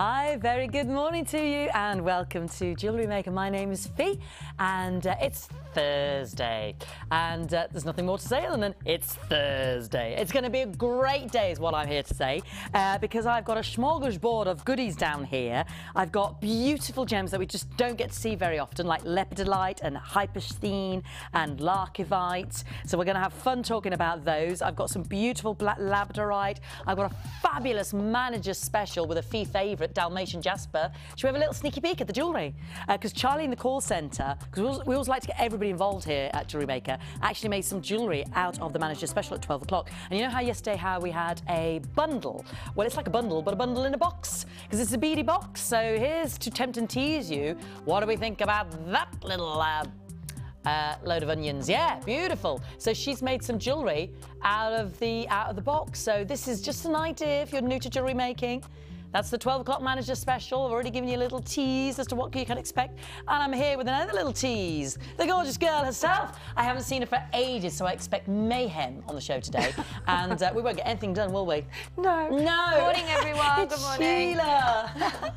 Hi, very good morning to you and welcome to Jewellery Maker. My name is Fee and it's Thursday and there's nothing more to say other than it's Thursday. It's going to be a great day is what I'm here to say because I've got a smorgasbord of goodies down here. I've got beautiful gems that we just don't get to see very often like lepidolite and hyperstein and larkivite. So we're going to have fun talking about those. I've got some beautiful black labradorite. I've got a fabulous manager special with a Fee favourite, Dalmatian Jasper. Should we have a little sneaky peek at the jewellery? Because Charlie in the call centre, because we always like to get everybody involved here at Jewellery Maker, actually made some jewellery out of the manager special at 12 o'clock. And you know how yesterday we had a bundle? Well, it's like a bundle, but a bundle in a box, because it's a beady box. So here's to tempt and tease you. What do we think about that little load of onions? Yeah, beautiful. So she's made some jewellery out of the box. So this is just an idea if you're new to jewellery making. That's the 12 o'clock manager special. I've already given you a little tease as to what you can expect. And I'm here with another little tease. The gorgeous girl herself. I haven't seen her for ages, so I expect mayhem on the show today. And we won't get anything done, will we? No. No. Good morning, everyone. It's Good morning. Sheila.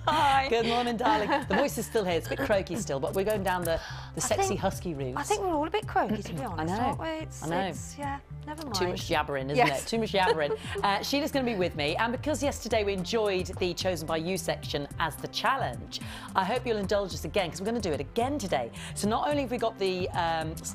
Hi. Good morning, darling. The voice is still here. It's a bit croaky still, but we're going down the sexy husky route. I think we're all a bit croaky, to be honest, aren't we? I know. Yeah, never mind. Too much jabbering, isn't it? Too much jabbering. Sheila's going to be with me, and because yesterday we enjoyed the Chosen by You section as the challenge, I hope you'll indulge us again, because we're going to do it again today. So not only have we got the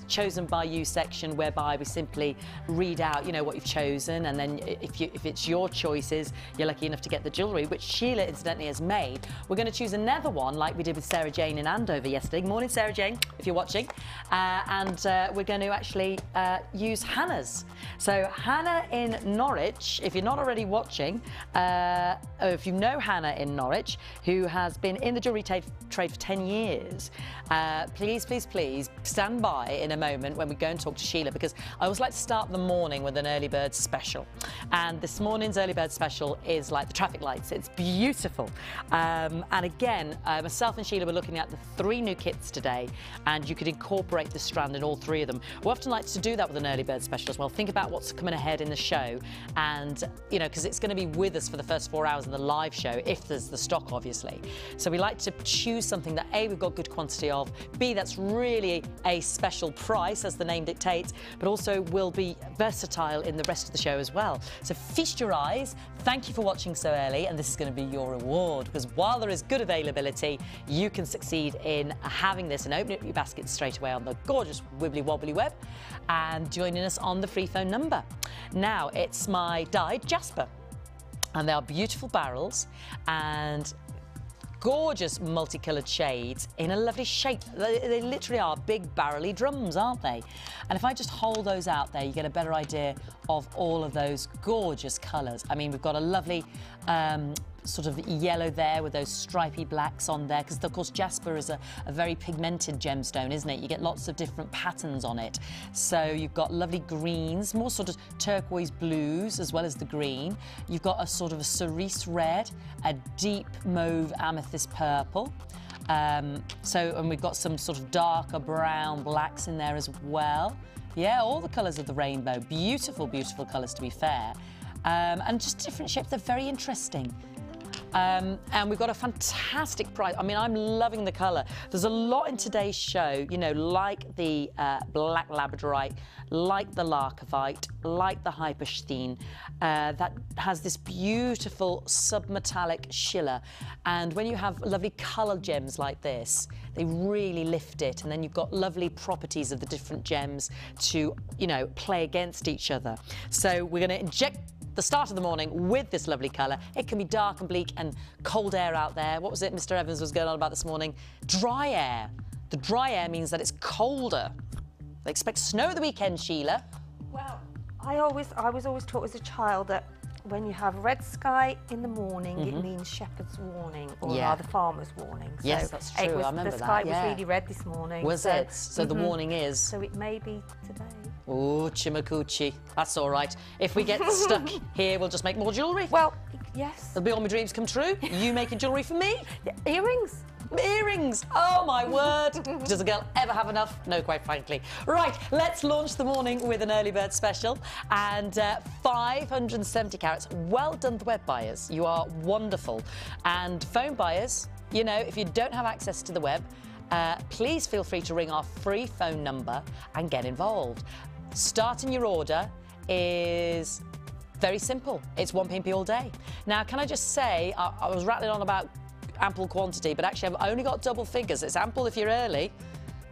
Chosen by You section, whereby we simply read out, you know, what you've chosen, and then if it's your choices, you're lucky enough to get the jewellery, which Sheila incidentally has made. We're going to choose another one, like we did with Sarah Jane in Andover yesterday. Good morning, Sarah Jane, if you're watching. And we're going to actually use Hannah's. So Hannah in Norwich, if you're not already watching, or if you know Hannah in Norwich, who has been in the jewellery trade for 10 years, please stand by in a moment when we go and talk to Sheila, because I always like to start the morning with an early bird special. And this morning's early bird special is like the traffic lights. It's beautiful. And again, myself and Sheila were looking at the 3 new kits today, and you could incorporate the strand in all 3 of them. We often like to do that with an early bird special as well. Think about what's coming ahead in the show, and you know, because it's going to be with us for the first 4 hours of the live show, if there's the stock, obviously. So we like to choose something that A, we've got good quantity of, B, that's really a special price, as the name dictates, but also will be versatile in the rest of the show as well. So feast your eyes. Thank you for watching so early, and this is going to be your reward, because while there is good availability, you can succeed in having this and opening up your basket straight away on the gorgeous wibbly wobbly web and joining us on the free phone number. Now, it's my dyed Jasper, and they are beautiful barrels and gorgeous multicoloured shades in a lovely shape. They literally are big barrelly drums, aren't they? And if I just hold those out there, you get a better idea of all of those gorgeous colours. I mean, we've got a lovely sort of yellow there with those stripy blacks on there, because of course Jasper is a very pigmented gemstone, isn't it? You get lots of different patterns on it. So you've got lovely greens, more sort of turquoise blues as well as the green. You've got a sort of a cerise red, a deep mauve amethyst purple. And we've got some sort of darker brown blacks in there as well. Yeah, all the colours of the rainbow. Beautiful, beautiful colours, to be fair. And just different shapes. They're very interesting. And we've got a fantastic price. I mean, I'm loving the colour. There's a lot in today's show, you know, like the black labradorite, like the larkivite, like the hyperstein, that has this beautiful submetallic shiller. And when you have lovely coloured gems like this, they really lift it. And then you've got lovely properties of the different gems to, you know, play against each other. So we're going to inject the start of the morning with this lovely colour. It can be dark and bleak and cold air out there. What was it Mr. Evans was going on about this morning? Dry air. The dry air means that it's colder. They expect snow at the weekend, Sheila. Well, I was always taught as a child that when you have red sky in the morning, it means shepherd's warning, or rather farmer's warning. So yes, that's true. I remember that. The sky was really red this morning. Was it? So the warning is? So it may be today. Oh, Chimakuchi. That's all right. If we get stuck here, we'll just make more jewellery. Well, yes. There'll be all my dreams come true. You making jewellery for me? Yeah, earrings. Earrings! Oh my word! Does a girl ever have enough? No, quite frankly. Right, let's launch the morning with an early bird special and 570 carats. Well done, the web buyers. You are wonderful. And phone buyers, you know, if you don't have access to the web, please feel free to ring our free phone number and get involved. Starting your order is very simple. It's 1p all day. Now, can I just say, I was rattling on about ample quantity, but actually I've only got double figures. It's ample if you're early.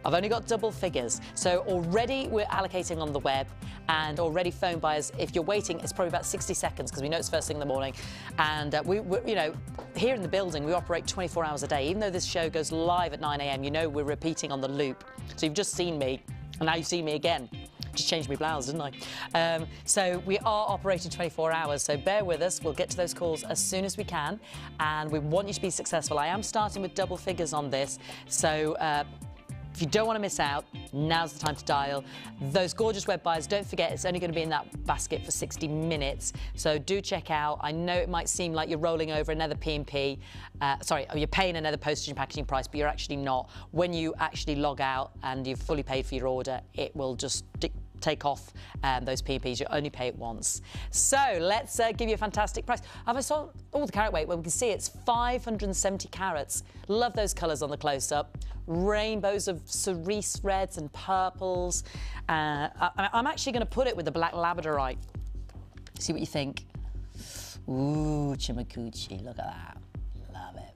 I've only got double figures. So already we're allocating on the web, and already phone buyers, if you're waiting, it's probably about 60 seconds because we know it's first thing in the morning. And we you know, here in the building, we operate 24 hours a day. Even though this show goes live at 9 a.m, you know we're repeating on the loop. So you've just seen me, and now you see me again. Just changed my blouse, didn't I? So we are operating 24 hours, so bear with us. We'll get to those calls as soon as we can, and we want you to be successful. I am starting with double figures on this, so if you don't want to miss out, now's the time to dial. Those gorgeous web buyers, don't forget, it's only going to be in that basket for 60 minutes. So do check out. I know it might seem like you're rolling over another P&P. Sorry, you're paying another postage and packaging price, but you're actually not. When you actually log out and you've fully paid for your order, it will just take off those P&Ps. You only pay it once. So let's give you a fantastic price. Have I saw all the carat weight? Well, we can see it's 570 carats. Love those colours on the close-up. Rainbows of cerise reds and purples. I'm actually going to put it with the black labradorite. See what you think. Ooh, Chimakuchi, look at that. Love it.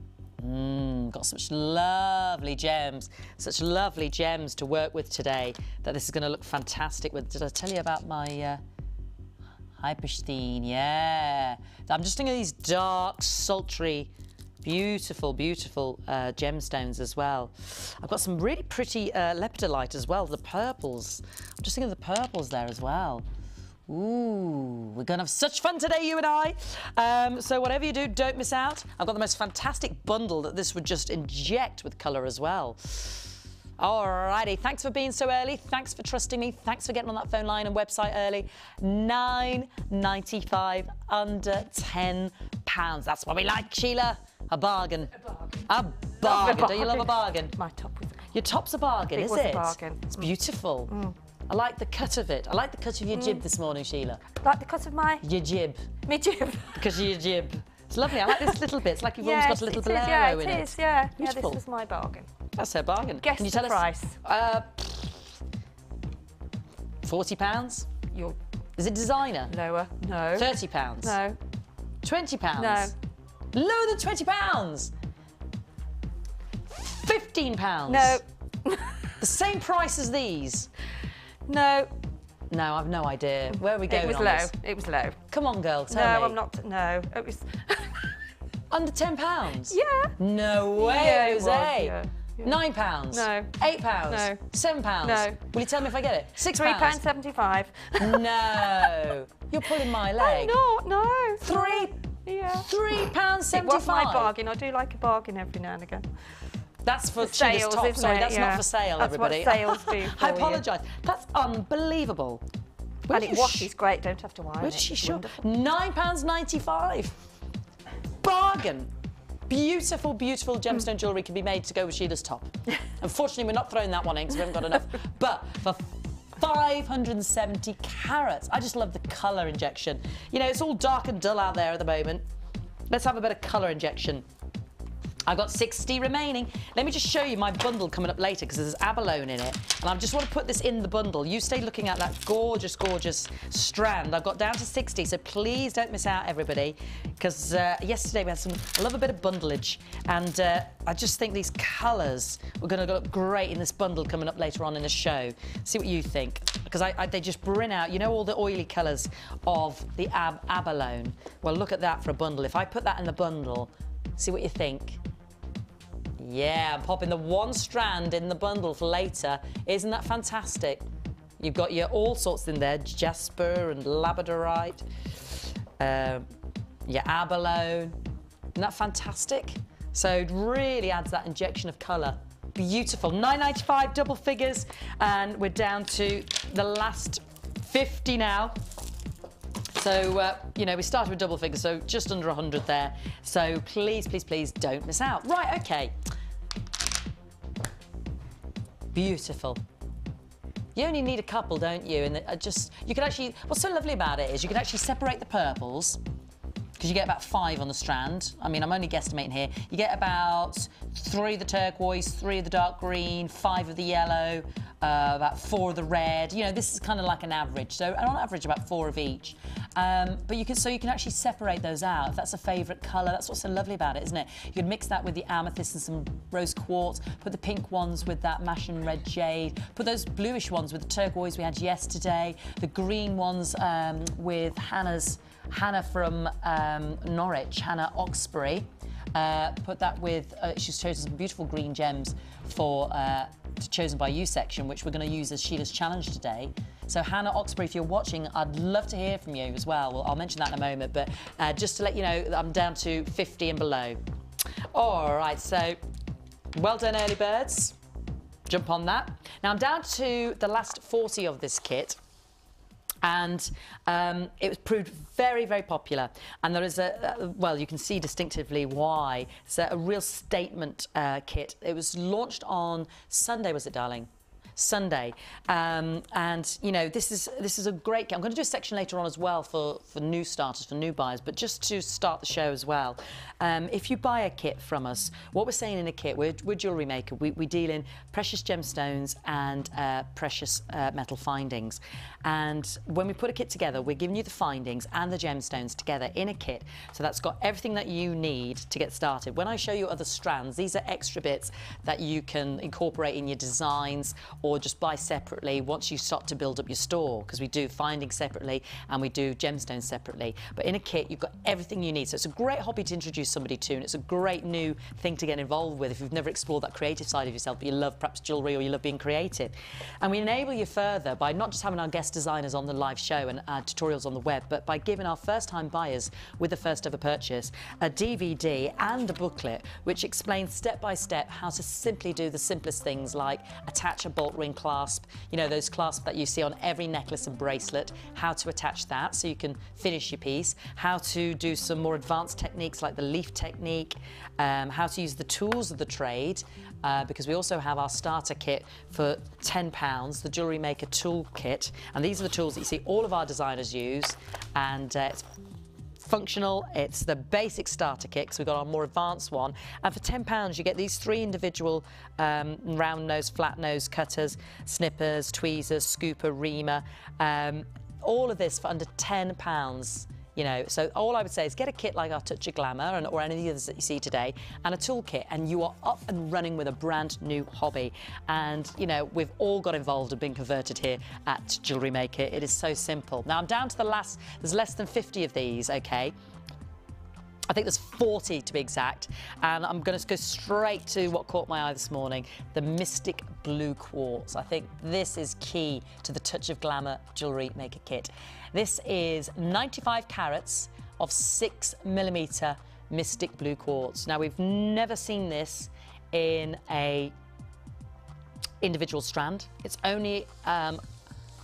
Got such lovely gems, such lovely gems to work with today that this is going to look fantastic with. Did I tell you about my Hyperstein? Yeah. I'm just thinking of these dark, sultry, beautiful, beautiful gemstones as well. I've got some really pretty lepidolite as well, the purples. I'm just thinking of the purples there as well. Ooh, we're going to have such fun today, you and I. So whatever you do, don't miss out. I've got the most fantastic bundle that this would just inject with colour as well. Alrighty, thanks for being so early. Thanks for trusting me. Thanks for getting on that phone line and website early. £9.95, under £10. That's what we like, Sheila. A bargain. A bargain. A bargain. Don't you love a bargain? My top was. Your top's a bargain, is it? It was a bargain. It's beautiful. I like the cut of it. I like the cut of your jib this morning, Sheila. Like the cut of my. Your jib. Me jib. Because of your jib. It's lovely. I like this little bit. It's like you've almost got a little bolero in it. Yeah, it is. Yeah. Beautiful. Yeah, this was my bargain. That's her bargain. Guess Can you the tell price. us? £40. You're Is it designer? lower. No. £30. No. £20. No. Lower than £20. £15. No. The same price as these. No. No, I've no idea. Where are we going? It was on low. this? It was low. Come on, girl. Tell me. No, I'm not. No. It was. Under £10? Yeah. No way, Yeah, it was, Jose. yeah. £9? No. £8? No. £7? No. Will you tell me if I get it? £6? £3.75. No. You're pulling my leg. I'm not. No. £3.75. It was my bargain. I do like a bargain every now and again. That's for sales, Sheila's top. isn't Sorry, it? that's Yeah. not for sale, That's everybody. what sales do for I you. apologise. That's unbelievable. And it washes great. Don't have to iron Where it. does she It's shop? wonderful. £9.95. Bargain. Beautiful, beautiful gemstone jewellery can be made to go with Sheila's top. Unfortunately, we're not throwing that one in because we haven't got enough. But for 570 carats, I just love the colour injection. You know, it's all dark and dull out there at the moment. Let's have a bit of colour injection. I've got 60 remaining. Let me just show you my bundle coming up later because there's abalone in it. And I just want to put this in the bundle. You stay looking at that gorgeous, gorgeous strand. I've got down to 60, so please don't miss out, everybody. Because yesterday we had some, I love a bit of bundleage. And I just think these colours were going to look great in this bundle coming up later on in the show. See what you think. Because they just bring out, you know, all the oily colours of the abalone. Well, look at that for a bundle. If I put that in the bundle, see what you think. Yeah, I'm popping the one strand in the bundle for later. Isn't that fantastic? You've got your all sorts in there, jasper and labradorite, your abalone. Isn't that fantastic? So it really adds that injection of colour. Beautiful. £9.95, double figures, and we're down to the last 50 now. So, you know, we started with double figures, so just under 100 there. So please, please, please don't miss out. Right, OK. Beautiful. You only need a couple, don't you? And you can actually, what's so lovely about it is you can actually separate the purples, because you get about 5 on the strand. I mean, I'm only guesstimating here. You get about 3 of the turquoise, 3 of the dark green, 5 of the yellow, about 4 of the red. You know, this is kind of like an average. So on average, about 4 of each. But you can actually separate those out. If that's a favourite colour, that's what's so lovely about it, isn't it? You could mix that with the amethyst and some rose quartz, put the pink ones with that Maschen red jade, put those bluish ones with the turquoise we had yesterday, the green ones with Hannah from Norwich, Hannah Oxbury. Put that with, she's chosen some beautiful green gems for Chosen by You section, which we're going to use as Sheila's challenge today. So Hannah Oxbury, if you're watching, I'd love to hear from you as well. I'll mention that in a moment, but just to let you know, I'm down to 50 and below. All right, so well done, early birds. Jump on that. Now I'm down to the last 40 of this kit. And it was proved very, very popular. And there is well, you can see distinctively why. It's a real statement kit. It was launched on Sunday, was it, darling? Sunday, and you know, this is a great kit. I'm going to do a section later on as well for new starters, for new buyers, but just to start the show as well, if you buy a kit from us, what we're saying in a kit, we're Jewellery Maker. We deal in precious gemstones and precious metal findings, and when we put a kit together, we're giving you the findings and the gemstones together in a kit, so that's got everything that you need to get started. When I show you other strands, these are extra bits that you can incorporate in your designs or just buy separately once you start to build up your store, because we do findings separately and we do gemstones separately. But in a kit, you've got everything you need. So it's a great hobby to introduce somebody to, and it's a great new thing to get involved with if you've never explored that creative side of yourself, but you love perhaps jewellery or you love being creative. And we enable you further by not just having our guest designers on the live show and tutorials on the web, but by giving our first-time buyers with the first ever purchase a DVD and a booklet which explains step by step how to simply do the simplest things like attach a bolt ring clasp, you know, those clasps that you see on every necklace and bracelet, how to attach that so you can finish your piece, how to do some more advanced techniques like the leaf technique, how to use the tools of the trade, because we also have our starter kit for £10, the Jewellery Maker tool kit, and these are the tools that you see all of our designers use, and it's functional. It's the basic starter kit, because we've got our more advanced one, and for £10 you get these 3 individual round nose, flat nose cutters, snippers, tweezers, scooper, reamer, all of this for under £10. You know, so all I would say is get a kit like our Touch of Glamour or any of the others that you see today, and a toolkit, and you are up and running with a brand new hobby. And you know, we've all got involved and been converted here at Jewellery Maker. It is so simple. Now I'm down to the last. There's less than 50 of these. Okay. I think there's 40 to be exact, and I'm going to go straight to what caught my eye this morning, the Mystic Blue Quartz. I think this is key to the Touch of Glamour Jewellery Maker kit. This is 95 carats of 6mm Mystic Blue Quartz. Now, we've never seen this in a individual strand. It's only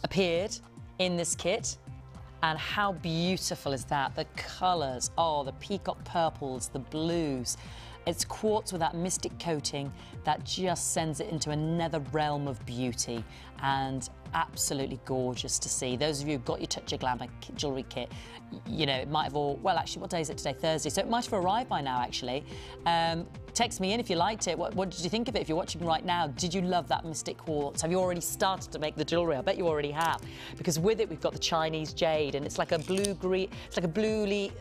appeared in this kit. And how beautiful is that? The colours, oh, the peacock purples, the blues. It's quartz with that mystic coating that just sends it into another realm of beauty, and absolutely gorgeous to see. Those of you who've got your Touch of Glamour jewellery kit, you know, it might have all, well, actually, what day is it today? Thursday. So it might have arrived by now, actually. Text me in if you liked it. What did you think of it? If you're watching right now, did you love that mystic quartz? Have you already started to make the jewellery? I bet you already have. Because with it, we've got the Chinese jade, and it's like a blue-green, it's like a blue-lee,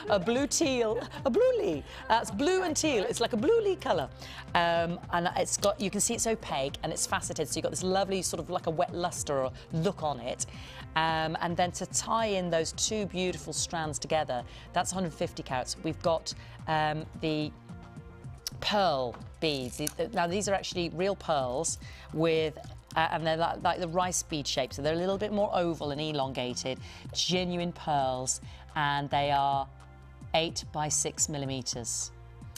a blue-teal, a blue-lee. It's blue and teal. It's like a blue-lee colour. And it's got, you can see it's opaque and it's faceted, so you've got this lovely sort of like a wet lustre look on it. And then to tie in those 2 beautiful strands together, that's 150 carats. We've got the pearl beads. Now these are actually real pearls with and they're like the rice bead shape, so they're a little bit more oval and elongated, genuine pearls, and they are 8 by 6mm.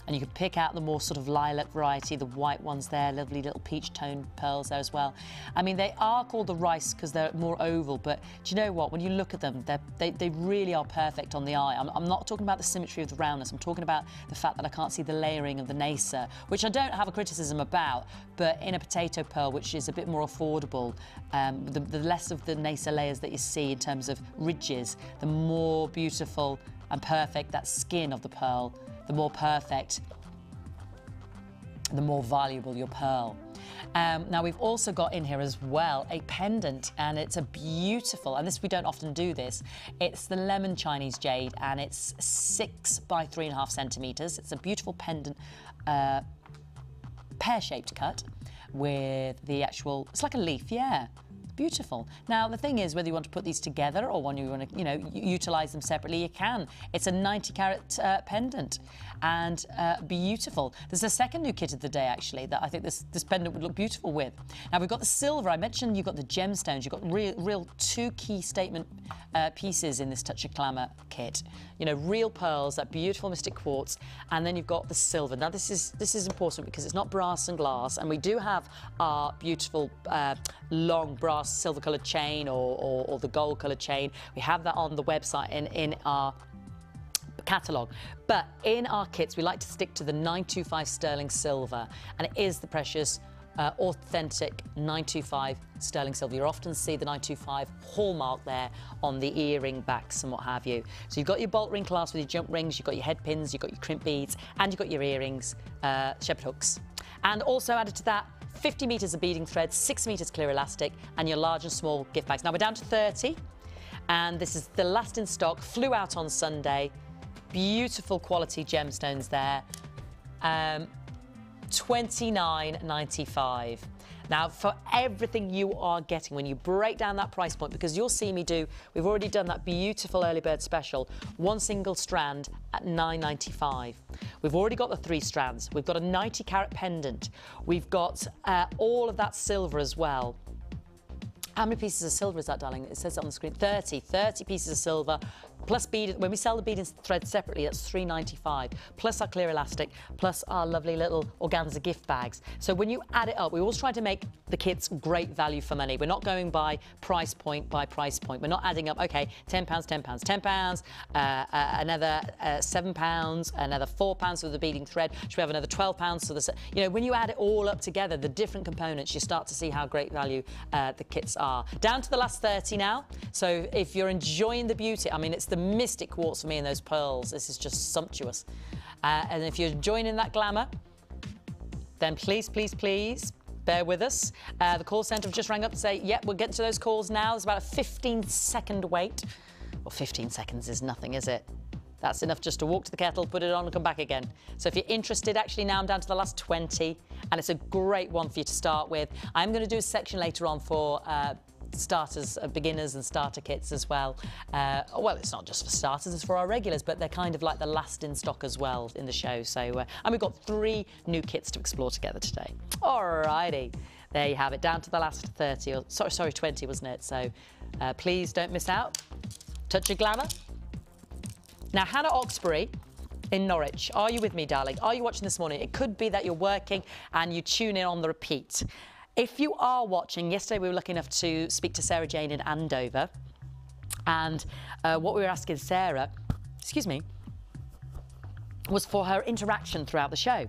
And you can pick out the more sort of lilac variety, the white ones there, lovely little peach tone pearls there as well. I mean, they are called the rice because they're more oval, but do you know what? When you look at them, they really are perfect on the eye. I'm not talking about the symmetry of the roundness. I'm talking about the fact that I can't see the layering of the nacre, which I don't have a criticism about, but in a potato pearl, which is a bit more affordable, the less of the nacre layers that you see in terms of ridges, the more beautiful and perfect that skin of the pearl, the more perfect, the more valuable your pearl. Now we've also got in here as well a pendant, and it's a beautiful, and this we don't often do this, it's the lemon Chinese jade, and it's 6 by 3.5 centimetres. It's a beautiful pendant, pear-shaped cut with the actual, it's like a leaf, yeah. Beautiful. Now the thing is, whether you want to put these together or when you want to, you know, utilize them separately, you can. It's a 90 carat pendant, and beautiful. There's a second new kit of the day actually that I think this pendant would look beautiful with. Now we've got the silver. I mentioned you've got the gemstones. You've got real two key statement pieces in this Touch of Glamour kit. You know, real pearls, that beautiful mystic quartz, and then you've got the silver. Now this is important because it's not brass and glass, and we do have our beautiful long brass silver coloured chain or the gold coloured chain. We have that on the website in our catalogue, but in our kits we like to stick to the 925 sterling silver, and it is the precious authentic 925 sterling silver. You often see the 925 hallmark there on the earring backs and what have you. So you've got your bolt ring clasp with your jump rings, you've got your head pins, you've got your crimp beads, and you've got your earrings, shepherd hooks, and also added to that 50 metres of beading thread, 6 metres clear elastic, and your large and small gift bags. Now we're down to 30, and this is the last in stock, flew out on Sunday. Beautiful quality gemstones there. $29.95. Now, for everything you are getting, when you break down that price point, because you'll see me do, we've already done that beautiful early bird special, one single strand at $9.95. We've already got the 3 strands. We've got a 90 carat pendant. We've got all of that silver as well. How many pieces of silver is that, darling? It says it on the screen. 30 pieces of silver, plus beaded. When we sell the beading thread separately, that's $3.95, plus our clear elastic, plus our lovely little organza gift bags. So when you add it up, we always try to make the kits great value for money. We're not going by price point by price point. We're not adding up, okay, £10, £10, £10, another £7, another £4 for the beading thread. Should we have another £12 for the, you know, when you add it all up together, the different components, you start to see how great value the kits are. Down to the last 30 now. So if you're enjoying the beauty, I mean, it's the mystic quartz for me and those pearls. This is just sumptuous. And if you're enjoying that glamour, then please, please, please bear with us. The call centre have just rang up to say, yep, we'll get to those calls now. There's about a 15-second wait. Well, 15 seconds is nothing, is it? That's enough just to walk to the kettle, put it on and come back again. So if you're interested, actually now I'm down to the last 20, and it's a great one for you to start with. I'm going to do a section later on for starters, beginners and starter kits as well. Well, it's not just for starters, it's for our regulars, but they're kind of like the last in stock as well in the show. So, and we've got 3 new kits to explore together today. Alrighty, there you have it, down to the last 30, or sorry, 20, wasn't it? So please don't miss out. Touch of Glamour. Now, Hannah Oxbury in Norwich, are you with me, darling? Are you watching this morning? It could be that you're working and you tune in on the repeat. If you are watching, yesterday we were lucky enough to speak to Sarah Jane in Andover, and what we were asking Sarah, excuse me, was for her interaction throughout the show.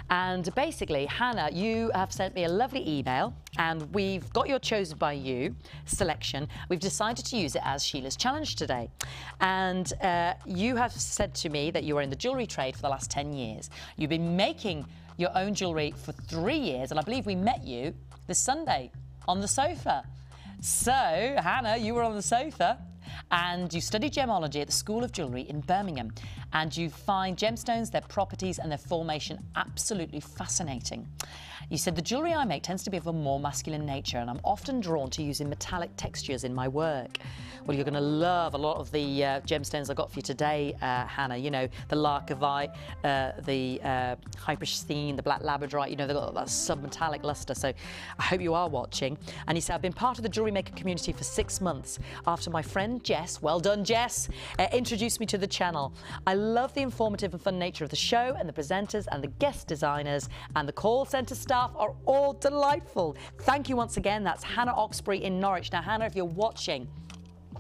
And basically, Hannah, you have sent me a lovely email, and we've got your Chosen by You selection. We've decided to use it as Sheila's challenge today. And you have said to me that you are in the jewellery trade for the last 10 years. You've been making your own jewellery for 3 years, and I believe we met you this Sunday on the sofa. So, Hannah, you were on the sofa, and you study gemology at the School of Jewellery in Birmingham, and you find gemstones, their properties and their formation absolutely fascinating. You said, the jewellery I make tends to be of a more masculine nature, and I'm often drawn to using metallic textures in my work. Well, you're going to love a lot of the gemstones I got for you today, Hannah. You know, the Larkovite, the Hyperstein, the Black Labradorite, you know, they've got that sub-metallic lustre. So I hope you are watching. And you said, I've been part of the Jewellery Maker community for 6 months after my friend Jess, well done Jess, introduced me to the channel. I love the informative and fun nature of the show, and the presenters and the guest designers and the call centre staff are all delightful. Thank you once again. That's Hannah Oxbury in Norwich. Now, Hannah, if you're watching,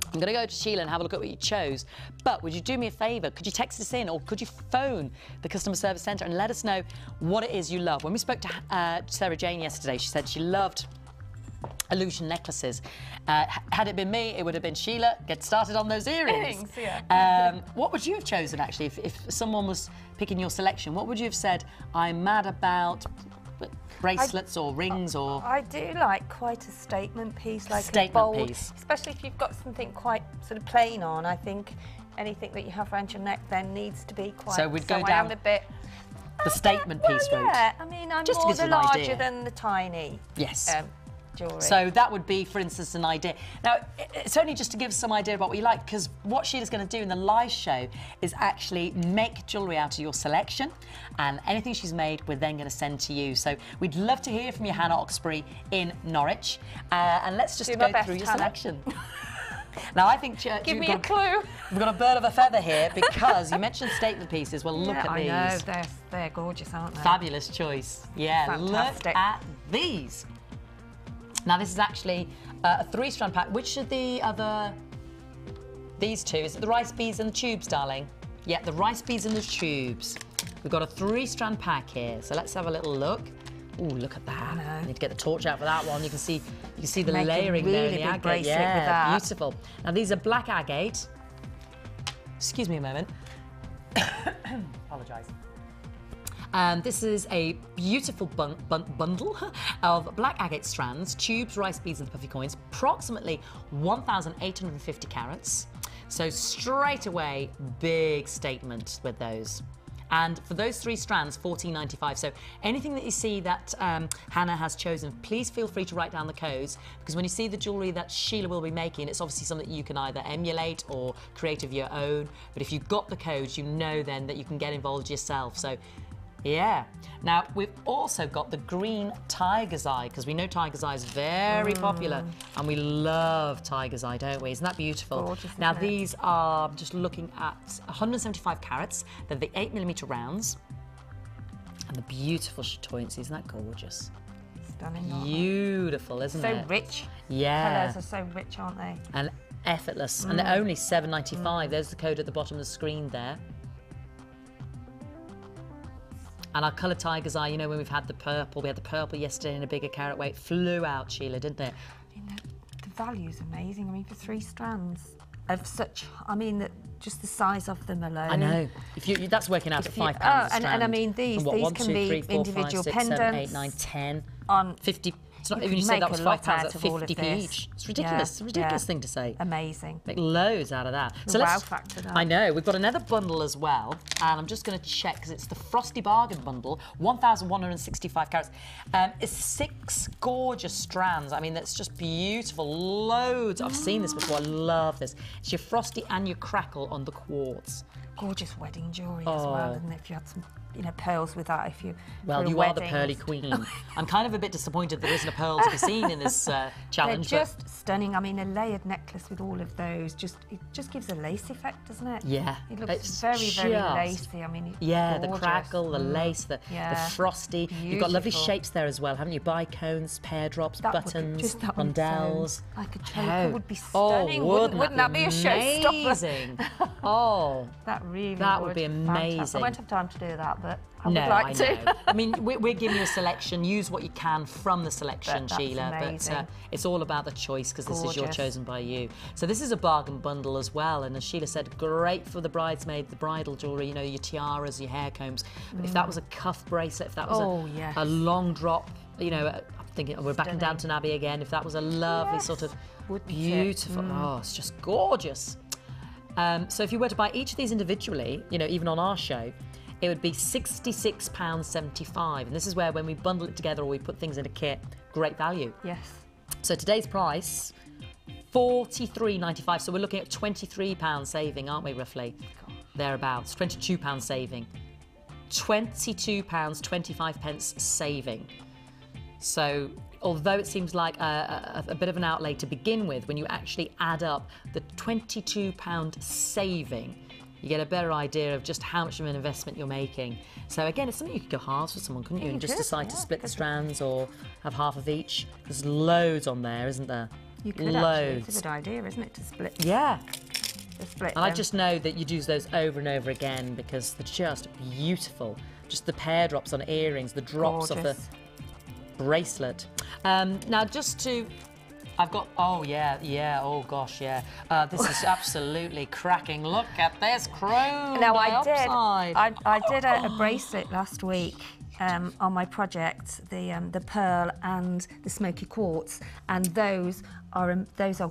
I'm going to go to Sheila and have a look at what you chose. But would you do me a favour? Could you text us in, or could you phone the customer service centre and let us know what it is you love? When we spoke to Sarah Jane yesterday, she said she loved illusion necklaces. Had it been me, it would have been Sheila, get started on those earrings. Yeah. What would you have chosen, actually, if someone was picking your selection? What would you have said? I'm mad about bracelets or rings, or... I do like quite a statement piece, like statement a bold piece. Especially if you've got something quite sort of plain on. I think anything that you have around your neck then needs to be quite... So we'd go down I am a bit... the statement piece route. Yeah, I mean, I'm Just more gives you the an larger idea. than the tiny. Yes. Jewellery. So that would be, for instance, an idea. Now, it's only just to give some idea about what you like, because what Sheila's going to do in the live show is actually make jewellery out of your selection, and anything she's made, we're then going to send to you. So we'd love to hear from you, Hannah Oxbury in Norwich, and let's just go through your selection. Now, I think... Give me a clue. We've got a bird of a feather here, because you mentioned statement pieces. Well, look at these. I know, they're gorgeous, aren't they? Fabulous choice. Yeah, fantastic. Look at these. Now, this is actually a 3-strand pack. Which are the other... These two? Is it the rice beads and the tubes, darling? Yeah, the rice beads and the tubes. We've got a 3-strand pack here. So let's have a little look. Ooh, look at that. I need to get the torch out for that one. You can see the layering there in the agate. Bracelet yeah, with that. Beautiful. Now, these are black agate. Excuse me a moment. Apologise. This is a beautiful bundle of black agate strands, tubes, rice beads and puffy coins, approximately 1,850 carats. So straight away, big statement with those. And for those 3 strands, $14.95. So anything that you see that Hannah has chosen, please feel free to write down the codes, because when you see the jewellery that Sheila will be making, it's obviously something that you can either emulate or create of your own. But if you've got the codes, you know then that you can get involved yourself. So yeah. Now, we've also got the green tiger's eye, because we know tiger's eye is very popular, and we love tiger's eye, don't we? Isn't that beautiful? Gorgeous, now, isn't it? these are, just looking at 175 carats. They're the 8mm rounds. And the beautiful chatoyancy, isn't that gorgeous? Stunning, aren't they? Beautiful, isn't it? So rich. Yeah. Colours are so rich, aren't they? And effortless. And they're only $7.95. There's the code at the bottom of the screen there. And our colour tiger's eye, you know, when we've had the purple, we had the purple yesterday in a bigger carat weight, flew out, Sheila, didn't it? I mean, the value's amazing. I mean, for 3 strands of such, I mean, just the size of them alone. I know. If you, that's working out at £5 a strand. And I mean, these can be individual 6, pendants. 7, 8, 9, 10, on 50. It's not you even, you can said make that was a lot £5 out at of all of 50p this. each. It's ridiculous. Yeah, It's a ridiculous thing to say. Amazing. Make loads out of that. The wow factor, though. I know. We've got another bundle as well, and I'm just going to check, because it's the Frosty Bargain bundle, 1,165 carats. It's 6 gorgeous strands. I mean, that's just beautiful. Loads. I've seen this before. I love this. It's your Frosty and your Crackle on the quartz. Gorgeous wedding jewellery as well, isn't it? If you had some, you know, pearls with that, if you... Well, you are the pearly queen. I'm kind of a bit disappointed there isn't a pearl to be seen in this challenge. They're just stunning. I mean, a layered necklace with all of those, it just gives a lace effect, doesn't it? Yeah. It looks It's very, very just- lacy. I mean, Yeah, gorgeous. the crackle, the lace, the frosty. You've got lovely Beautiful. shapes there as well, haven't you? Bicones, pear drops, That would be- buttons, just that one rondelles. Like a choker would be Oh, stunning. Wouldn't that be a showstopper? amazing? Oh, That really That would be Fantastic. amazing. I won't have time to do that, but I would no, like I to. know. I mean, we're giving you a selection. Use what you can from the selection, That's Sheila. amazing. But it's all about the choice, because this is your Gorgeous. chosen by you. So this is a bargain bundle as well. And as Sheila said, great for the bridesmaid, the bridal jewellery, you know, your tiaras, your hair combs. But if that was a cuff bracelet, if that was a long drop, you know, I'm thinking, we're back in Downton Abbey again. If that was a lovely sort of beautiful, oh, it's just gorgeous. So if you were to buy each of these individually, you know, even on our show, it would be £66.75. And this is where, when we bundle it together or we put things in a kit, great value. Yes. So today's price, £43.95. So we're looking at £23 saving, aren't we, roughly? Gosh. Thereabouts, £22 saving. £22.25 saving. So although it seems like a bit of an outlay to begin with, when you actually add up the £22 saving, you get a better idea of just how much of an investment you're making. So again, it's something you could go halves for someone, couldn't you? And just decide to split the strands or have half of each. There's loads on there, isn't there? You could actually. It's a good idea, isn't it, to split? Yeah. Split and I just know that you'd use those over and over again because they're just beautiful. Just the pear drops on earrings, the drops of the bracelet. Now just to, I've got, oh gosh, this is absolutely cracking. Look at this chrome dioxide. I did a bracelet last week on my project, the pearl and the smoky quartz, and those are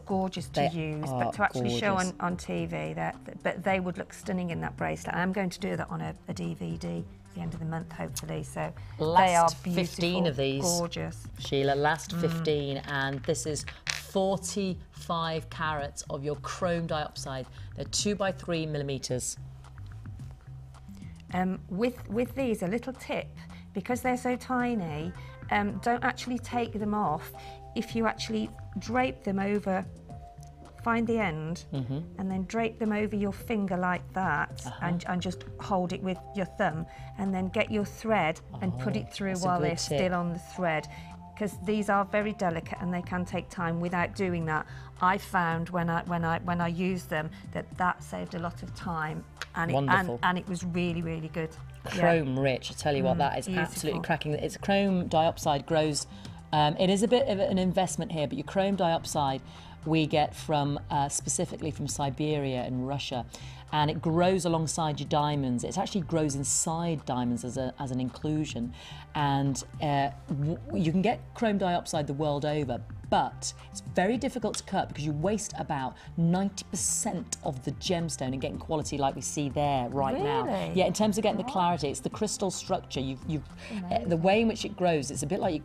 gorgeous to use, but to actually show on TV, but they would look stunning in that bracelet. I'm going to do that on a DVD at the end of the month, hopefully. So they are beautiful, 15 of these, gorgeous. Sheila, last 15, and this is 45 carats of your chrome dioxide. They're 2 by 3 millimeters. With these, a little tip, because they're so tiny, don't actually take them off. If you actually drape them over, find the end, and then drape them over your finger like that, and just hold it with your thumb, and then get your thread and put it through while they're still on the thread, because these are very delicate and they can take time. Without doing that, I found when I used them that saved a lot of time, and it was really, really good. Chrome rich, I tell you what, that is absolutely cracking. It's chrome dioxide grows. It is a bit of an investment here, but your chrome dioxide we get from specifically from Siberia and Russia, and it grows alongside your diamonds. It actually grows inside diamonds as an inclusion, and you can get chrome dioxide the world over, but it's very difficult to cut because you waste about 90% of the gemstone and getting quality like we see there right now. Yeah, in terms of getting the clarity, it's the crystal structure. The way in which it grows, it's a bit like your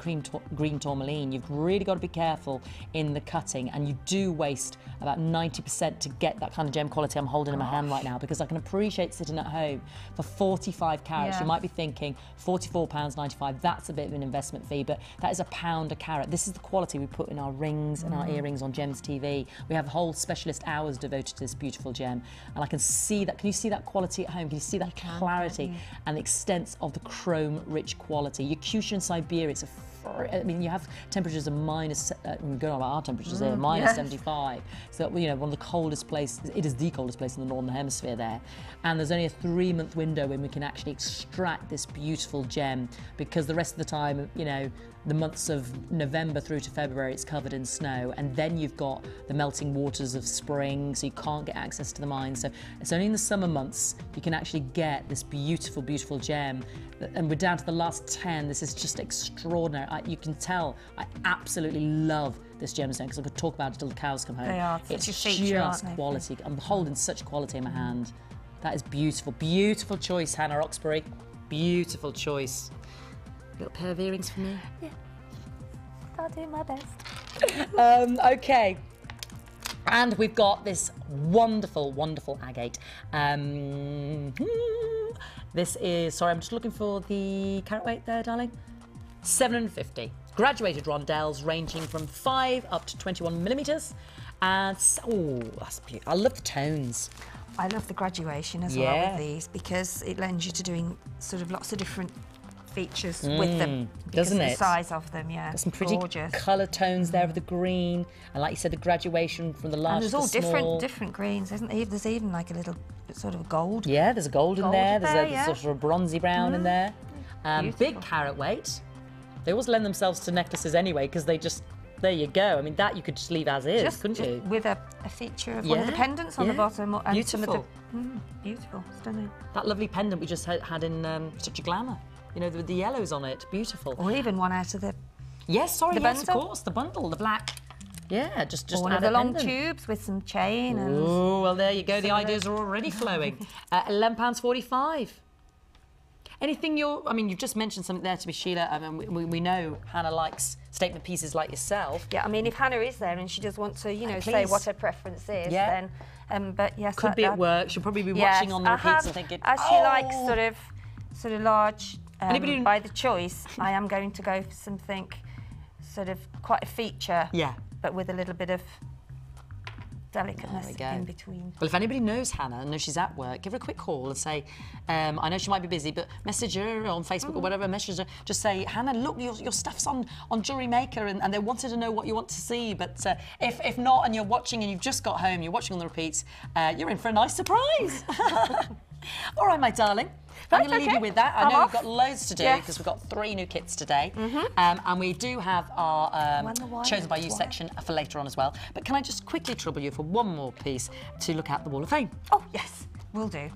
green tourmaline. You've really got to be careful in the cutting, and you do waste about 90% to get that kind of gem quality I'm holding in my hand right now, because I can appreciate sitting at home for 45 carats. You might be thinking £44.95, that's a bit of an investment fee, but that is £1 a carat. This is the quality we put in our rings and our earrings on Gems TV. We have whole specialist hours devoted to this beautiful gem, and I can see that. Can you see that quality at home? Can you see that clarity and the extent of the chrome rich quality? Your Cushion Siberia, I mean, you have temperatures of minus, we're going on about our temperatures here, minus 75. So, you know, one of the coldest places, it is the coldest place in the Northern Hemisphere there. And there's only a 3-month window when we can actually extract this beautiful gem, because the rest of the time, you know, the months of November through to February, it's covered in snow. And then you've got the melting waters of spring, so you can't get access to the mine. So it's only in the summer months you can actually get this beautiful, beautiful gem. And we're down to the last 10. This is just extraordinary. You can tell I absolutely love this gemstone, because I could talk about it till the cows come home. They are. It's feature, just quality. I'm holding such quality in my hand. That is beautiful. Beautiful choice, Hannah Roxbury. Beautiful choice. Little pair of earrings for me? Yeah. I'll do my best. Okay. And we've got this wonderful, wonderful agate. This is, sorry, I'm just looking for the carat weight there, darling. 750. Graduated rondelles ranging from 5 up to 21 millimeters. And, oh, that's beautiful. I love the tones. I love the graduation as well with these, because it lends you to doing sort of lots of different features with them, doesn't it? The size of them, Got some pretty colour tones there with the green, and like you said, the graduation from the large to the small. And there's all different greens, isn't there? There's even like a little sort of gold. Yeah, there's a gold in there. There's a sort of a bronzy brown in there. Big carat weight. They always lend themselves to necklaces anyway, because they just, there you go. I mean, that you could just leave as is, couldn't you? With a feature of one of the pendants on the bottom. And beautiful. Some of the, beautiful, stunning. That lovely pendant we just had in Such a Glamour. You know, with the yellows on it, beautiful. Or even one out of the... Yes, sorry, yes, of course, the bundle, the black. Yeah, just or one of the long tubes with some chain and... Oh, well, there you go, the ideas are already flowing. £11.45. Anything I mean, you've just mentioned something there to me, Sheila. I mean, we know Hannah likes statement pieces like yourself. Yeah, I mean, if Hannah is there and she does want to, you know, say what her preference is, then, but yes. Could be at work. She'll probably be watching on the repeats and thinking, as she likes sort of large, by the choice, I am going to go for something sort of quite a feature. Yeah. But with a little bit of delicateness in between. Well, if anybody knows Hannah and knows she's at work, give her a quick call and say, I know she might be busy, but message her on Facebook or whatever, message her, just say, Hannah, look, your stuff's on Jewellery Maker, and they wanted to know what you want to see, but if not, and you're watching and you've just got home, you're watching on the repeats, you're in for a nice surprise. All right, my darling. I'm going to leave you with that. I know we've got loads to do because we've got 3 new kits today. And we do have our Chosen by You section for later on as well. But can I just quickly trouble you for one more piece to look at the Wall of Fame? Oh, yes, will do.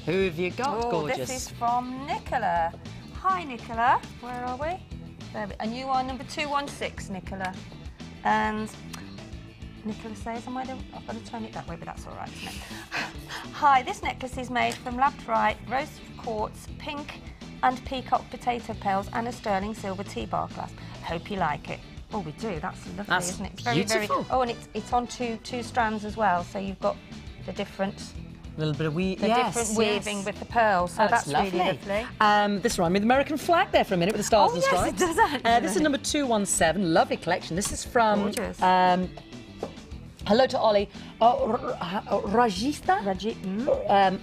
Who have you got, gorgeous? This is from Nicola. Hi, Nicola. Where are we? There we and you are number 216, Nicola. And Nicola says, I've got to turn it that way, but that's all right, isn't it? Hi, this necklace is made from labradorite, rose quartz, pink and peacock potato pearls and a sterling silver tea bar clasp. Hope you like it. Oh, we do. That's lovely, isn't it? It's very, beautiful. Oh, and it's on two strands as well, so you've got the different... A little bit of different weaving with the pearls, so that's lovely. Really lovely. This reminded me of the American flag there for a minute with the stars and stripes. Yes, it does actually. This is number 217, lovely collection. This is from gorgeous. Hello to Ollie. Rajitha?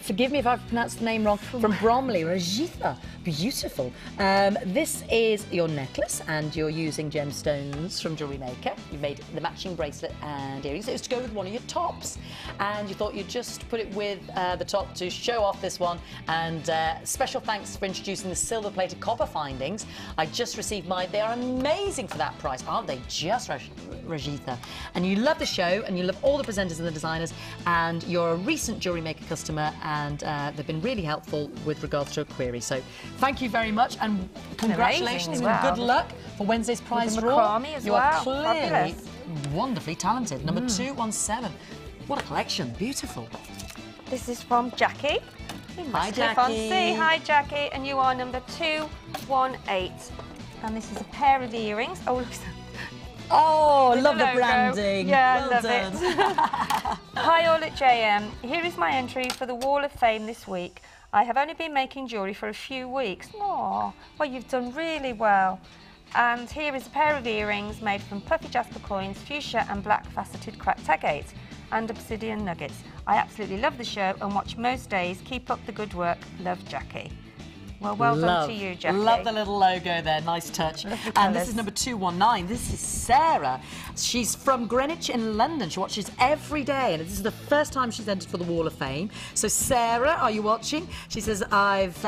Forgive me if I've pronounced the name wrong. From Bromley, Rajitha. Beautiful. This is your necklace, and you're using gemstones from Jewellery Maker. You made the matching bracelet and earrings. It was to go with one of your tops, and you thought you'd just put it with the top to show off this one. And special thanks for introducing the silver-plated copper findings. I just received mine. They are amazing for that price, aren't they? Just Rajitha. And you love the show, and you love all the presenters and the designers, and you're a recent Jewellery Maker customer, and they've been really helpful with regards to a query. So thank you very much, and congratulations and good luck for Wednesday's prize draw. You are clearly wonderfully talented. Number 217. What a collection. Beautiful. This is from Jackie. Hi, Jackie. Hi, Jackie. And you are number 218. And this is a pair of earrings. Oh, look at that. Oh, love the branding. Yeah, well love it. Hi all at JM. Here is my entry for the Wall of Fame this week. I have only been making jewellery for a few weeks. Aww, well, you've done really well. And here is a pair of earrings made from puffy jasper coins, fuchsia and black faceted cracked agate and obsidian nuggets. I absolutely love the show and watch most days. Keep up the good work. Love, Jackie. Well, done to you, Jackie. Love the little logo there, nice touch. And this is number 219. This is Sarah. She's from Greenwich in London. She watches every day, and this is the first time she's entered for the Wall of Fame. So, Sarah, are you watching? She says, I've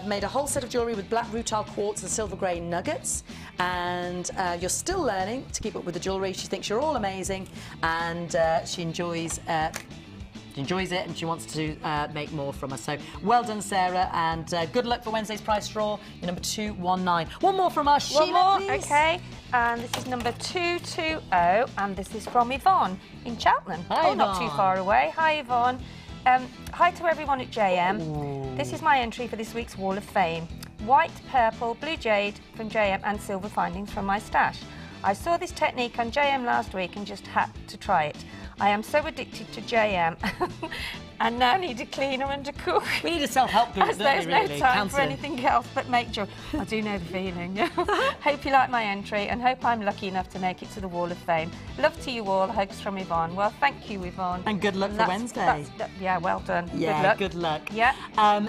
made a whole set of jewellery with black rutile quartz and silver grey nuggets, and you're still learning to keep up with the jewellery. She thinks you're all amazing, and she enjoys it, and she wants to make more from us. So well done, Sarah, and good luck for Wednesday's prize draw. You're number 219. One more from us, Sheila, please. Okay. And this is number 220, and this is from Yvonne in Cheltenham. Hi, Yvonne. Not too far away. Hi, Yvonne. Hi to everyone at JM. Ooh. This is my entry for this week's Wall of Fame. White, purple, blue jade from JM and silver findings from my stash. I saw this technique on JM last week and just had to try it. I am so addicted to JM and now need a cleaner and a cook. We need a self-help group, as there's no time for anything else but make jewellery. I do know the feeling. Hope you like my entry and hope I'm lucky enough to make it to the Wall of Fame. Love to you all. Hugs from Yvonne. Well, thank you, Yvonne. And good luck for Wednesday. Yeah, well done. Yeah, good luck. Yeah.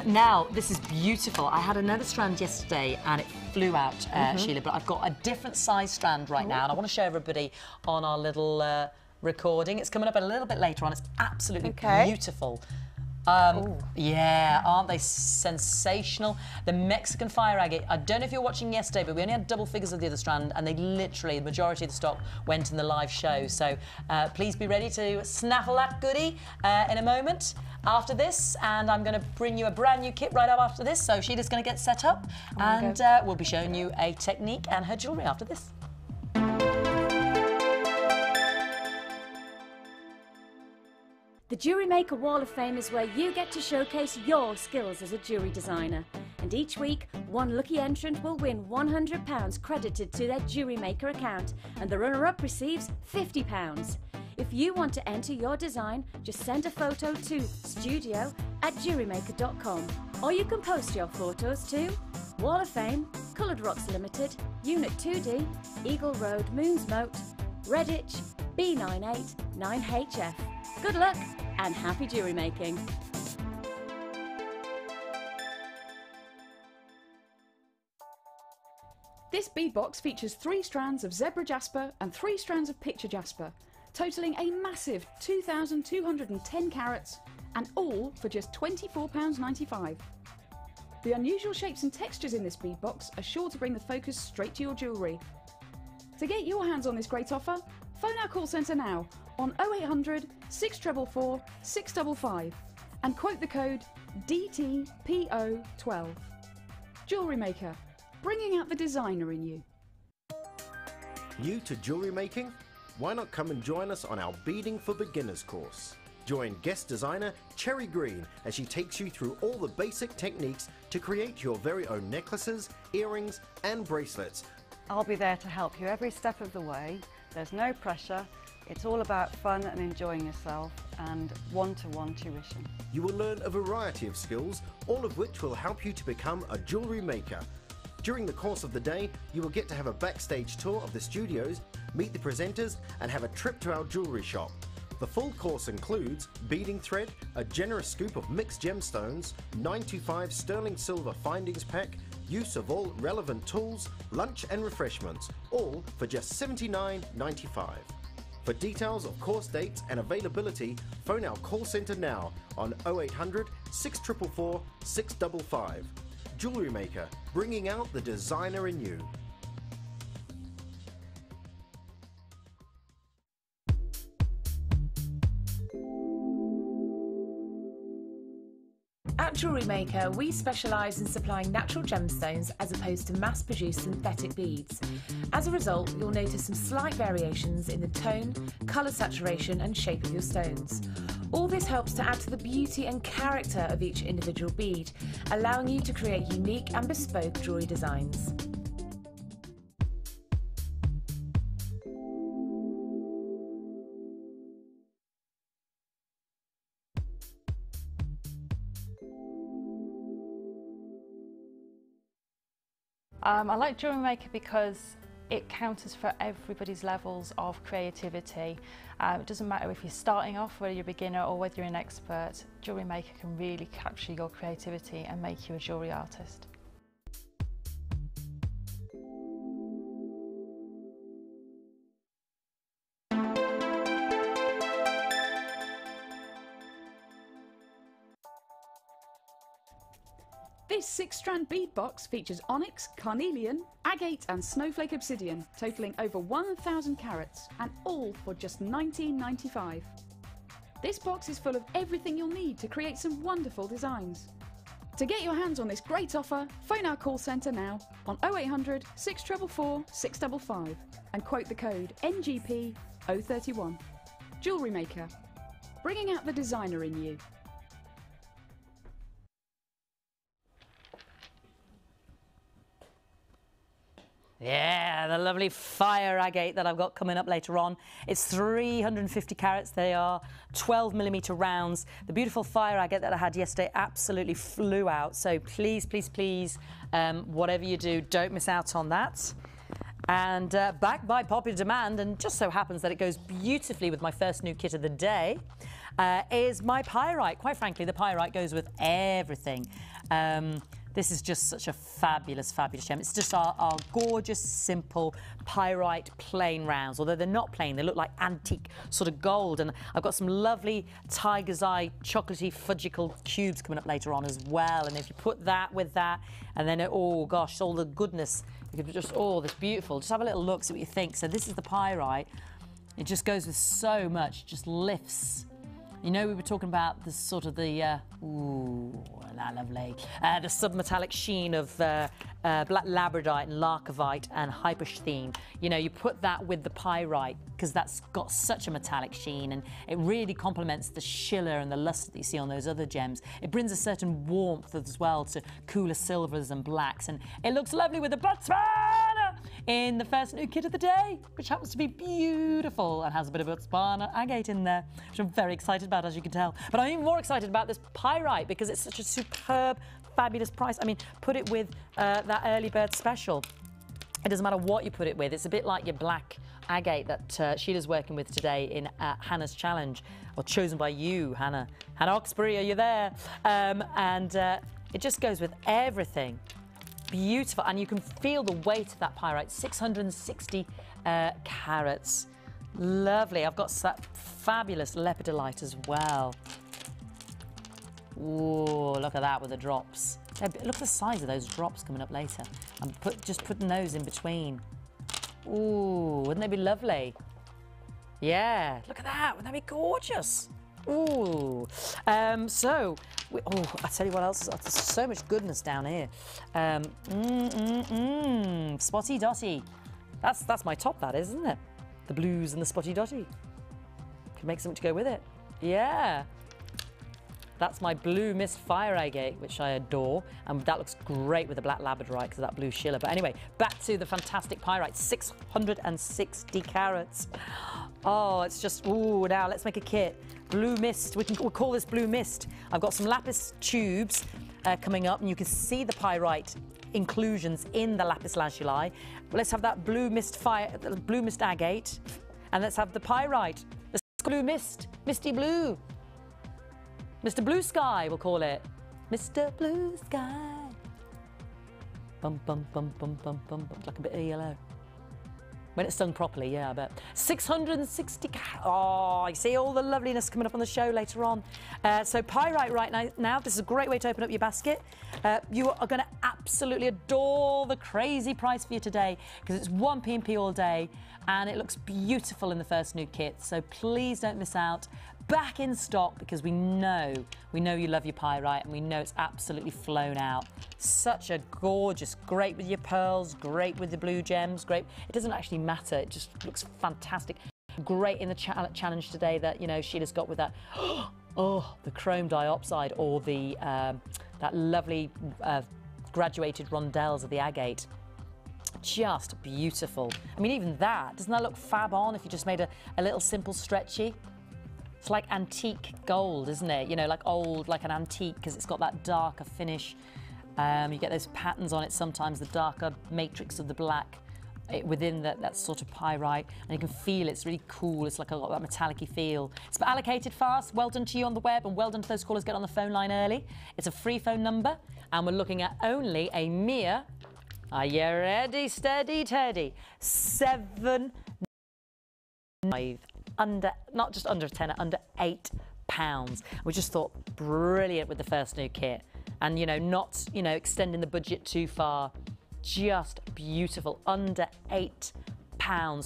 Now, this is beautiful. I had another strand yesterday and it flew out, Sheila, but I've got a different size strand right now, and I want to show everybody on our little recording. It's coming up a little bit later on. It's absolutely beautiful. Yeah, aren't they sensational? The Mexican fire agate. I don't know if you were watching yesterday, but we only had double figures of the other strand, and they literally, the majority of the stock went in the live show. So please be ready to snaffle that goodie in a moment after this. And I'm going to bring you a brand new kit right up after this. So Sheila's going to get set up, and we'll be showing you a technique and her jewellery after this. The Jewellery Maker Wall of Fame is where you get to showcase your skills as a jewellery designer. And each week, one lucky entrant will win £100 credited to their Jewellery Maker account, and the runner-up receives £50. If you want to enter your design, just send a photo to studio@jewellerymaker.com, or you can post your photos to Wall of Fame, Coloured Rocks Limited, Unit 2D, Eagle Road, Moons Moat, Redditch, B98 9HF. Good luck and happy jewellery making. This bead box features 3 strands of zebra jasper and 3 strands of picture jasper, totalling a massive 2,210 carats, and all for just £24.95. The unusual shapes and textures in this bead box are sure to bring the focus straight to your jewellery. To get your hands on this great offer, phone our call centre now on 0800 644 655 and quote the code DTPO12. Jewellery Maker, bringing out the designer in you. New to jewellery making? Why not come and join us on our Beading for Beginners course? Join guest designer Cherry Green as she takes you through all the basic techniques to create your very own necklaces, earrings and bracelets. I'll be there to help you every step of the way. There's no pressure. It's all about fun and enjoying yourself, and one-to-one tuition. You will learn a variety of skills, all of which will help you to become a jewellery maker. During the course of the day, you will get to have a backstage tour of the studios, meet the presenters and have a trip to our jewellery shop. The full course includes beading thread, a generous scoop of mixed gemstones, 925 sterling silver findings pack, use of all relevant tools, lunch and refreshments, all for just $79.95. For details of course dates and availability, phone our call centre now on 0800 644 655. Jewellery Maker, bringing out the designer in you. At Jewellery Maker, we specialise in supplying natural gemstones as opposed to mass-produced synthetic beads. As a result, you'll notice some slight variations in the tone, colour saturation and shape of your stones. All this helps to add to the beauty and character of each individual bead, allowing you to create unique and bespoke jewellery designs. I like Jewellery Maker because it counters for everybody's levels of creativity. It doesn't matter if you're starting off, whether you're a beginner or whether you're an expert. Jewellery Maker can really capture your creativity and make you a jewellery artist. This 6-strand bead box features onyx, carnelian, agate and snowflake obsidian, totalling over 1,000 carats, and all for just $19.95. This box is full of everything you'll need to create some wonderful designs. To get your hands on this great offer, phone our call centre now on 0800 644 655 and quote the code NGP031. Jewellery Maker, bringing out the designer in you. Yeah, the lovely fire agate that I've got coming up later on. It's 350 carats. They are 12mm rounds. The beautiful fire agate that I had yesterday absolutely flew out. So please, please, please, whatever you do, don't miss out on that. And backed by popular demand, and just so happens that it goes beautifully with my first new kit of the day, is my pyrite. Quite frankly, the pyrite goes with everything. This is just such a fabulous, fabulous gem. It's just our gorgeous, simple pyrite plain rounds. Although they're not plain, they look like antique sort of gold. And I've got some lovely tiger's eye chocolatey fudgical cubes coming up later on as well. And if you put that with that, and then, oh gosh, all the goodness, you could just, oh, this beautiful. Just have a little look, see what you think. So this is the pyrite. It just goes with so much, just lifts. You know, we were talking about the sort of the, ooh, that lovely, the submetallic sheen of black labradorite and larkovite and hypersheen. You know, you put that with the pyrite because that's got such a metallic sheen, and it really complements the shiller and the luster that you see on those other gems. It brings a certain warmth as well to cooler silvers and blacks, and it looks lovely with the Botswana in the first new kit of the day, which happens to be beautiful and has a bit of Botswana agate in there, which I'm very excited about, as you can tell. But I'm even more excited about this pyrite because it's such a superb, fabulous price. I mean, put it with that early bird special. It doesn't matter what you put it with. It's a bit like your black agate that Sheila's working with today in Hannah's challenge, or chosen by you, Hannah. Hannah Oxbury, are you there? It just goes with everything. Beautiful, and you can feel the weight of that pyrite, 660 carats. Lovely. I've got that fabulous lepidolite as well. Ooh, look at that with the drops. Look at the size of those drops coming up later. I'm just putting those in between. Ooh, wouldn't they be lovely? Yeah, look at that. Wouldn't that be gorgeous? Ooh. I tell you what else, there's so much goodness down here. Spotty dotty. That's my top, that is, isn't it? The blues and the spotty dotty. Could make something to go with it. Yeah. That's my blue mist fire agate, which I adore, and that looks great with the black labradorite because of that blue shiller. But anyway, back to the fantastic pyrite, 660 carats. Oh, it's just, ooh, now let's make a kit. Blue mist, we'll call this blue mist. I've got some lapis tubes coming up, and you can see the pyrite inclusions in the lapis lazuli. Let's have that blue mist agate, and let's have the pyrite, the blue mist, misty blue. Mr. Blue Sky, we'll call it. Mr. Blue Sky. Bum, bum, bum, bum, bum, bum, bum. Like a bit of yellow. When it's sung properly, yeah, I bet. 660, oh, you see all the loveliness coming up on the show later on. So pyrite right now, this is a great way to open up your basket. You are going to absolutely adore the crazy price for you today because it's 1 P&P all day and it looks beautiful in the first new kit. So please don't miss out. Back in stock because we know you love your pyrite and we know it's absolutely flown out. Such a gorgeous, great with your pearls, great with the blue gems, great. It doesn't actually matter, it just looks fantastic. Great in the challenge today that, you know, Sheila's got with that, oh, the chrome diopside or the, that lovely graduated rondelles of the agate. Just beautiful. I mean, even that, doesn't that look fab on if you just made a little simple stretchy? It's like antique gold, isn't it? You know, like old, like an antique, because it's got that darker finish. You get those patterns on it sometimes, the darker matrix of the black within that sort of pyrite, and you can feel it's really cool. It's like a lot of that metallic-y feel. It's allocated fast. Well done to you on the web, and well done to those callers get on the phone line early. It's a free phone number, and we're looking at only a mere, are you ready, steady, Teddy? 7.5. Under, not just under a tenner, under £8. We just thought brilliant with the first new kit, and you know, not extending the budget too far. Just beautiful, under £8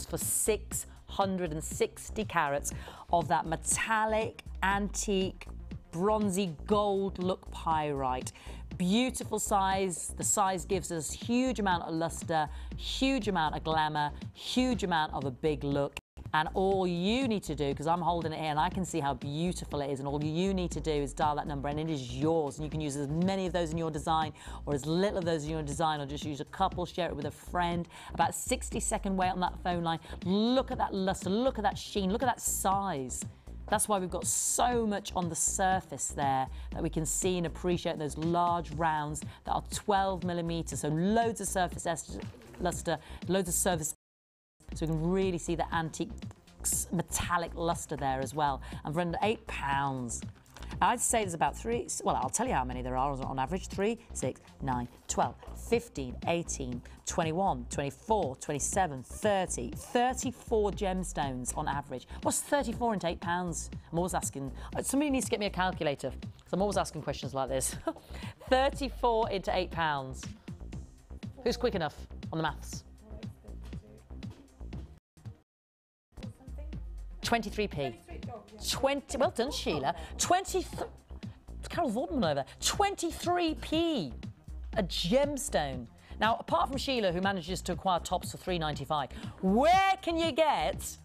for 660 carats of that metallic, antique, bronzy gold look pyrite. Beautiful size. The size gives us huge amount of luster, huge amount of glamour, huge amount of a big look. And all you need to do, because I'm holding it here and I can see how beautiful it is, and all you need to do is dial that number and it is yours. And you can use as many of those in your design or as little of those in your design, or just use a couple, share it with a friend. About 60-second wait on that phone line. Look at that luster, look at that sheen, look at that size. That's why we've got so much on the surface there that we can see and appreciate those large rounds that are 12mm. So loads of surface luster, loads of surface. So we can really see the antique metallic luster there as well. And for under £8. I'd say there's about well, I'll tell you how many there are on average. 3, 6, 9, 12, 15, 18, 21, 24, 27, 30, 34 gemstones on average. What's 34 into £8? I'm always asking, somebody needs to get me a calculator, because I'm always asking questions like this. 34 into £8. Who's quick enough on the maths? 23p. 20, well done, Sheila. Carol Vorderman over. 23p a gemstone. Now, apart from Sheila, who manages to acquire tops for £3.95, where can you get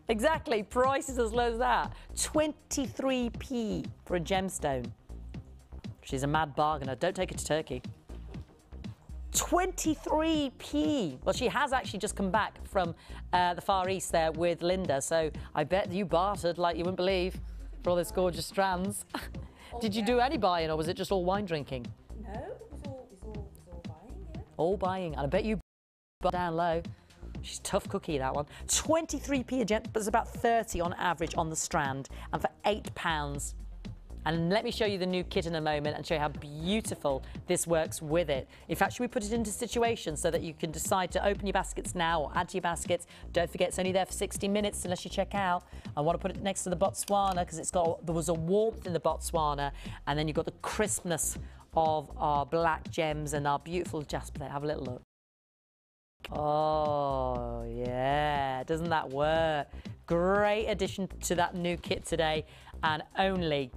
exactly prices as low as that? 23p for a gemstone. She's a mad bargainer. Don't take it to Turkey. 23p. Well, she has actually just come back from the Far East there with Linda, so I bet you bartered like you wouldn't believe for all those gorgeous strands. Did you do any buying, or was it just all wine drinking? No, it was all buying, yeah. All buying, and I bet you bought down low. She's a tough cookie, that one. 23p a gem, but it's about 30 on average on the strand, and for £8. And let me show you the new kit in a moment and show you how beautiful this works with it. In fact, should we put it into situations so that you can decide to open your baskets now or add to your baskets? Don't forget, it's only there for 60 minutes unless you check out. I want to put it next to the Botswana because there was a warmth in the Botswana, and then you've got the crispness of our black gems and our beautiful jasper there. Have a little look. Oh, yeah. Doesn't that work? Great addition to that new kit today, and only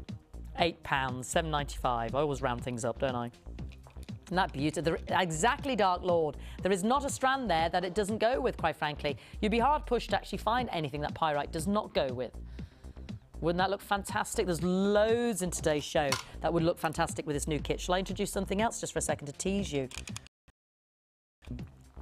£8, £7.95. I always round things up, don't I? Isn't that beautiful? Exactly, Dark Lord. There is not a strand there that it doesn't go with, quite frankly. You'd be hard pushed to actually find anything that pyrite does not go with. Wouldn't that look fantastic? There's loads in today's show that would look fantastic with this new kit. Shall I introduce something else just for a second to tease you?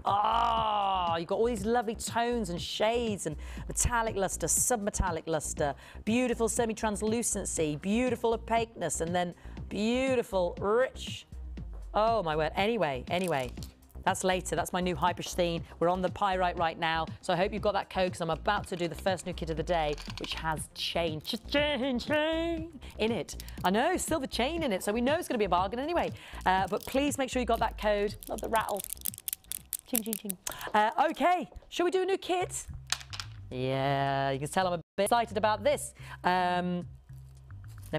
Ah, you've got all these lovely tones and shades and metallic luster, submetallic luster, beautiful semi-translucency, beautiful opaqueness, and then beautiful rich. Oh my word. Anyway, that's later. That's my new Hyperstein. We're on the pyrite right now, so I hope you've got that code because I'm about to do the first new kit of the day, which has chain in it. I know, silver chain in it, so we know it's going to be a bargain anyway. But please make sure you got that code. Love the rattle. Ching, ching, ching. Okay, shall we do a new kit? Yeah, you can tell I'm a bit excited about this. Let me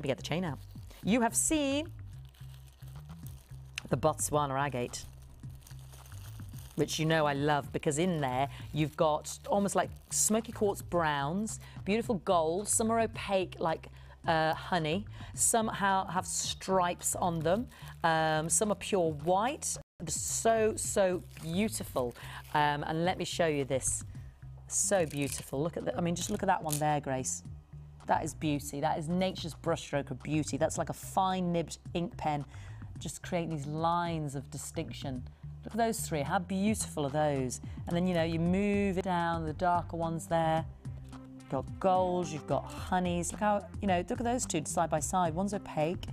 get the chain out. You have seen the Botswana agate, which you know I love because in there you've got almost like smoky quartz browns, beautiful gold, some are opaque like honey, some have stripes on them, some are pure white. So beautiful, and let me show you this. So beautiful. Look at that. I mean, just look at that one there, Grace. That is beauty. That is nature's brushstroke of beauty. That's like a fine nibbed ink pen, just creating these lines of distinction. Look at those three. How beautiful are those? And then, you know, you move it down, the darker ones there. You've got golds, you've got honeys. Look how, you know, look at those two side by side. One's opaque.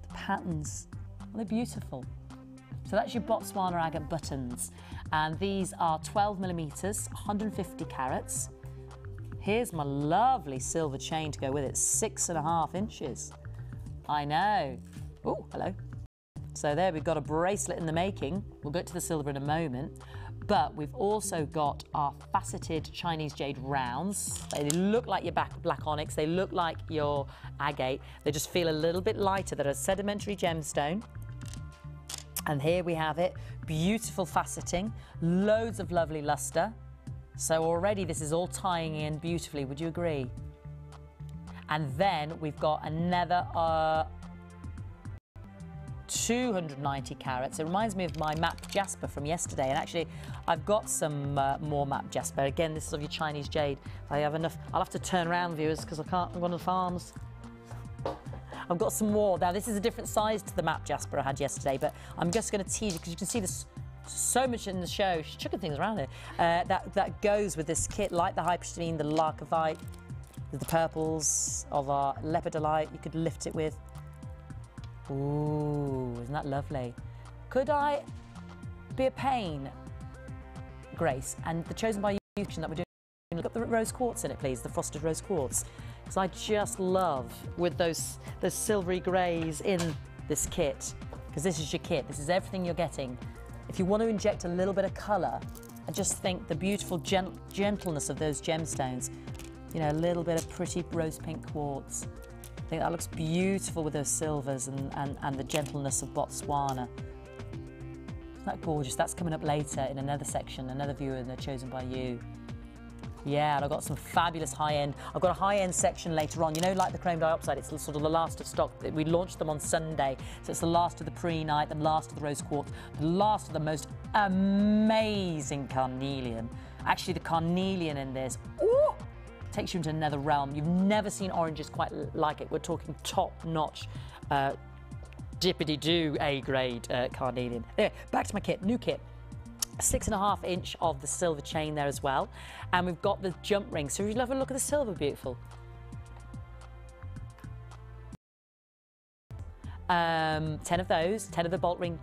The patterns, they're beautiful. So that's your Botswana agate buttons. And these are 12 millimeters, 150 carats. Here's my lovely silver chain to go with it, 6.5 inches. I know. Oh, hello. So there we've got a bracelet in the making. We'll get to the silver in a moment. But we've also got our faceted Chinese jade rounds. They look like your black onyx. They look like your agate. They just feel a little bit lighter. They're a sedimentary gemstone. And here we have it, beautiful faceting, loads of lovely luster. So already this is all tying in beautifully, would you agree? And then we've got another 290 carats. It reminds me of my matte jasper from yesterday. And actually, I've got some more matte jasper. Again, this is of your Chinese jade. If I have enough, I'll have to turn around, viewers, because I can't, I'm on the farms. I've got some more. Now, this is a different size to the matte jasper I had yesterday, but I'm just going to tease you because you can see there's so much in the show. She's chucking things around here. That goes with this kit, like the Hyperstein, the Larkovite, the purples of our Lepidolite. You could lift it with. Ooh, isn't that lovely? Could I be a pain, Grace, and the Chosen by You that we're doing, look up the rose quartz in it, please, the frosted rose quartz. because I just love with those silvery greys in this kit, because this is your kit. This is everything you're getting. If you want to inject a little bit of colour, I just think the beautiful gentleness of those gemstones, you know, a little bit of pretty rose pink quartz. I think that looks beautiful with those silvers and the gentleness of Botswana. Isn't that gorgeous? That's coming up later in another section, another view in the Chosen by You. Yeah, and I've got some fabulous high-end. I've got a high-end section later on. You know, like the chrome dioxide, it's sort of the last of stock. We launched them on Sunday, so it's the last of the pre-night, the last of the rose quartz, the last of the most amazing carnelian. Actually, the carnelian in this, ooh, takes you into another realm. You've never seen oranges quite like it. We're talking top-notch, dippity-doo A-grade carnelian. Anyway, back to my kit, new kit. 6.5 inch of the silver chain there as well, and we've got the jump ring. So if you have a look at the silver, beautiful. 10 of those, 10 of the bolt ring,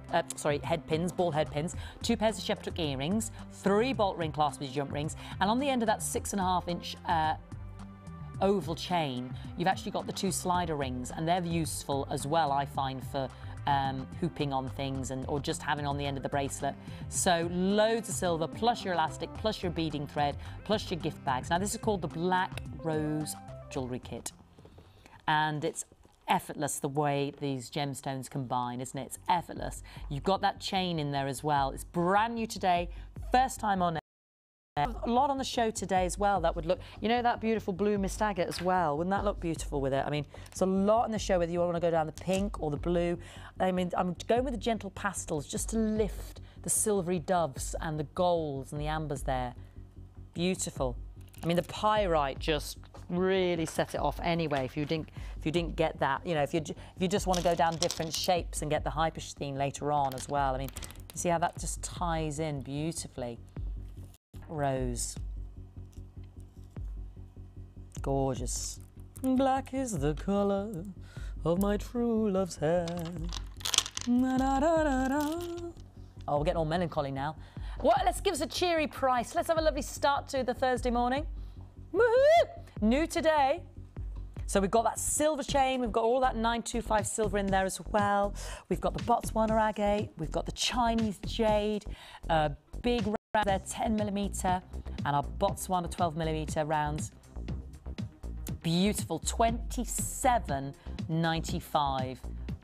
head pins, ball head pins, 2 pairs of shepherd hook earrings, 3 bolt ring clasp with jump rings, and on the end of that 6.5 inch oval chain, you've actually got the 2 slider rings, and they're useful as well, I find, for hooping on things or just having on the end of the bracelet. So loads of silver, plus your elastic, plus your beading thread, plus your gift bags. Now this is called the Black Rose Jewellery Kit, and it's effortless the way these gemstones combine, isn't it? It's effortless. You've got that chain in there as well. It's brand new today, first time on it. A lot on the show today as well that would look, you know, that beautiful blue mist agate as well. Wouldn't that look beautiful with it? I mean, there's a lot in the show, whether you want to go down the pink or the blue. I mean, I'm going with the gentle pastels just to lift the silvery doves and the golds and the ambers there. Beautiful. I mean, the pyrite just really set it off anyway. If you didn't get that, you know, if you just want to go down different shapes and get the hyperstein later on as well. I mean, you see how that just ties in beautifully. Rose. Gorgeous. Black is the colour of my true love's hair. Da, da, da, da, da. Oh, we're getting all melancholy now. Well, let's give us a cheery price. Let's have a lovely start to the Thursday morning. Woohoo! New today. So we've got that silver chain, we've got all that 925 silver in there as well. We've got the Botswana agate, we've got the Chinese jade, big round there, 10mm, and our Botswana 12mm rounds. Beautiful, $27.95.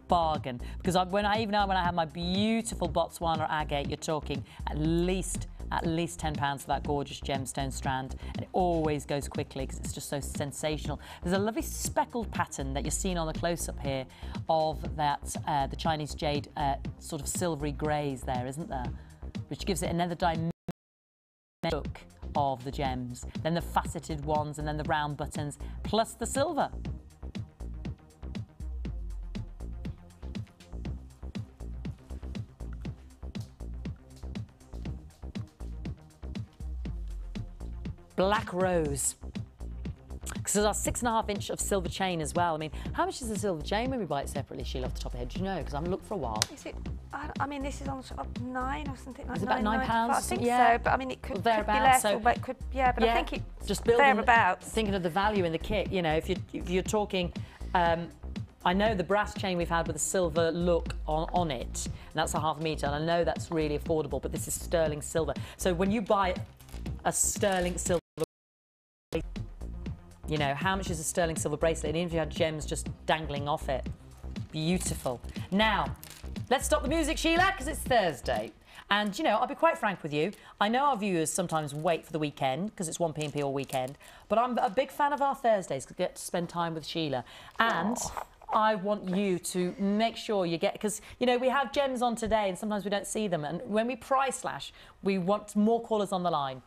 Bargain. Because when I have my beautiful Botswana agate, you're talking at least £10 for that gorgeous gemstone strand, and it always goes quickly because it's just so sensational. There's a lovely speckled pattern that you're seeing on the close-up here of that the Chinese jade sort of silvery greys there, isn't there? Which gives it another dimension look of the gems. Then the faceted ones, and then the round buttons, plus the silver. Black Rose. Because there's our 6.5 inch of silver chain as well. I mean, how much is the silver chain when we buy it separately, Sheila, off the top of your head? Do you know? Because I haven't looked for a while. Is it? I mean, this is on sort of £9 or something like that. Is it about £9? I think yeah. so, but I mean, it could be thereabouts. less, So, but it could, yeah, but I think it's just building, thereabouts. Thinking of the value in the kit, you know, if you're talking, I know the brass chain we've had with a silver look on it, and that's a ½ metre, and I know that's really affordable, but this is sterling silver. So when you buy a sterling silver, you know, how much is a sterling silver bracelet? And even if you had gems just dangling off it. Beautiful. Now, let's stop the music, Sheila, because it's Thursday. And, you know, I'll be quite frank with you. I know our viewers sometimes wait for the weekend because it's 1pm all weekend. But I'm a big fan of our Thursdays because I get to spend time with Sheila. And I want you to make sure you get, because, you know, we have gems on today and sometimes we don't see them. And when we price slash, we want more callers on the line.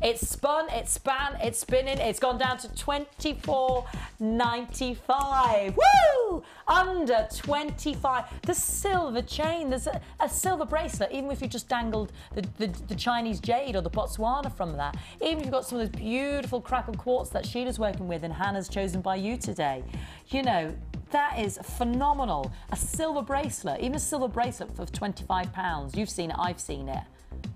It's spun, it's span, it's spinning, it's gone down to $24.95. Woo! Under 25. The silver chain, there's a silver bracelet, even if you just dangled the Chinese jade or the Botswana from that. Even if you've got some of those beautiful crackle quartz that Sheila's working with and Hannah's chosen by you today. You know, that is phenomenal. A silver bracelet, even a silver bracelet for £25. You've seen it, I've seen it.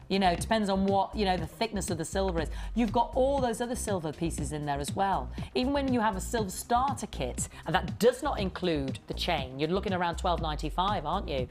You know, it depends on what, you know, the thickness of the silver is. You've got all those other silver pieces in there as well. Even when you have a silver starter kit, and that does not include the chain, you're looking around £12.95, aren't you?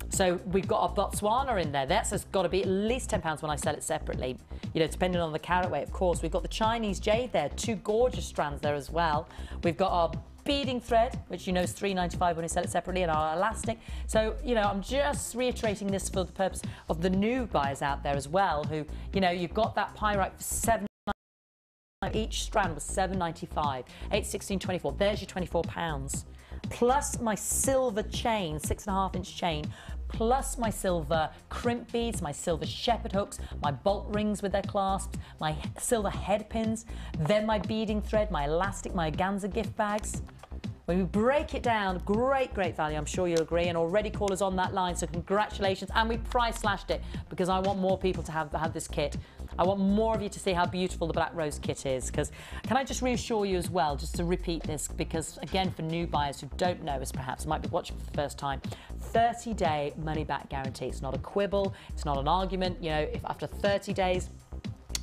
So we've got our Botswana in there. That's got to be at least £10 when I sell it separately. You know, depending on the carat weight, of course. We've got the Chinese jade there, 2 gorgeous strands there as well. We've got our beading thread, which you know is £3.95 when we sell it separately, and our elastic. So, you know, I'm just reiterating this for the purpose of the new buyers out there as well, who, you know, you've got that pyrite for £7.95. Each strand was £7.95. 8, 16, 24. There's your £24. Plus my silver chain, 6.5-inch chain, plus my silver crimp beads, my silver shepherd hooks, my bolt rings with their clasps, my silver head pins, then my beading thread, my elastic, my organza gift bags. When we break it down, great value, I'm sure you'll agree, and already callers on that line, so congratulations. And we price slashed it because I want more people to have this kit. I want more of you to see how beautiful the Black Rose kit is, because can I just reassure you as well, just to repeat this, because again, for new buyers who don't know us perhaps, might be watching for the first time, 30-day money-back guarantee. It's not a quibble, it's not an argument. You know, if after 30 days,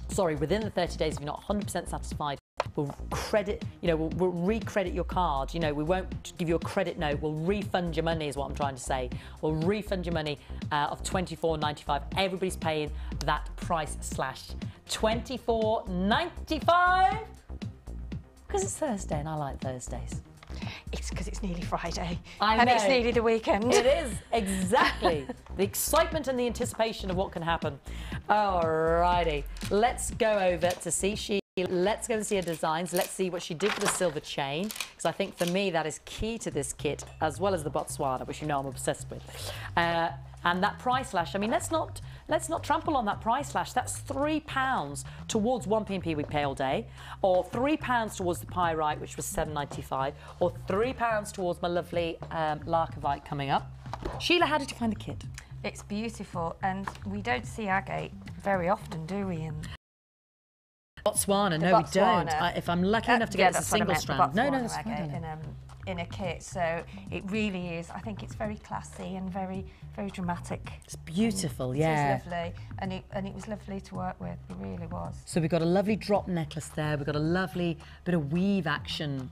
sorry, within the 30 days, if you're not 100% satisfied, we'll credit, you know, we'll re-credit your card. You know, we won't give you a credit note. We'll refund your money is what I'm trying to say. We'll refund your money of £24.95. Everybody's paying that price slash £24.95 because it's Thursday and I like Thursdays. It's because it's nearly Friday. And it's nearly the weekend. It is, exactly. The excitement and the anticipation of what can happen. Alrighty, let's go over to see Let's go and see her designs. Let's see what she did with the silver chain, because I think for me that is key to this kit, as well as the Botswana, which you know I'm obsessed with. And that price slash, I mean, let's not trample on that price slash. That's £3 towards 1p&P we pay all day, or £3 towards the pyrite, which was £7.95, or £3 towards my lovely Larkovite coming up. Sheila, how did you find the kit? It's beautiful, and we don't see agate very often, do we? Botswana, no, we don't. If I'm lucky enough to get it as a single strand. No, that's fine. In a kit, so it really is. I think it's very classy and very dramatic. It's beautiful, yeah. It's lovely, and it was lovely to work with. It really was. So we've got a lovely drop necklace there. We've got a lovely bit of weave action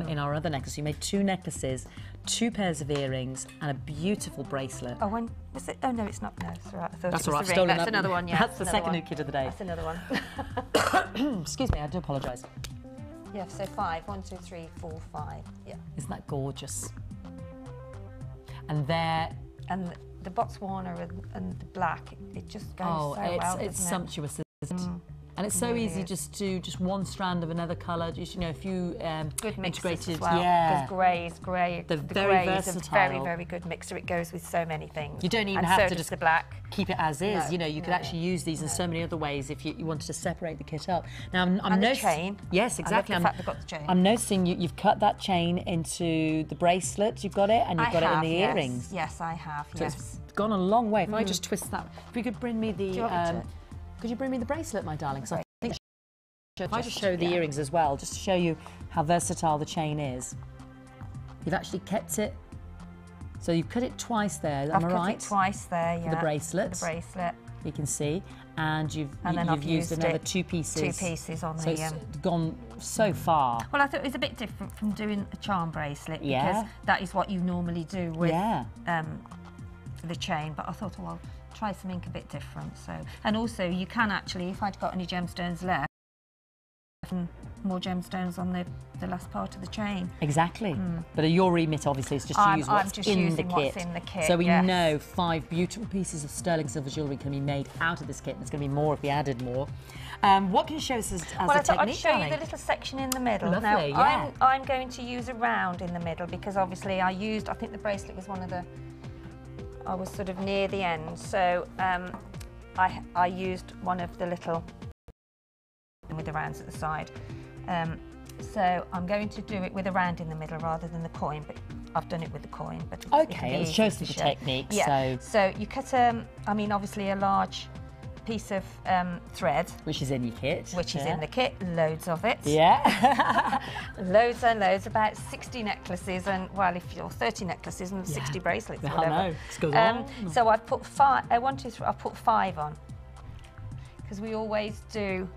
in our other necklace. You made 2 necklaces, 2 pairs of earrings, and a beautiful bracelet. Oh, when was it? Oh no, it's not. No, it's all right. I thought that's it was all right. the ring. That's another one. Yeah, that's the second new kit of the day. That's another one. Excuse me, I do apologise. Yeah, so 5. 1, 2, 3, 4, 5. Yeah. Isn't that gorgeous? And there. And the Botswana and the black, it just goes so well. It's sumptuous, isn't it? And it's so easy just to one strand of another colour. Just, you know, a few good integrated, as well, yeah. Because grey. They're very versatile. Is a very good mixer. It goes with so many things. You don't even have to just the black. Keep it as is. You know, you could actually use these in so many other ways if you wanted to separate the kit up. Now, I'm noticing. The chain. Yes, exactly. I love the fact they've got the chain. I'm noticing you've cut that chain into the bracelet. You've got it, and you've got it in the earrings. Yes, I have. So it's gone a long way. If I just twist that, if you could bring me the. Could you bring me the bracelet, my darling? So I think if I just show the earrings as well, just to show you how versatile the chain is. You've actually kept it. So you cut it twice there, am I right? I've cut it twice there, yeah. For the bracelet. For the bracelet. You can see. And you've used another 2 pieces. 2 pieces on so the... it's gone so far. Well, I thought it was a bit different from doing a charm bracelet, because that is what you normally do with the chain, but I thought, well, try something a bit different. So, and also you can actually, if I'd got any gemstones left, more gemstones on the last part of the chain. Exactly. But your remit obviously is just to use what's in the kit. So we know 5 beautiful pieces of sterling silver jewellery can be made out of this kit. There's going to be more if we added more. What can you show us as a technique, I thought I'd show you the little section in the middle. Lovely, now, I'm going to use a round in the middle, because obviously I think the bracelet was one of the... I was sort of near the end, so I used one of the little with the rounds at the side. So I'm going to do it with a round in the middle rather than the coin, but I've done it with the coin. But okay, it shows the technique. Yeah. So you cut I mean, obviously a large piece of thread. Which is in your kit. Which is in the kit, loads of it. Yeah. Loads and loads, about 60 necklaces and, well, if you're 30 necklaces and 60 bracelets, I whatever. know, this goes on. So I've put 5, I put 5 on. Because we always do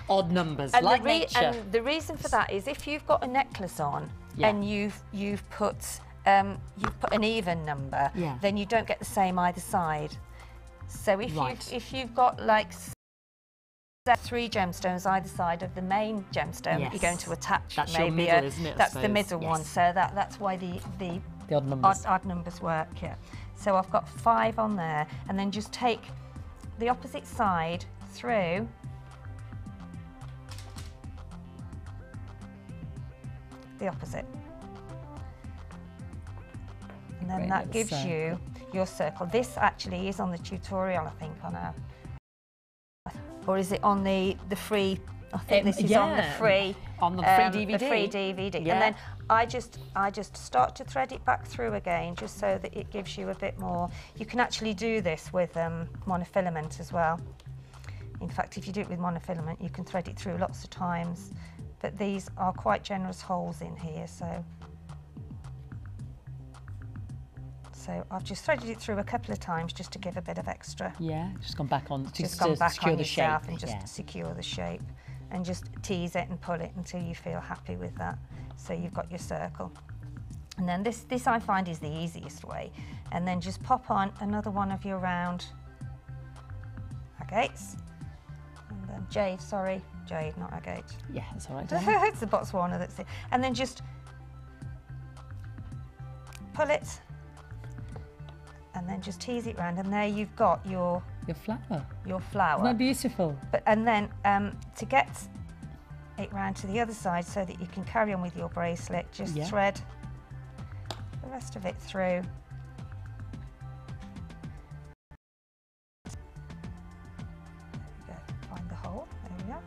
odd numbers, and like nature. And the reason for that is if you've got a necklace on and you've put an even number, then you don't get the same either side. So if you've got like 3 gemstones either side of the main gemstone that you're going to attach, that's maybe your middle, isn't it? That's the middle one. So that's why the odd numbers work. Yeah. So I've got 5 on there, and then just take the opposite side through the opposite, and then that gives you your circle. This actually is on the tutorial, I think, on our, or is it on the free? I think this is on the free DVD. The free DVD. And then I just start to thread it back through again, just so that it gives you a bit more. You can actually do this with monofilament as well. In fact, if you do it with monofilament, you can thread it through lots of times. But these are quite generous holes in here, so I've just threaded it through a couple of times just to give a bit of extra. Yeah, just gone back on. Just gone back on yourself shape. And just secure the shape, and just tease it and pull it until you feel happy with that. So you've got your circle, and then this I find is the easiest way. And then just pop on another one of your round agates. And then jade, not agate. Yeah, that's all right. It's the Botswana that's it. And then just pull it, and then just tease it round, and there you've got your flower. Your flower. Isn't that beautiful? And then to get it round to the other side so that you can carry on with your bracelet, just thread the rest of it through. Find the hole. There we are.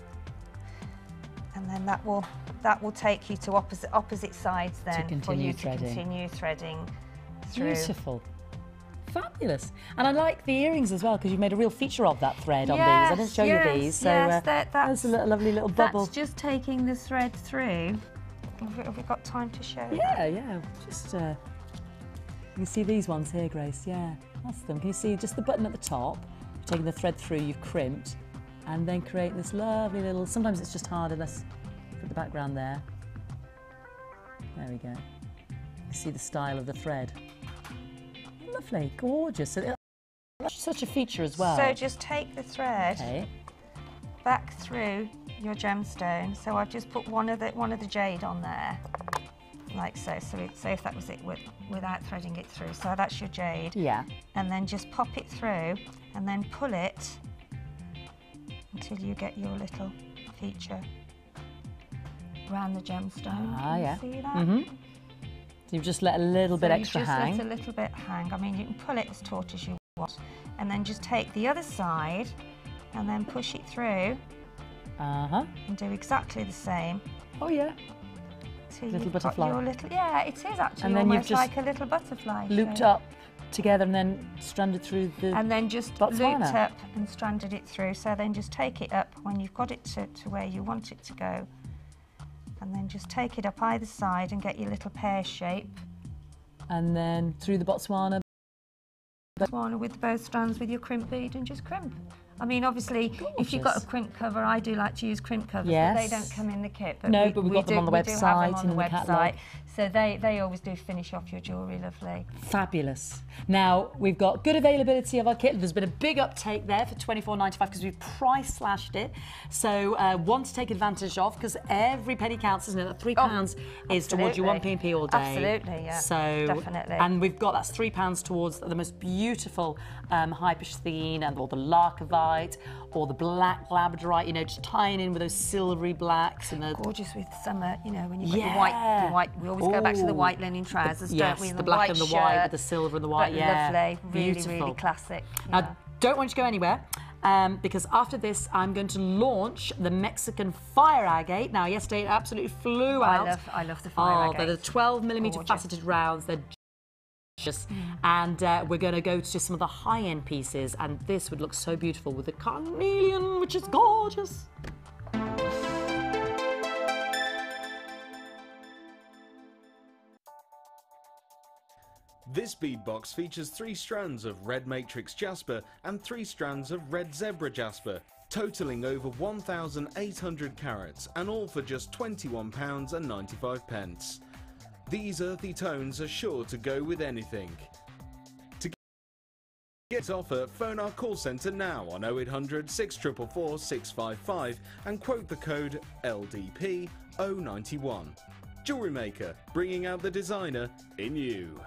And then that will take you to opposite sides then for you to continue threading through. Beautiful. Fabulous. And I like the earrings as well, because you've made a real feature of that thread on these. I didn't show you these, so that's a lovely little bubble. That's just taking the thread through. Have we got time to show that? Yeah. Just you can see these ones here, Grace. Yeah, that's them. Can you see just the button at the top? You're taking the thread through, you've crimped, and then create this lovely little. Sometimes it's just harder. Let's put the background there. There we go. You see the style of the thread. Lovely, gorgeous. Such a feature as well. So just take the thread back through your gemstone. So I've just put one of the jade on there, like so. So if that was it without threading it through. So that's your jade. Yeah. And then just pop it through, and then pull it until you get your little feature around the gemstone. Ah, yeah. See that? Mm-hmm. So you've just let a little bit extra hang. Just let a little bit hang. I mean, you can pull it as taut as you want, and then just take the other side and then push it through. And do exactly the same. Oh yeah. Little butterfly. Yeah, it is actually and then almost you've just like a little butterfly. Looped up together and then stranded through the And then just Botswana. looped up and stranded it through. So then just take it up when you've got it to where you want it to go. And then just take it up either side and get your little pear shape. And then through the Botswana. Botswana with both strands with your crimp bead and just crimp. I mean, obviously, if you've got a crimp cover, I do like to use crimp covers, but they don't come in the kit. But no, but we've got them on the website and in the catalogue. So they always do finish off your jewellery lovely. Fabulous. Now, we've got good availability of our kit. There's been a big uptake there for £24.95 because we've price slashed it. So one to take advantage of, because every penny counts, isn't it? That £3 is towards your 1p&p all day. Absolutely, yeah. So, definitely. And we've got, that's £3 towards the most beautiful hypersheen and all the larkovite, or the black labradorite, you know, just tying in with those silvery blacks. And gorgeous with summer, you know, when you've got your white, we always go back to the white linen trousers, don't we? The black and the white with the silver and the white, lovely, really, beautiful. really classic. Now, don't want you to go anywhere, because after this, I'm going to launch the Mexican fire agate. Now, yesterday it absolutely flew out. I love the fire agate. They're the 12mm faceted rounds. They're And we're going to go to some of the high-end pieces, and this would look so beautiful with the carnelian, which is gorgeous. This bead box features 3 strands of red matrix jasper and 3 strands of red zebra jasper, totaling over 1,800 carats, and all for just £21.95. These earthy tones are sure to go with anything. To get this offer, phone our call centre now on 0800 644 655 and quote the code LDP091. Jewellery Maker, bringing out the designer in you.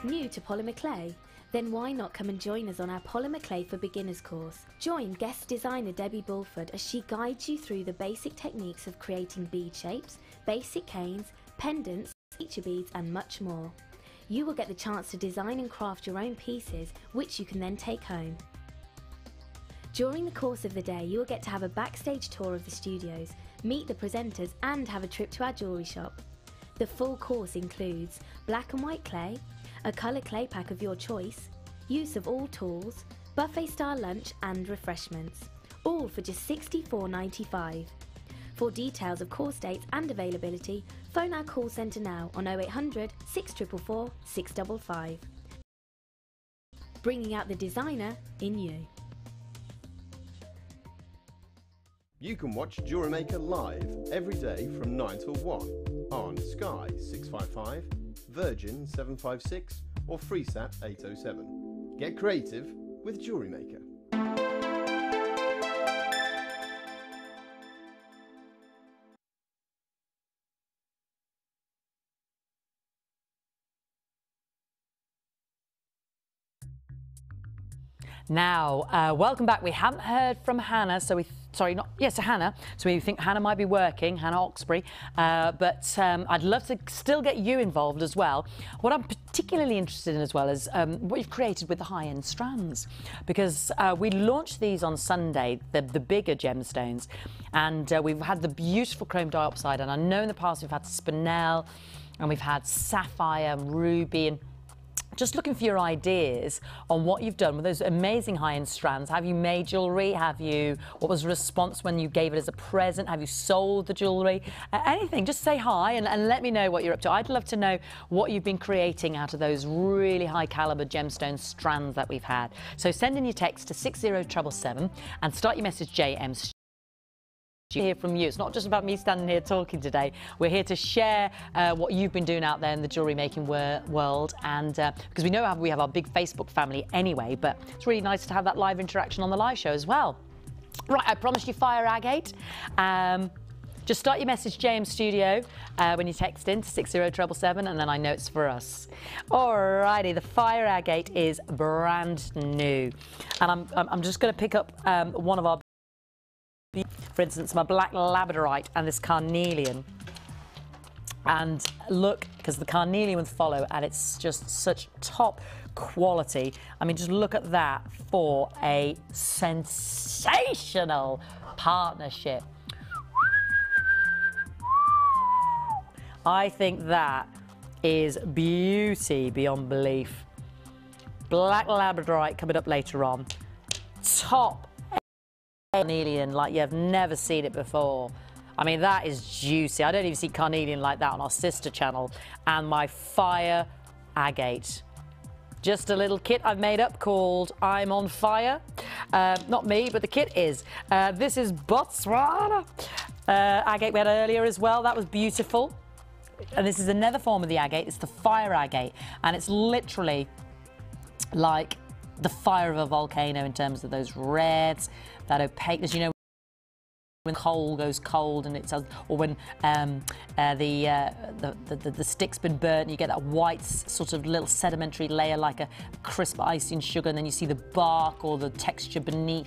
New to polymer clay? Then why not come and join us on our Polymer Clay for Beginners course? Join guest designer Debbie Bulford as she guides you through the basic techniques of creating bead shapes, basic canes, pendants, feature beads and much more. You will get the chance to design and craft your own pieces, which you can then take home. During the course of the day, you will get to have a backstage tour of the studios, meet the presenters and have a trip to our jewellery shop. The full course includes black and white clay, a colour clay pack of your choice, use of all tools, buffet style lunch and refreshments, all for just £64.95. For details of course dates and availability, phone our call centre now on 0800 644 655. Bringing out the designer in you. You can watch Jewellery Maker live every day from 9 till 1 on Sky 655, Virgin 756 or FreeSat 807. Get creative with Jewellery Maker. Now, welcome back. We haven't heard from Hannah, so Hannah. So we think Hannah might be working, Hannah Oxbury, but I'd love to still get you involved as well. What I'm particularly interested in as well is what you've created with the high-end strands, because we launched these on Sunday, the bigger gemstones, and we've had the beautiful chrome diopside, and I know in the past we've had spinel, and we've had sapphire and ruby, and just looking for your ideas on what you've done with those amazing high-end strands. Have you made jewellery? What was the response when you gave it as a present? Have you sold the jewellery? Anything, just say hi and let me know what you're up to. I'd love to know what you've been creating out of those really high caliber gemstone strands that we've had. So send in your text to 60777 and start your message JM. Hear from you. It's not just about me standing here talking today. We're here to share what you've been doing out there in the jewellery making world, and because we know we have our big Facebook family anyway, but it's really nice to have that live interaction on the live show as well. Right, I promised you fire agate. Just start your message JM Studio when you text in to 60777, and then I know it's for us. Alrighty, the fire agate is brand new, and I'm just going to pick up one of our, for instance, my black labradorite and this carnelian, and look, because the carnelian would follow, and it's just such top quality. I mean, just look at that for a sensational partnership. I think that is beauty beyond belief. Black labradorite coming up later on. Top carnelian like you've never seen it before. I mean, that is juicy. I don't even see carnelian like that on our sister channel. And my fire agate. Just a little kit I've made up called I'm on Fire. Not me, but the kit is. This is Botswana agate we had earlier as well. That was beautiful. And this is another form of the agate. It's the fire agate. And it's literally like the fire of a volcano in terms of those reds, that opaqueness. You know, when coal goes cold and it's, or when the stick's been burnt, you get that white sort of little sedimentary layer like a crisp icing sugar, and then you see the bark or the texture beneath.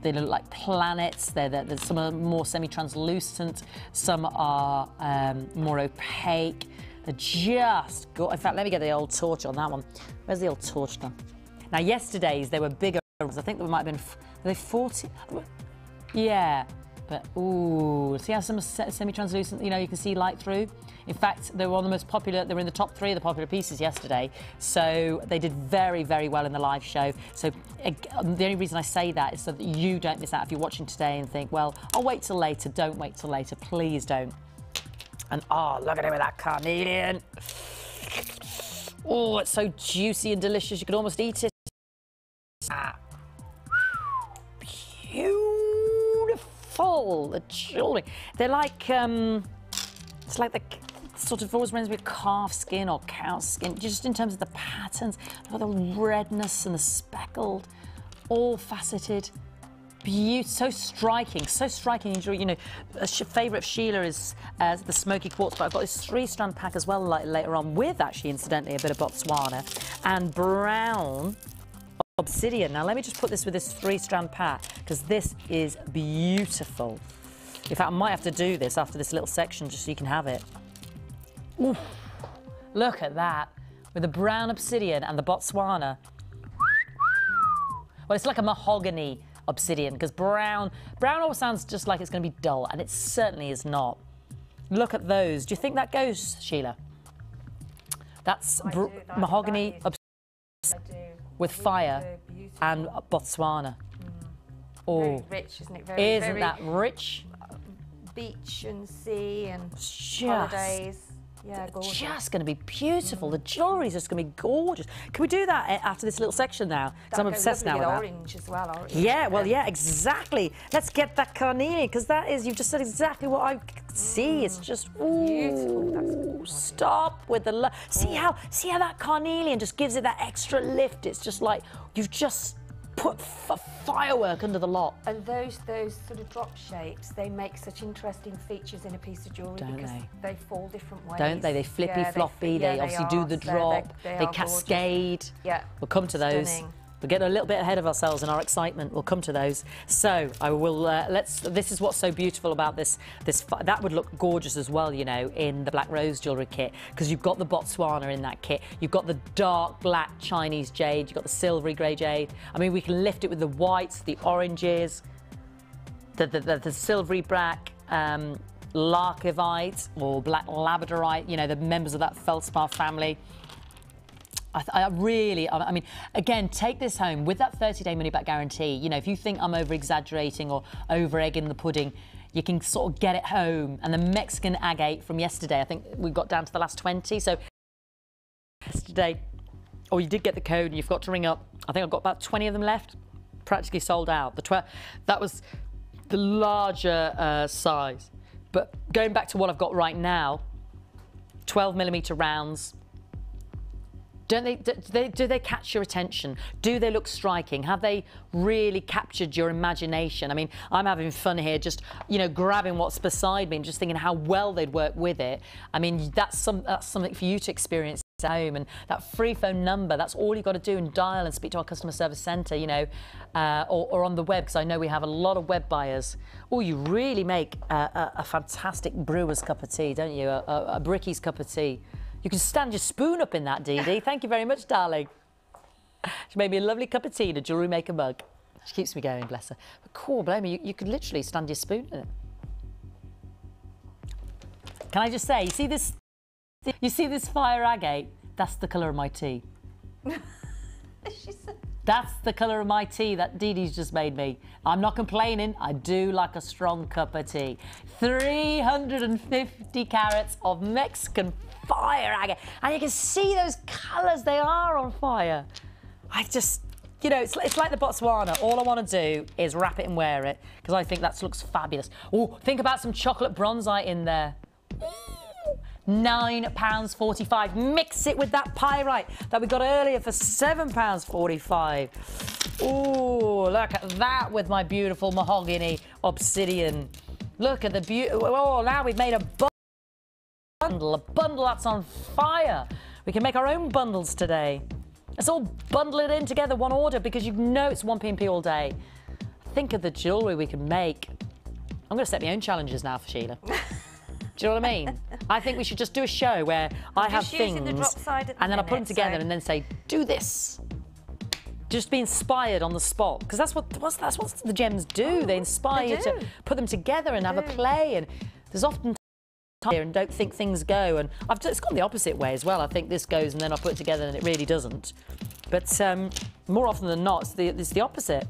They look like planets. Some are more semi-translucent, some are more opaque. They're just good. In fact, let me get the old torch on that one. Where's the old torch now? Now, yesterday's, they were bigger. I think there might have been, were they 40? Yeah, But, ooh, see how some semi-translucent, you know, you can see light through? In fact, they were one of the most popular, they were in the top 3 of the popular pieces yesterday. So they did very, very well in the live show. So the only reason I say that is so that you don't miss out. If you're watching today and think, well, I'll wait till later, don't wait till later, please don't. And oh, look at it with that carnelian. Oh, it's so juicy and delicious, you could almost eat it. Ah. Beautiful, the jewellery. They're like, it's like the sort of always reminds me of calf skin or cow skin, just in terms of the patterns, the redness and the speckled, all faceted. So striking, you know, a favourite of Sheila is the smoky quartz, but I've got this 3-strand pack as well later on with, actually, incidentally, a bit of Botswana and brown obsidian. Now, let me just put this with this 3-strand pack, because this is beautiful. In fact, I might have to do this after this little section just so you can have it. Ooh, look at that, with the brown obsidian and the Botswana. Well, it's like a mahogany obsidian, because brown always sounds just like it's going to be dull, and it certainly is not. Look at those. Do you think that goes, Sheila? That's mahogany obsidian with fire and Botswana. Oh, very rich, isn't it? Very, isn't that rich? Beach and sea and just, holidays. Yeah, gorgeous. Just going to be beautiful. The jewellery's just going to be gorgeous. Can we do that after this little section now? Because I'm obsessed now with that. Orange as well. Orange. Yeah, well, yeah, exactly. Let's get that carnelian, because that is, you've just said exactly what I see. It's just, ooh, beautiful. Stop with the see how that carnelian just gives it that extra lift. It's just like you've just put firework under the lot. And those sort of drop shapes, they make such interesting features in a piece of jewellery, because they fall different ways. Don't they? They flippy floppy, they obviously do the drop, they cascade. Gorgeous. Yeah. We'll come to those. Stunning. We're getting a little bit ahead of ourselves in our excitement. We'll come to those. So I will, this is what's so beautiful about this, that would look gorgeous as well, you know, in the black rose jewellery kit, because you've got the Botswana in that kit. You've got the dark black Chinese jade. You've got the silvery grey jade. I mean, we can lift it with the whites, the oranges, the silvery black, Larkivite or black labradorite, you know, the members of that feldspar family. I mean, again, take this home with that 30-day money-back guarantee. You know, if you think I'm over-exaggerating or over-egging the pudding, you can sort of get it home. And the Mexican agate from yesterday, I think we got down to the last 20. So yesterday, you did get the code and you forgot to ring up. I think I've got about 20 of them left, practically sold out. That was the larger size. But going back to what I've got right now, 12mm rounds. Do they catch your attention? Do they look striking? Have they really captured your imagination? I mean, I'm having fun here, just, you know, grabbing what's beside me and just thinking how well they'd work with it. I mean, that's something for you to experience at home. And that free phone number, that's all you've got to do, and dial and speak to our customer service centre, you know, or on the web, because I know we have a lot of web buyers. Oh, you really make a fantastic brewer's cup of tea, don't you? A Brickie's cup of tea. You can stand your spoon up in that, Dee Dee. Thank you very much, darling. She made me a lovely cup of tea in a Jewellery Maker mug. She keeps me going, bless her. But cool, blame me, you could literally stand your spoon in it. Can I just say, you see this fire agate? That's the colour of my tea. That's the colour of my tea that Dee Dee's just made me. I'm not complaining. I do like a strong cup of tea. 350 carats of Mexican fire agate. And you can see those colours, they are on fire. I just, you know, it's like the Botswana. All I want to do is wrap it and wear it, because I think that looks fabulous. Oh, think about some chocolate bronzite in there. £9.45. Mix it with that pyrite that we got earlier for £7.45. Oh, look at that with my beautiful mahogany obsidian. Look at the beauty. Oh, now we've made a bundle that's on fire. We can make our own bundles today. Let's all bundle it in together, one order, because you know it's 1p&p all day. Think of the jewellery we can make. I'm going to set my own challenges now for Sheila. Do you know what I mean? I think we should just do a show where I have things the drop side and then I put them together and then say, do this. just be inspired on the spot, because that's what the gems do. They inspire you to put them together and have a play. And there's often times here and don't think things go. And it's gone the opposite way as well. I think this goes and then I put it together and it really doesn't. But more often than not, it's the opposite.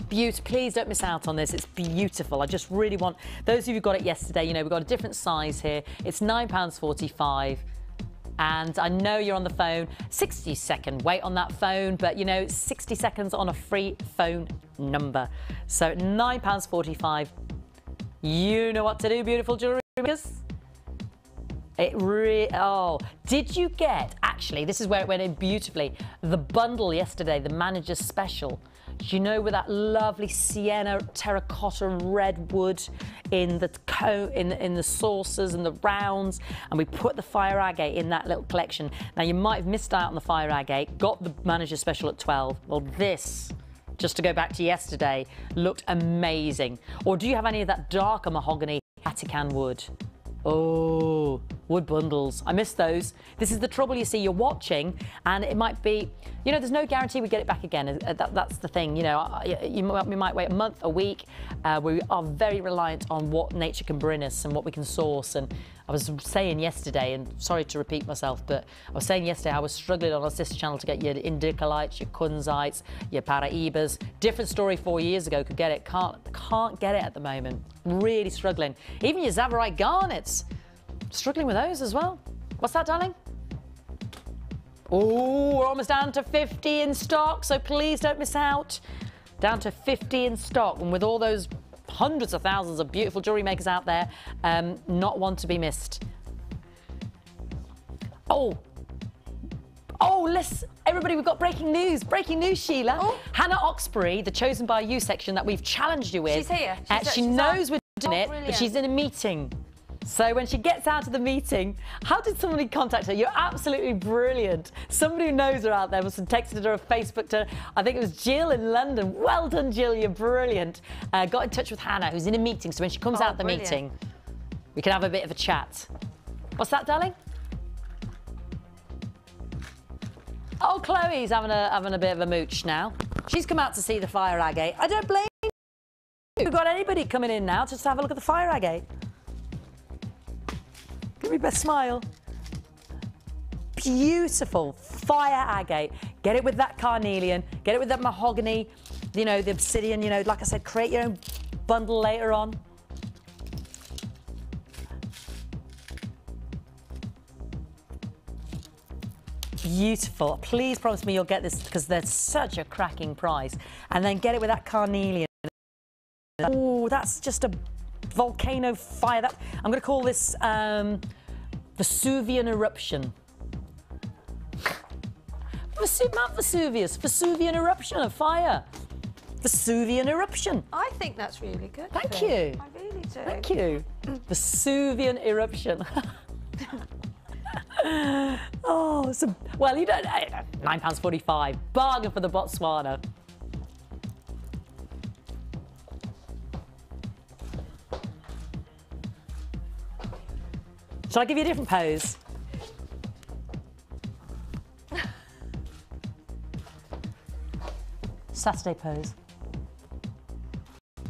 Beautiful. Please don't miss out on this. It's beautiful. I just really want those of you who got it yesterday. You know, we've got a different size here. It's £9.45. And I know you're on the phone, 60-second wait on that phone, but you know, 60 seconds on a free phone number. So £9.45. You know what to do, beautiful jewellery makers. Did you get, actually, this is where it went in beautifully, the bundle yesterday, the manager's special. You know, with that lovely sienna terracotta red wood in the in the saucers and the rounds, and we put the fire agate in that little collection. Now you might have missed out on the fire agate, got the manager special at 12. Well, this, just to go back to yesterday, looked amazing. Or do you have any of that darker mahogany Vatican wood? Oh, wood bundles. I miss those. This is the trouble, you see, you're watching and it might be, you know, there's no guarantee we get it back again. That's the thing, you know, we might wait a month, a week. We are very reliant on what nature can bring us and what we can source. And I was saying yesterday, and sorry to repeat myself, but I was saying yesterday I was struggling on our sister channel to get your indicalites, your kunzites, your paraibas. Different story 4 years ago, could get it, can't get it at the moment. Really struggling. Even your Zavarite garnets, struggling with those as well. What's that, darling? Oh, we're almost down to 50 in stock, so please don't miss out. Down to 50 in stock, and with all those hundreds of thousands of beautiful jewellery makers out there, not one to be missed. Oh, listen, everybody, we've got breaking news. Breaking news, Sheila. Oh. Hannah Oxbury, the Chosen by You section that we've challenged you with. She's here. She knows we're doing it, but she's in a meeting. So when she gets out of the meeting, how did somebody contact her? You're absolutely brilliant. Somebody who knows her out there must have texted her or Facebooked her. I think it was Jill in London. Well done, Jill, you're brilliant. Got in touch with Hannah, who's in a meeting. So when she comes out the meeting, we can have a bit of a chat. What's that, darling? Oh, Chloe's having a bit of a mooch now. She's come out to see the fire agate. I don't blame you. We've got anybody coming in now just to have a look at the fire agate. Give me your best smile. Beautiful fire agate. Get it with that carnelian, get it with that mahogany, you know, the obsidian, you know, like I said, create your own bundle later on. Beautiful. Please promise me you'll get this because they're such a cracking price. And then get it with that carnelian. Oh, that's just a volcano fire. I'm going to call this Vesuvian eruption. Not Vesuvius, Vesuvian eruption of fire. Vesuvian eruption. I think that's really good. Thank you. I really do. Thank you. Vesuvian eruption. Oh, so, well, you don't know. £9.45. Bargain for the Botswana. Shall I give you a different pose? Saturday pose. Do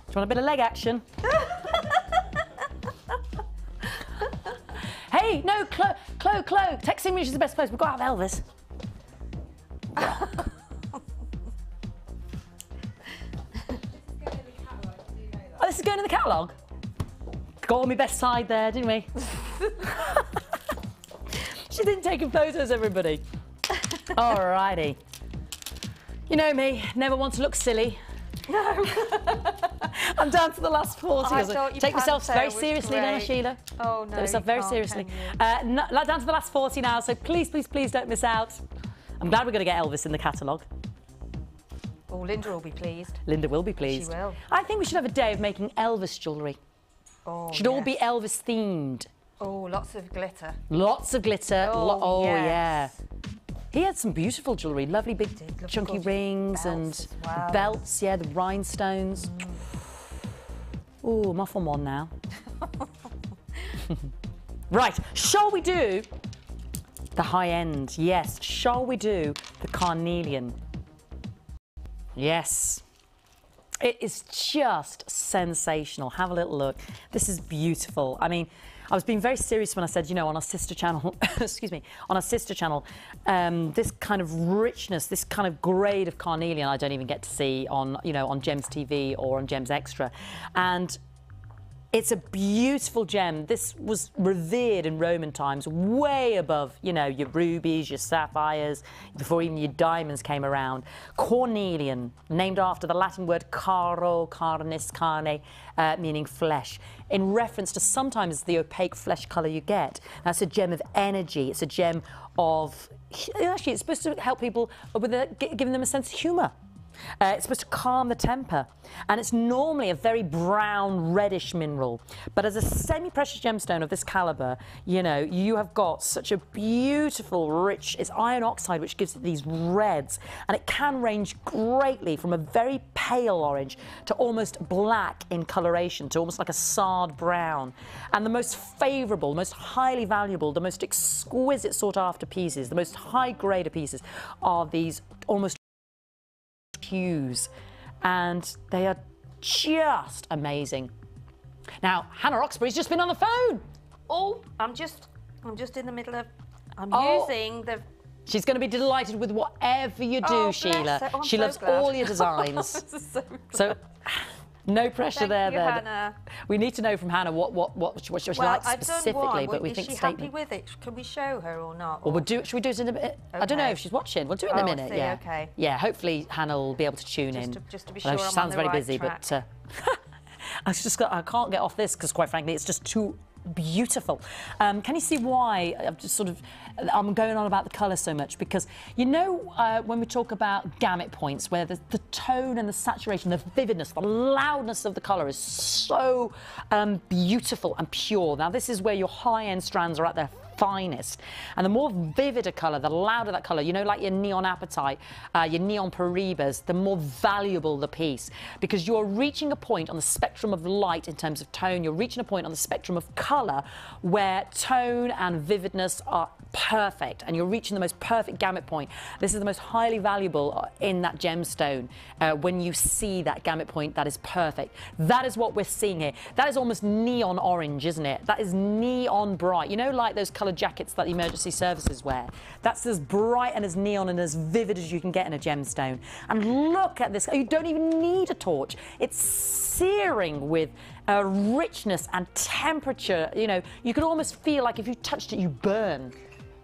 you want a bit of leg action? Hey, no, Chloe, texting me, she's the best pose. We've got to have Elvis. Oh, this is going in the catalogue? Got on my best side there, didn't we? She didn't take photos, everybody. Alrighty. You know me, never want to look silly. No. I'm down to the last 40. Take myself very seriously, don't I, Sheila? Oh, no. Take myself very seriously. Down to the last 40 now, so please, please, please don't miss out. I'm glad we're going to get Elvis in the catalogue. Oh, Linda will be pleased. Linda will be pleased. She will. I think we should have a day of making Elvis jewellery. Oh, should all be Elvis themed. Oh, lots of glitter. Lots of glitter. Oh, yes. Yeah. He had some beautiful jewellery, lovely big chunky rings and belts, yeah, the rhinestones. Oh, I'm off on one now. Right, shall we do The high end, yes. Shall we do the carnelian? Yes. It is just sensational. Have a little look. This is beautiful. I mean, I was being very serious when I said, you know, on our sister channel, excuse me, on our sister channel, this kind of richness, this kind of grade of carnelian, I don't even get to see on, you know, on Gems TV or on Gems Extra. And it's a beautiful gem. This was revered in Roman times, way above, you know, your rubies, your sapphires, before even your diamonds came around. Cornelian, named after the Latin word caro, carnis, carne, meaning flesh, in reference to sometimes the opaque flesh colour you get. That's a gem of energy. It's a gem of, actually, it's supposed to help people with giving them a sense of humour. It's supposed to calm the temper, and it's normally a very brown, reddish mineral. But as a semi-precious gemstone of this calibre, you know, you have got such a beautiful, rich, it's iron oxide which gives it these reds, and it can range greatly from a very pale orange to almost black in coloration, to almost like a sard brown. And the most favourable, the most highly valuable, the most exquisite sought-after pieces, the most high-grade pieces are these almost hues, and they are just amazing. Now, Hannah Oxbury's just been on the phone. Oh, I'm just in the middle of, using the... She's going to be delighted with whatever you do, Sheila. Oh, she so loves glad. all your designs. So no pressure there. Hannah. We need to know from Hannah what she likes specifically, but we think is she statement. happy with it? Can we show her or not? Well, should we do it in a bit? Okay. I don't know if she's watching. We'll do it in a minute. See, yeah. Okay. Yeah. Hopefully Hannah will be able to tune in. Just to be sure I'm she on sounds the very right busy, track. but I can't get off this because, quite frankly, it's just too beautiful. Can you see why I'm going on about the colour so much? Because, you know, when we talk about gamut points, where the tone and the saturation, the vividness, the loudness of the colour is so beautiful and pure. Now, this is where your high-end strands are at their finest. And the more vivid a colour, the louder that colour, you know, like your neon apatite, your neon paribas, the more valuable the piece, because you're reaching a point on the spectrum of light in terms of tone, you're reaching a point on the spectrum of colour where tone and vividness are perfect, and you're reaching the most perfect gamut point. This is the most highly valuable in that gemstone when you see that gamut point that is perfect. That is what we're seeing here. That is almost neon orange, isn't it? That is neon bright. You know, like those coloured jackets that the emergency services wear. That's as bright and as neon and as vivid as you can get in a gemstone. And look at this. You don't even need a torch. It's searing with richness and temperature. You know, you could almost feel like if you touched it, you burn.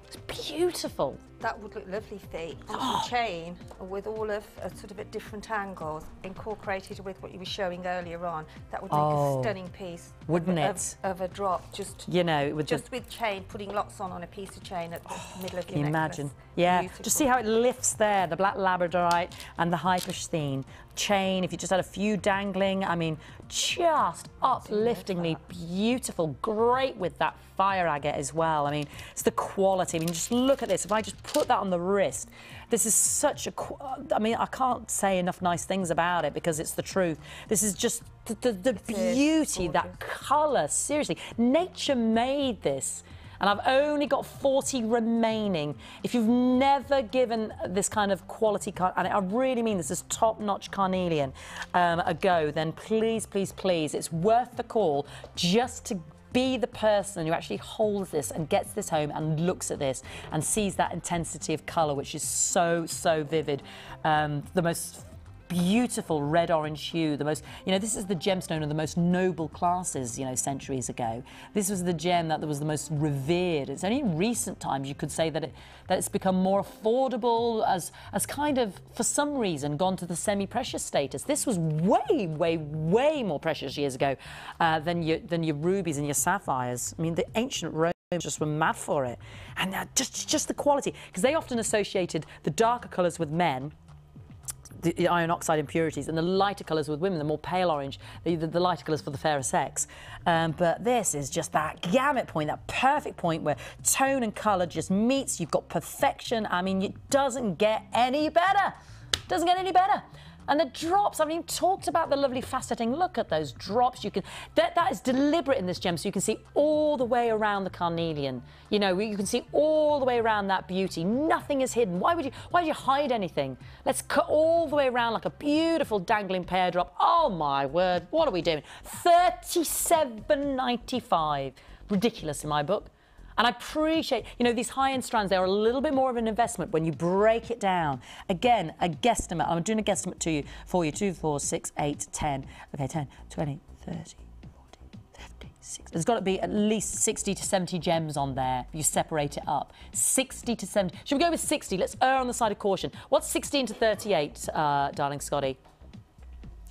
It's beautiful. That would look lovely, Fee, on some chain with all of sort of at different angles, incorporated with what you were showing earlier on. That would make a stunning piece. Wouldn't it? Of a drop, just, you know, with chain, putting lots on a piece of chain at the middle of your Can you necklace. imagine? Yeah, Beautiful. just see how it lifts there, the black labradorite and the hypersthene chain. If you just had a few dangling, I mean, just upliftingly beautiful. Great with that fire agate as well. I mean, it's the quality. I mean, just look at this. If I just put that on the wrist, this is such a, I mean, I can't say enough nice things about it because it's the truth. This is just the beauty, that colour, seriously. Nature made this. And I've only got 40 remaining. If you've never given this kind of quality, and I really mean this is top-notch carnelian, a go, then please, please, please, it's worth the call just to be the person who actually holds this and gets this home and looks at this and sees that intensity of colour, which is so, so vivid. The most beautiful red-orange hue, the most, you know, this is the gemstone of the most noble classes, you know, centuries ago. This was the gem that was the most revered. It's only in recent times you could say that it's become more affordable, as kind of, for some reason, gone to the semi-precious status. This was way, way, way more precious years ago than your rubies and your sapphires. I mean, the ancient Romans just were mad for it. And just the quality, because they often associated the darker colours with men, the iron oxide impurities, and the lighter colours with women, the more pale orange, the lighter colours for the fairer sex. But this is just that gamut point, that perfect point where tone and colour just meets. You've got perfection. I mean, it doesn't get any better. Doesn't get any better. And the drops, I mean, talked about the lovely faceting. Look at those drops. You can that is deliberate in this gem, so you can see all the way around the carnelian. You know, you can see all the way around that beauty. Nothing is hidden. Why would you hide anything? Let's cut all the way around like a beautiful dangling pear drop. Oh my word, what are we doing? $37.95. Ridiculous in my book. And I appreciate, you know, these high-end strands, they're a little bit more of an investment when you break it down. Again, a guesstimate. I'm doing a guesstimate for you. 2, 4, 6, 8, 10. Okay, 10, 20, 30, 40, 50, 60. There's got to be at least 60 to 70 gems on there if you separate it up. 60 to 70. Should we go with 60? Let's err on the side of caution. What's 16 to 38, darling Scotty?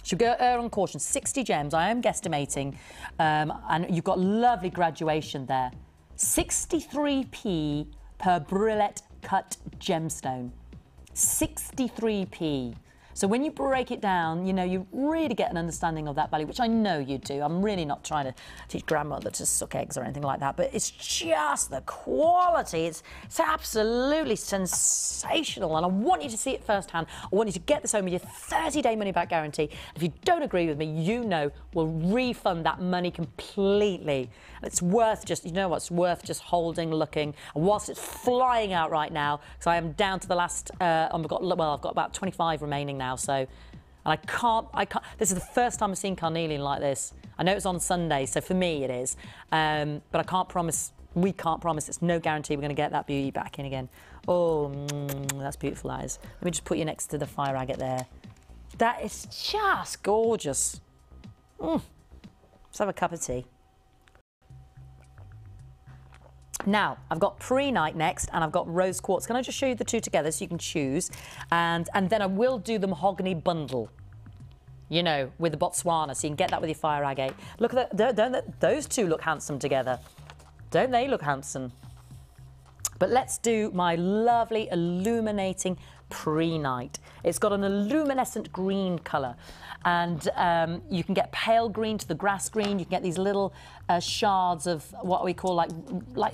Should we go err on caution? 60 gems, I am guesstimating. And you've got lovely graduation there. 63p per brilette cut gemstone. 63p. So when you break it down, you know, you really get an understanding of that value, which I know you do. I'm really not trying to teach grandmother to suck eggs or anything like that, but it's just the quality. It's absolutely sensational, and I want you to see it firsthand. I want you to get this home with your 30-day money-back guarantee. If you don't agree with me, you know we'll refund that money completely. And it's worth just, you know what, it's worth just holding, looking, and whilst it's flying out right now, because I am down to the last, I've got about 25 remaining now, so, and I can't, this is the first time I've seen carnelian like this. I know it's on Sunday, so for me it is, but I can't promise, we can't promise, it's no guarantee we're going to get that beauty back in again. Oh, that's beautiful, that is. Let me just put you next to the fire agate there. That is just gorgeous. Let's have a cup of tea. Now, I've got pre-night next, and I've got rose quartz. Can I just show you the two together so you can choose? And then I will do the mahogany bundle, you know, with the Botswana, so you can get that with your fire agate. Look at that, don't those two look handsome together? Don't they look handsome? But let's do my lovely illuminating pre-night. It's got an luminescent green colour, and you can get pale green to the grass green. You can get these little shards of what we call like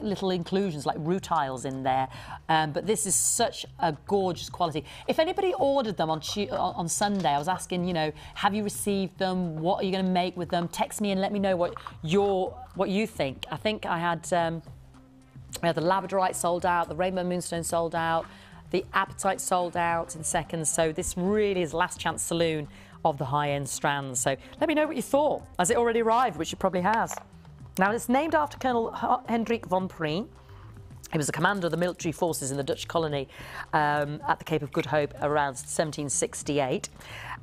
little inclusions, like rutiles in there. But this is such a gorgeous quality. If anybody ordered them on Sunday, I was asking, you know, have you received them? What are you going to make with them? Text me and let me know what you think. I think I had the labradorite sold out, the rainbow moonstone sold out. The apatite sold out in seconds, so this really is last chance saloon of the high-end strands. So let me know what you thought. Has it already arrived? Which it probably has. Now, it's named after Colonel Hendrik von Prien. He was a commander of the military forces in the Dutch colony at the Cape of Good Hope around 1768.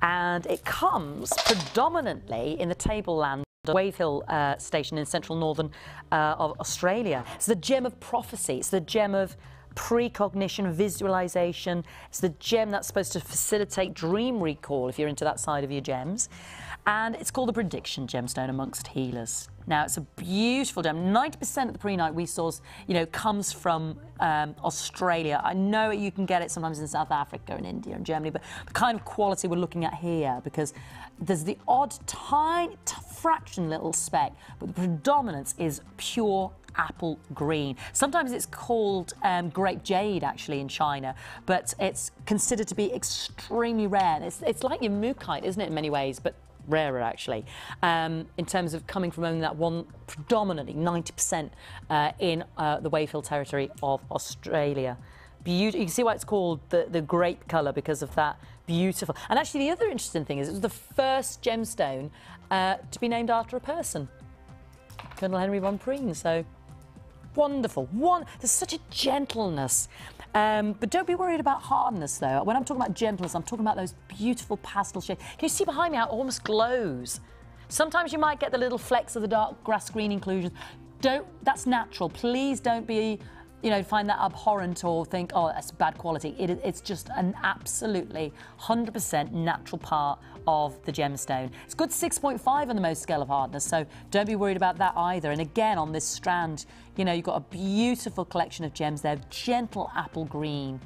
And it comes predominantly in the tableland Wave Hill station in central northern of Australia. It's the gem of prophecy. It's the gem of precognition, visualization. It's the gem that's supposed to facilitate dream recall if you're into that side of your gems. And it's called the prediction gemstone amongst healers. Now, it's a beautiful gem. 90% of the pre-night we source, you know, comes from Australia. I know you can get it sometimes in South Africa and India and Germany, but the kind of quality we're looking at here, because there's the odd tiny fraction little speck, but the predominance is pure apple green. Sometimes it's called grape jade actually in China, but it's considered to be extremely rare. It's like your mookaite, isn't it, in many ways, but rarer actually, in terms of coming from only that one, predominantly 90% in the Wave Hill territory of Australia. You can see why it's called the grape colour, because of that beautiful. And actually the other interesting thing is it was the first gemstone to be named after a person, Colonel Henry von Prien. So wonderful. There's such a gentleness. But don't be worried about hardness, though. When I'm talking about gentleness, I'm talking about those beautiful pastel shades. Can you see behind me how it almost glows? Sometimes you might get the little flecks of the dark grass green inclusions. That's natural. Please don't be, you know, find that abhorrent or think, oh, that's bad quality. It's just an absolutely 100% natural part of the gemstone. It's good 6.5 on the Mohs scale of hardness, so don't be worried about that either. And again, on this strand, you know, you've got a beautiful collection of gems there, gentle apple green.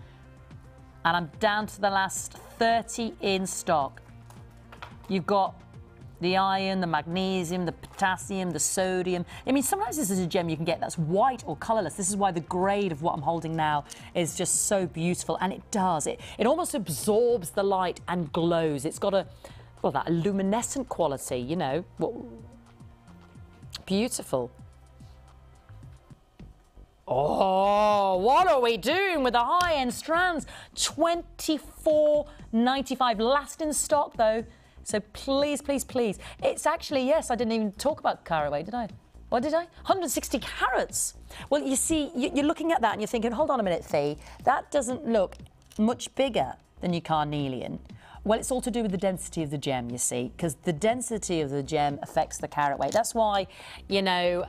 And I'm down to the last 30 in stock. You've got The iron, the magnesium, the potassium, the sodium. I mean, sometimes this is a gem you can get that's white or colourless. This is why the grade of what I'm holding now is just so beautiful. And it does. It almost absorbs the light and glows. It's got well, that luminescent quality, you know. Beautiful. Oh, what are we doing with the high-end strands? $24.95. Last in stock, though. So please, please, please. It's actually, yes, I didn't even talk about carat weight, did I? What did I? 160 carats. Well, you see, you're looking at that and you're thinking, hold on a minute, Thea, that doesn't look much bigger than your carnelian. Well, it's all to do with the density of the gem, you see, because the density of the gem affects the carat weight. That's why, you know,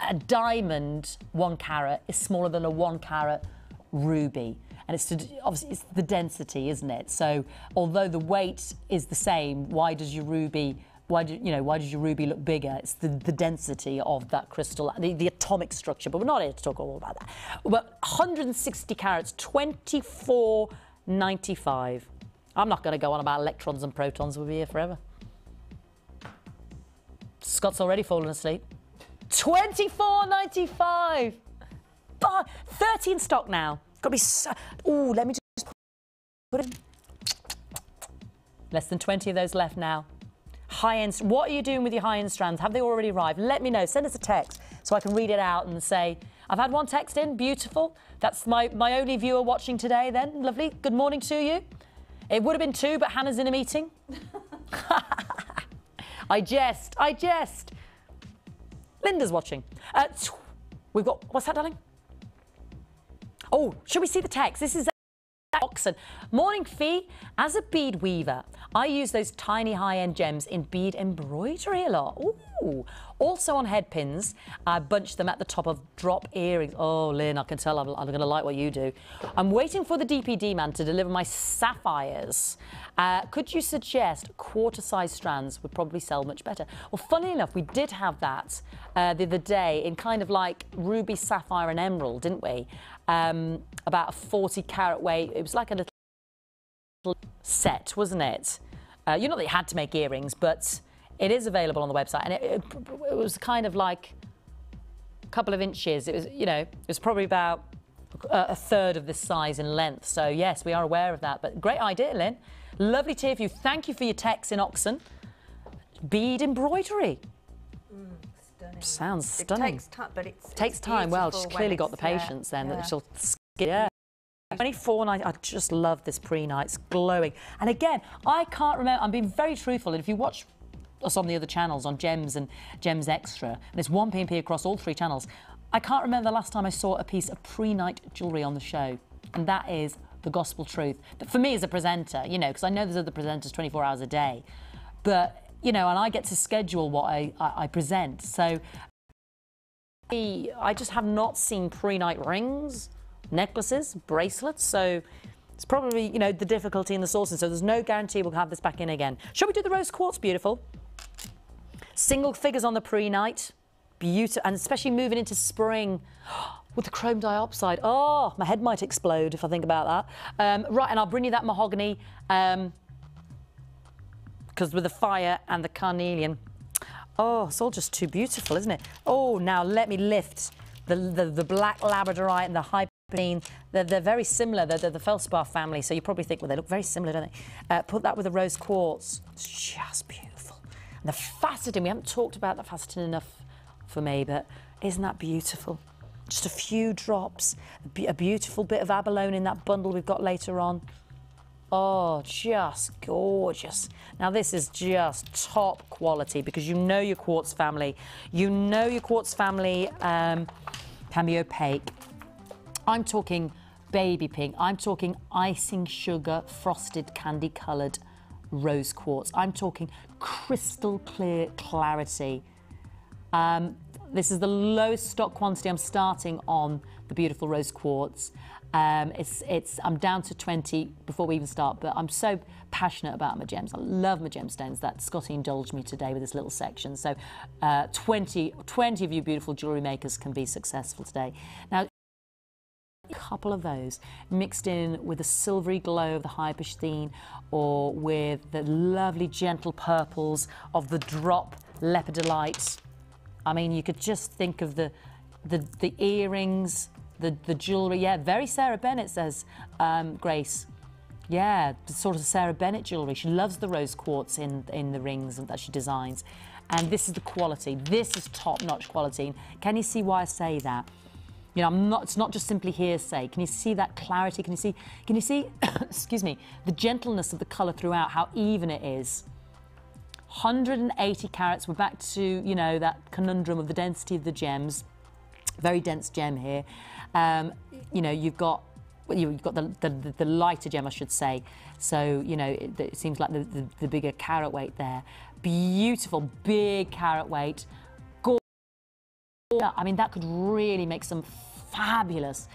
a diamond 1 carat is smaller than a 1 carat ruby. And obviously it's the density, isn't it? So although the weight is the same, why does your ruby look bigger? It's the density of that crystal, the atomic structure. But we're not here to talk all about that. But 160 carats, $24.95. I'm not going to go on about electrons and protons. We'll be here forever. Scott's already fallen asleep. $24.95. 30 in stock now. Got to be so... Ooh, let me just put it... Less than 20 of those left now. High-end... What are you doing with your high-end strands? Have they already arrived? Let me know. Send us a text so I can read it out and say, I've had one text in. Beautiful. That's my only viewer watching today then. Lovely. Good morning to you. It would have been 2, but Hannah's in a meeting. I jest. Linda's watching. We've got... What's that, darling? Oh, should we see the text? This is Oxon. Morning, Fee. As a bead weaver, I use those tiny high-end gems in bead embroidery a lot. Ooh. Also on head pins, I bunch them at the top of drop earrings. Oh, Lynn, I can tell I'm going to like what you do. I'm waiting for the DPD man to deliver my sapphires. Could you suggest quarter-size strands would probably sell much better? Well, funnily enough, we did have that the other day in kind of like ruby, sapphire and emerald, didn't we? About a 40 carat weight. It was like a little set, wasn't it? You know that you had to make earrings, but it is available on the website. And it was kind of like a couple of inches. It was, you know, it was probably about a third of this size in length. So yes, we are aware of that. But great idea, Lynn. Lovely to hear from you. Thank you for your text in Oxon. Bead embroidery. Stunning. Sounds stunning. It takes time, but it takes time. Well, she's clearly got the patience then that she'll skip. Yeah. 24, and I just love this pre-night. It's glowing. And again, I can't remember. I'm being very truthful. And if you watch us on the other channels, on Gems and Gems Extra, and it's 1p&p across all 3 channels, I can't remember the last time I saw a piece of pre-night jewellery on the show. And that is the gospel truth. But for me as a presenter, you know, because I know there's other presenters 24 hours a day, but, you know, and I get to schedule what I present. So I just have not seen pre-night rings, necklaces, bracelets. So it's probably, you know, the difficulty in the sourcing. So there's no guarantee we'll have this back in again. Shall we do the rose quartz? Beautiful. Single figures on the pre-night. Beautiful. And especially moving into spring. With the chrome diopside. Oh, my head might explode if I think about that. Right, and I'll bring you that mahogany because with the fire and the carnelian. Oh, it's all just too beautiful, isn't it? Oh, now let me lift the black labradorite and the hyperine. They're very similar. They're the feldspar family, so you probably think, well, they look very similar, don't they? Put that with the rose quartz. It's just beautiful. And the faceting, we haven't talked about the faceting enough for me, but isn't that beautiful? Just a few drops, a beautiful bit of abalone in that bundle we've got later on. Oh, just gorgeous. Now this is just top quality because you know your quartz family. You know your quartz family can be opaque. I'm talking baby pink. I'm talking icing sugar, frosted candy coloured rose quartz. I'm talking crystal clear clarity. This is the lowest stock quantity. I'm starting on the beautiful rose quartz. I'm down to 20 before we even start, but I'm so passionate about my gems. I love my gemstones that Scotty indulged me today with this little section. So 20 of you beautiful jewellery makers can be successful today. Now, couple of those mixed in with the silvery glow of the hyperstein or with the lovely gentle purples of the drop lepidolite. I mean, you could just think of the earrings, the jewellery. Yeah, very Sarah Bennett, says Grace. Yeah, sort of Sarah Bennett jewellery. She loves the rose quartz in the rings that she designs. And this is the quality. This is top-notch quality. Can you see why I say that? You know, it's not just simply hearsay. Can you see that clarity? Can you see, excuse me, the gentleness of the colour throughout, how even it is? 180 carats. We're back to, you know, that conundrum of the density of the gems. Very dense gem here. You know, you've got the lighter gem, I should say. So, you know, it seems like the bigger carat weight there. Beautiful, big carat weight. Gorgeous. I mean, that could really make some fabulous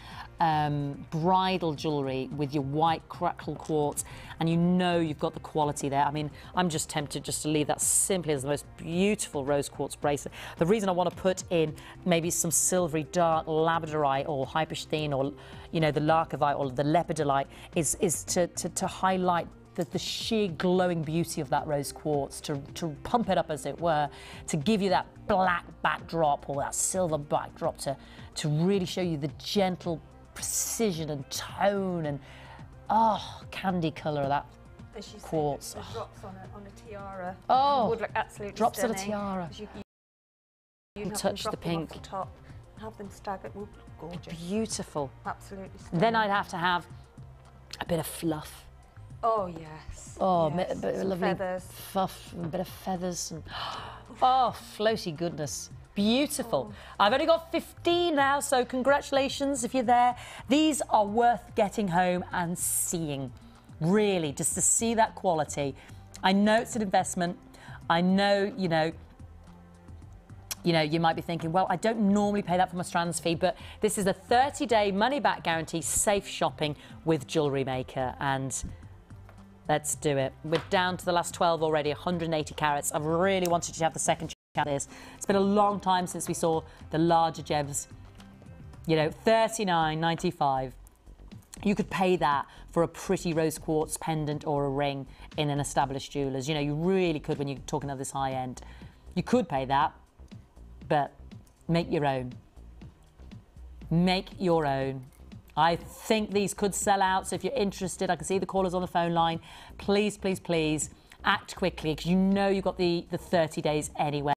bridal jewellery with your white crackle quartz, and you know you've got the quality there. I mean, I'm just tempted just to leave that simply as the most beautiful rose quartz bracelet. The reason I want to put in maybe some silvery dark labradorite or hyperstein or, you know, the larkovite or the lepidolite is to highlight the sheer glowing beauty of that rose quartz, to pump it up, as it were, to give you that black backdrop or that silver backdrop, to really show you the gentle precision and tone and candy colour of that quartz. The drops on a tiara. Oh, would look absolutely drops stunning. on a tiara. You touch the pink. Off the top, have them staggered. Would look gorgeous. Beautiful. Absolutely stunning. Then I'd have to have a bit of fluff. Oh yes. Oh, yes. a bit of lovely feathers. Fluff, a bit of feathers, and oh, floaty goodness. Beautiful. I've only got 15 now, so congratulations if you're there. These are worth getting home and seeing, really, just to see that quality. I know it's an investment. I know, you know, you might be thinking, well, I don't normally pay that for my strands fee, but this is a 30-day money-back guarantee, safe shopping with Jewellery Maker, and let's do it. We're down to the last 12 already, 180 carats. I've really wanted to have the second check at this. It's been a long time since we saw the larger gems. You know, $39.95. You could pay that for a pretty rose quartz pendant or a ring in an established jeweller's. You know, you really could when you're talking of this high end. You could pay that, but make your own. Make your own. I think these could sell out, so if you're interested, I can see the callers on the phone line. Please, please, please act quickly, because you know you've got the 30 days anyway.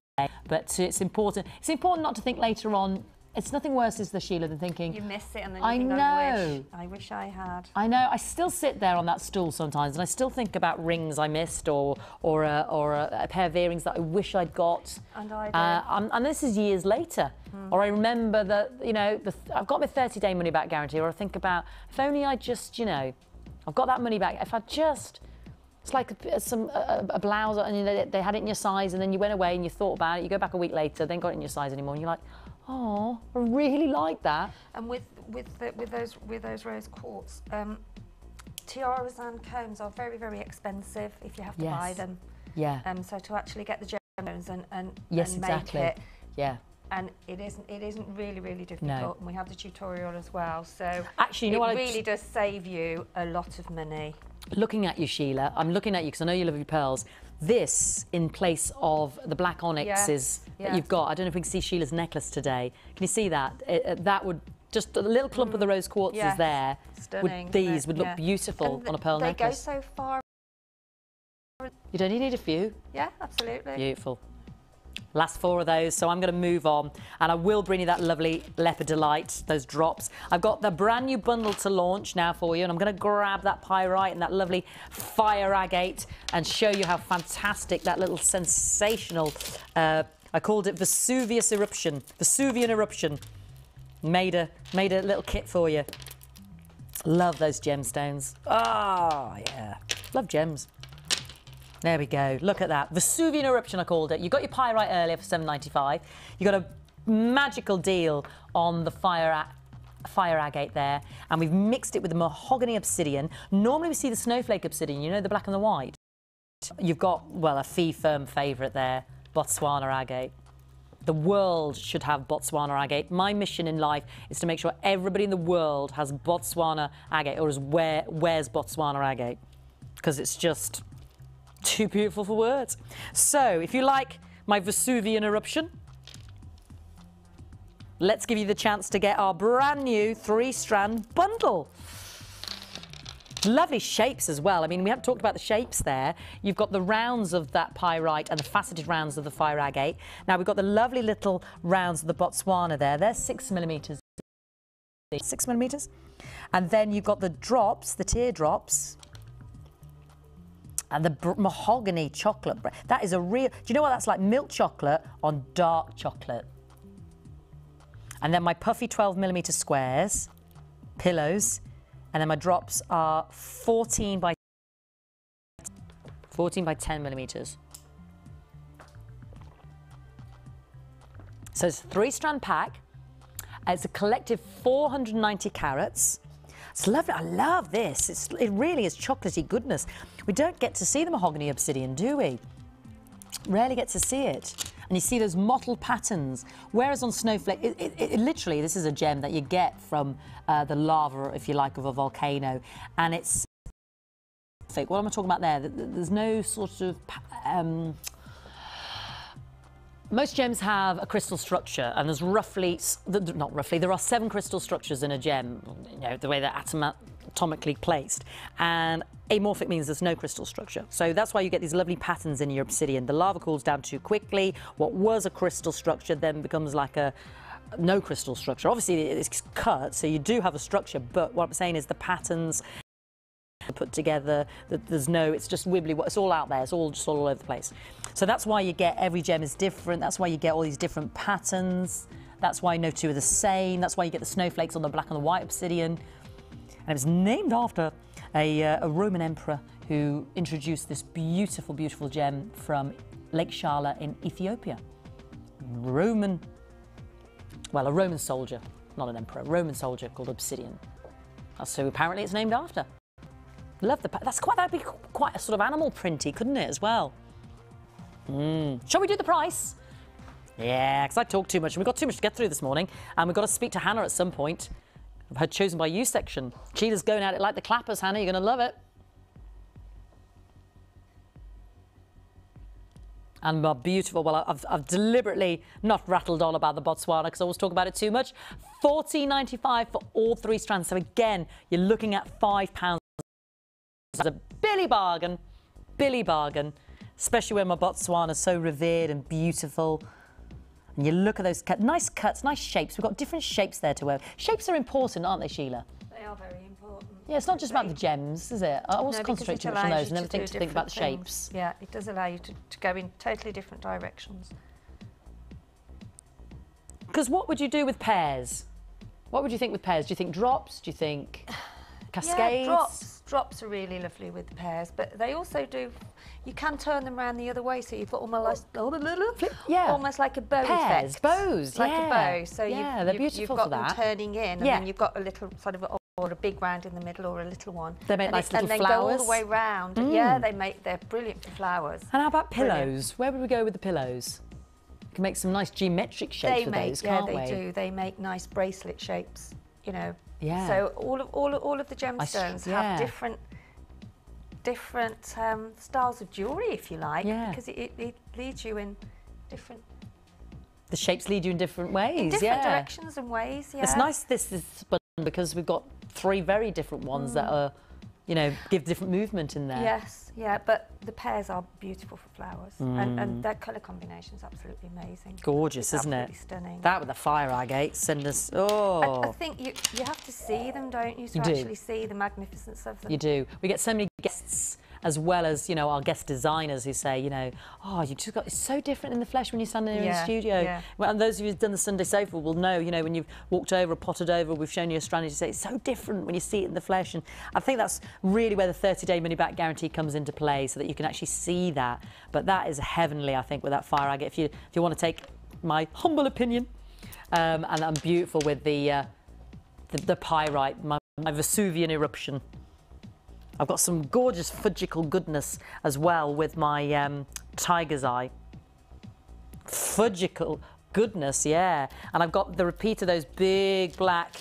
But it's important. It's important not to think later on. It's nothing worse, is there, Sheila, than thinking... You miss it and then you think, I wish I had. I know. I still sit there on that stool sometimes and I still think about rings I missed or a pair of earrings that I wish I'd got. And I did. And this is years later. Or I remember that, you know, I've got my 30-day money-back guarantee, or I think about, if only I just, you know, I've got that money back. If I just... It's like a blouse and you know, they had it in your size and then you went away and you thought about it. You go back a week later, then got it in your size anymore and you're like, oh, I really like that. And with those rose quartz, tiaras and combs are very, very expensive if you have to buy them. Yeah. So to actually get the gems and yes, and exactly. make it. Yeah. And it isn't really difficult. No. And we have the tutorial as well. So actually, you know what, it really does save you a lot of money. Looking at you, Sheila, I'm looking at you because I know you love your pearls. This in place of the black onyxes that you've got. I don't know if we can see Sheila's necklace today. Can you see that? That would just a little clump of the rose quartzes there. Stunning. These would look beautiful on a pearl necklace. They go so far. You'd only need a few. Yeah, absolutely. Beautiful. Last 4 of those, so I'm going to move on, and I will bring you that lovely lepidolite, those drops. I've got the brand new bundle to launch now for you, and I'm going to grab that pyrite and that lovely fire agate and show you how fantastic that little sensational, I called it Vesuvian eruption. Made a little kit for you. Love those gemstones. Oh, yeah. Love gems. There we go. Look at that. Vesuvian eruption, I called it. You got your pyrite earlier for $7.95. You got a magical deal on the fire agate there, and we've mixed it with the mahogany obsidian. Normally we see the snowflake obsidian, you know, the black and the white. You've got, well, a fee firm favourite there, Botswana agate. The world should have Botswana agate. My mission in life is to make sure everybody in the world has Botswana agate, or wears Botswana agate, because it's just too beautiful for words. So if you like my Vesuvian eruption, let's give you the chance to get our brand new 3-strand bundle. Lovely shapes as well. I mean, we haven't talked about the shapes there. You've got the rounds of that pyrite and the faceted rounds of the fire agate. Now we've got the lovely little rounds of the Botswana there. They're 6 millimeters. 6 millimeters. And then you've got the drops, the teardrops, and the mahogany chocolate. That is a real... Do you know what that's like? Milk chocolate on dark chocolate. And then my puffy 12 millimeter squares, pillows. And then my drops are 14 by 10 millimeters. So it's a 3-strand pack. It's a collective 490 carats. It's lovely. I love this. It really is chocolatey goodness. We don't get to see the mahogany obsidian, do we? Rarely get to see it. And you see those mottled patterns. Whereas on snowflake, it literally, this is a gem that you get from the lava, if you like, of a volcano. And it's fake. What am I talking about there? There's no sort of... most gems have a crystal structure, and there's roughly, not roughly, there are 7 crystal structures in a gem, you know, the way they're atomically placed. And amorphic means there's no crystal structure. So that's why you get these lovely patterns in your obsidian. The lava cools down too quickly. What was a crystal structure then becomes like a no crystal structure. Obviously it's cut, so you do have a structure, but what I'm saying is the patterns put together, there's no, it's just wibbly, it's all out there, it's all just all over the place. So that's why you get, every gem is different, that's why you get all these different patterns, that's why no two are the same, that's why you get the snowflakes on the black and the white obsidian. And it was named after a Roman emperor who introduced this beautiful, beautiful gem from Lake Shala in Ethiopia. A Roman soldier, not an emperor, a Roman soldier called Obsidian. So apparently it's named after. Love the, that'd be quite a sort of animal printy, couldn't it, as well? Shall we do the price? Yeah, because I talk too much and we've got too much to get through this morning, and we've got to speak to Hannah at some point of her Chosen by You section. Sheila's going at it like the clappers, Hannah, you're going to love it. And my beautiful, well, I've deliberately not rattled on about the Botswana because I always talk about it too much. $14.95 for all 3 strands. So again, you're looking at £5. It's a Billy bargain, especially when my Botswana is so revered and beautiful. And you look at those nice cuts, nice shapes. We've got different shapes there to wear. Shapes are important, aren't they, Sheila? They are very important. Yeah, it's not just about the gems, is it? I always concentrate too much on those and never think to think about the things. shapes. Yeah, it does allow you to go in totally different directions. Because what would you do with pairs? What would you think with pairs? Do you think drops? Do you think cascades? Yeah, drops are really lovely with the pairs, but they also do, you can turn them around the other way, so you've got almost like a bow pairs, effect. bows, like a bow. So they're beautiful you've got for them that. turning in, and then you've got a little sort of, or a big round in the middle, or a little one. They make nice little flowers. And then go all the way round. Yeah, they're brilliant for flowers. And how about pillows? Where would we go with the pillows? We can make some nice geometric shapes with those, can't we? Yeah, they do. They make nice bracelet shapes, you know. Yeah. So all of the gemstones have different styles of jewellery, if you like, because it leads you in different... The shapes lead you in different ways, in different directions and ways, It's nice this is because we've got 3 very different ones that are, you know, give different movement in there. Yes, yeah, but the pairs are beautiful for flowers, and their colour combination is absolutely amazing. Gorgeous, isn't it? Absolutely stunning. That with the fire agate, send us, I think you have to see them, don't you, to actually see the magnificence of them. You do. We get so many guests, as well as, you know, our guest designers who say, you know, oh, you just got, it's so different in the flesh when you're standing there in the studio. Yeah. Well, and those of you who've done the Sunday Sofa will know, you know, when you've walked over or potted over, we've shown you a strand, you say, it's so different when you see it in the flesh. And I think that's really where the 30-day money-back guarantee comes into play, so that you can actually see that. But that is heavenly, I think, with that fire agate. If you want to take my humble opinion, and I'm beautiful with the pyrite, my Vesuvian eruption. I've got some gorgeous fudgical goodness as well with my tiger's eye. Fudgical, goodness, yeah. And I've got the repeat of those big black,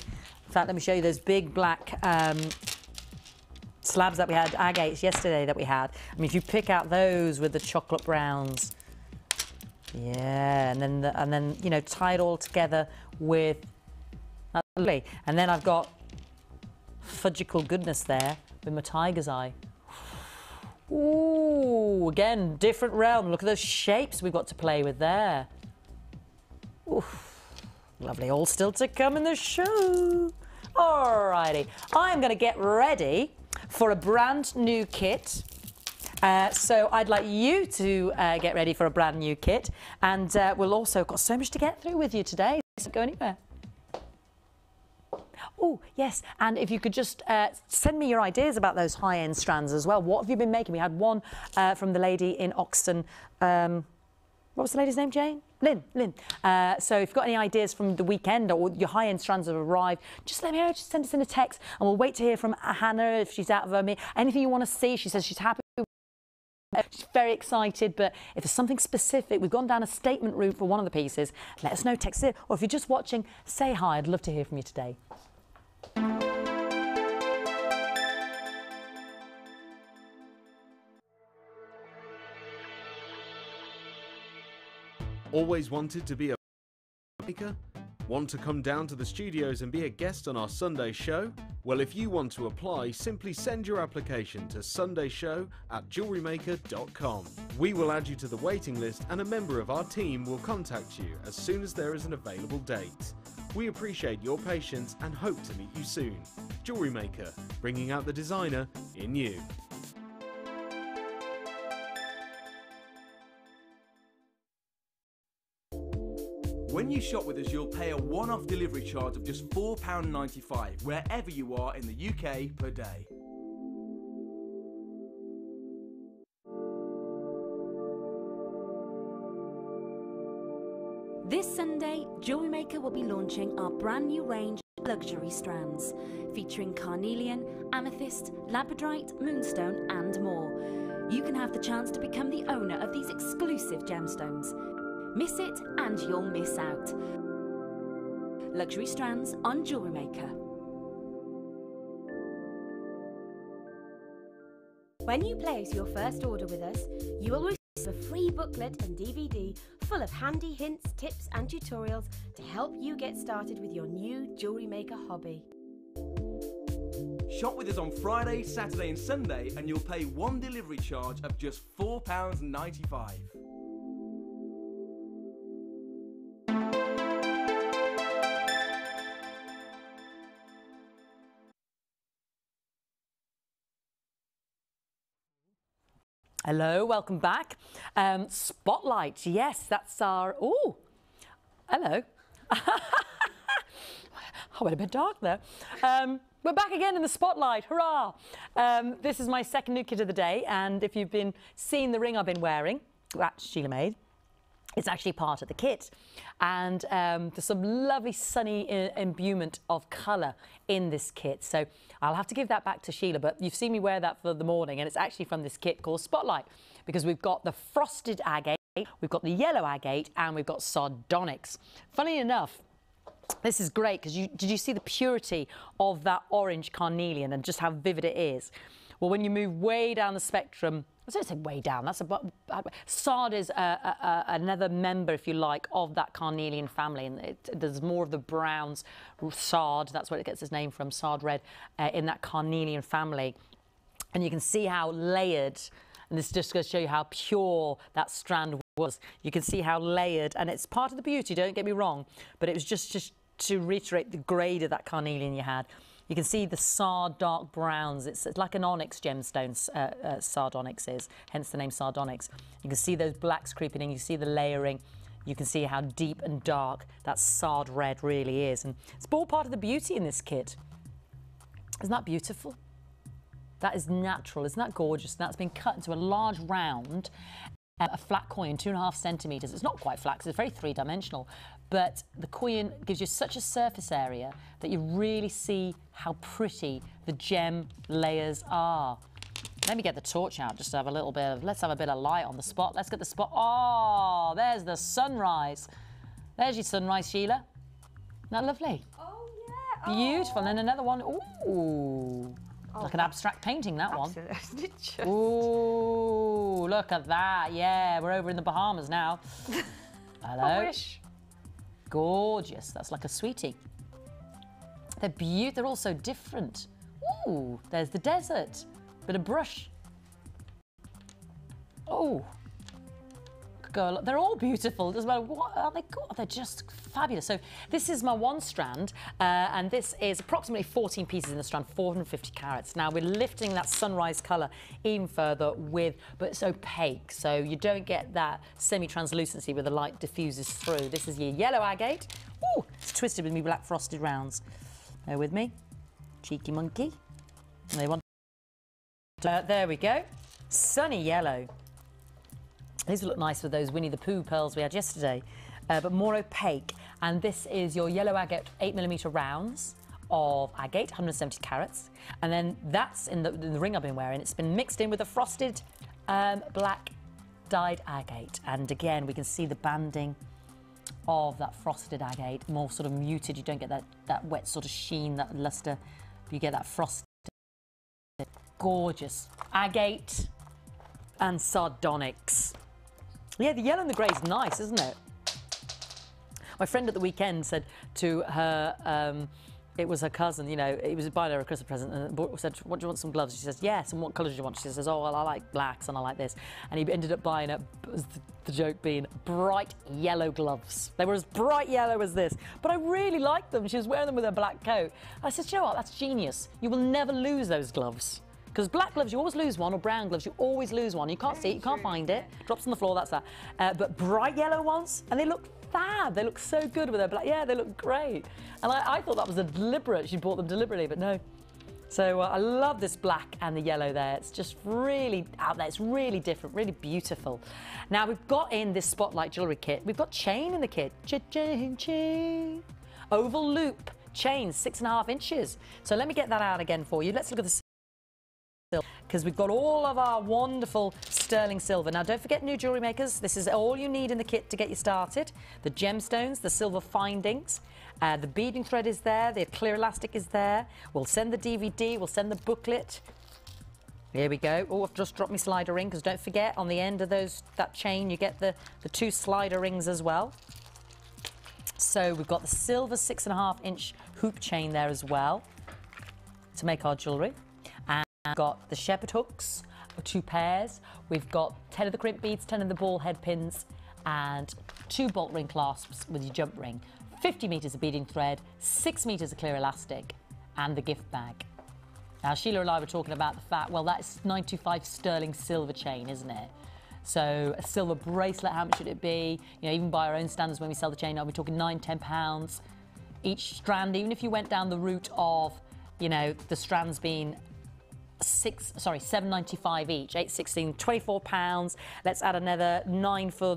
in fact, let me show you those big black slabs that we had, agates yesterday that we had. I mean, if you pick out those with the chocolate browns, yeah, and then you know, tie it all together with, that's lovely. And then I've got fudgical goodness there with my tiger's eye. Ooh, again, different realm. Look at those shapes we've got to play with there. Oof, lovely. All still to come in the show. Alrighty, I'm going to get ready for a brand new kit. So I'd like you to get ready for a brand new kit, and we'll also got so much to get through with you today. Don't go anywhere. Oh, yes, and if you could just send me your ideas about those high-end strands as well. What have you been making? We had one from the lady in Oxton. What was the lady's name, Jane? Lynn. So if you've got any ideas from the weekend or your high-end strands have arrived, just let me know. Just send us in a text, and we'll wait to hear from Hannah if she's out of her meet. Anything you want to see, she says she's happy. She's very excited, but if there's something specific, we've gone down a statement route for one of the pieces, let us know, text it, or if you're just watching, say hi. I'd love to hear from you today. Always wanted to be a maker? Want to come down to the studios and be a guest on our Sunday show? Well, if you want to apply, simply send your application to sundayshow@jewellerymaker.com. We will add you to the waiting list, and a member of our team will contact you as soon as there is an available date. We appreciate your patience and hope to meet you soon. Jewellery Maker, bringing out the designer in you. When you shop with us, you'll pay a one-off delivery charge of just £4.95 wherever you are in the UK per day. This Sunday, Jewellery Maker will be launching our brand new range of luxury strands, featuring carnelian, amethyst, labradorite, moonstone and more. You can have the chance to become the owner of these exclusive gemstones. Miss it and you'll miss out. Luxury strands on Jewellery Maker. When you place your first order with us, you will receive a free booklet and DVD full of handy hints, tips and tutorials to help you get started with your new Jewellery Maker hobby. Shop with us on Friday, Saturday and Sunday, and you'll pay one delivery charge of just £4.95. Hello, welcome back. Spotlight, yes, that's our, oh, hello. I went a bit dark there. We're back again in the spotlight, hurrah. This is my second new kit of the day, and if you've been seeing the ring I've been wearing, that Sheila made, it's actually part of the kit. And there's some lovely sunny imbuement of colour in this kit. So I'll have to give that back to Sheila, but you've seen me wear that for the morning, and it's actually from this kit called Spotlight, because we've got the frosted agate, we've got the yellow agate, and we've got sardonyx. Funny enough, this is great because did you see the purity of that orange carnelian and just how vivid it is? Well, when you move way down the spectrum, I don't say way down, that's about, sard is another member, if you like, of that carnelian family, and there's more of the browns, sard, that's where it gets its name from, sard red, in that carnelian family. And you can see how layered, and this just goes to show you how pure that strand was. You can see how layered, and it's part of the beauty, don't get me wrong, but it was just to reiterate the grade of that carnelian you had. You can see the sard dark browns. It's like an onyx gemstone, sardonyx is, hence the name sardonyx. You can see those blacks creeping in, you see the layering, you can see how deep and dark that sard red really is. And it's all part of the beauty in this kit. Isn't that beautiful? That is natural, isn't that gorgeous? That's been cut into a large round, a flat coin, 2.5 centimetres. It's not quite flat because it's very three-dimensional, but the coin gives you such a surface area that you really see how pretty the gem layers are. Let me get the torch out just to have a little bit of, let's have a bit of light on the spot. Let's get the spot. Oh, there's the sunrise. There's your sunrise, Sheila. Isn't that lovely? Oh, yeah. Beautiful. And then another one. Ooh. Like an abstract painting, that one. Absolutely. Ooh, look at that. Yeah, we're over in the Bahamas now. Hello. I wish. Gorgeous. That's like a sweetie. They're beautiful. They're all so different. Ooh, there's the desert. Bit of brush. Oh. Could go a lot. They're all beautiful. Doesn't matter what are they called. They're just fabulous. So this is my one strand, and this is approximately 14 pieces in the strand, 450 carats. Now we're lifting that sunrise colour even further but it's opaque, so you don't get that semi-translucency where the light diffuses through. This is your yellow agate. Ooh, it's twisted with me black frosted rounds. Bear with me. Cheeky monkey. They want. There we go. Sunny yellow. These look nice with those Winnie the Pooh pearls we had yesterday, but more opaque. And this is your yellow agate 8mm rounds of agate, 170 carats. And then that's in the ring I've been wearing. It's been mixed in with a frosted black dyed agate. And again, we can see the banding of that frosted agate, more sort of muted. You don't get that wet sort of sheen, that luster. You get that frosted. Gorgeous. Agate and sardonyx. Yeah, the yellow and the grey is nice, isn't it? My friend at the weekend said to her, it was her cousin, you know, he was buying her a Christmas present and said, what do you want, some gloves? She says, yes, and what colours do you want? She says, oh, well, I like blacks and I like this. And he ended up buying her, the joke being, bright yellow gloves. They were as bright yellow as this, but I really liked them. She was wearing them with her black coat. I said, you know what, that's genius. You will never lose those gloves. Because black gloves, you always lose one, or brown gloves, you always lose one. You can't see it, you can't find it. Drops on the floor, that's that. But bright yellow ones, and they look fab. They look so good with their black. Yeah, they look great. And I thought that was a deliberate, she bought them deliberately, but no. So I love this black and the yellow there. It's just really out there. It's really different, really beautiful. Now we've got in this Spotlight jewellery kit. We've got chain in the kit. Chain. Oval loop chain, 6.5 inches. So let me get that out again for you. Let's look at the because we've got all of our wonderful sterling silver. Now don't forget, new jewellery makers, this is all you need in the kit to get you started. The gemstones, the silver findings, the beading thread is there, the clear elastic is there. We'll send the DVD, we'll send the booklet. Here we go. Oh, I've just dropped my slider ring, because don't forget, on the end of that chain you get the 2 slider rings as well. So we've got the silver 6.5 inch hoop chain there as well to make our jewellery. We've got the shepherd hooks, 2 pairs. We've got 10 of the crimp beads, 10 of the ball head pins, and 2 bolt ring clasps with your jump ring, 50 metres of beading thread, 6 metres of clear elastic, and the gift bag. Now, Sheila and I were talking about the fact, well, that's 925 sterling silver chain, isn't it? So a silver bracelet, how much should it be? You know, even by our own standards, when we sell the chain, are we talking £9, £10 each strand? Even if you went down the route of, you know, the strands being £7.95 each, 8, 16, £24. Let's add another 9 for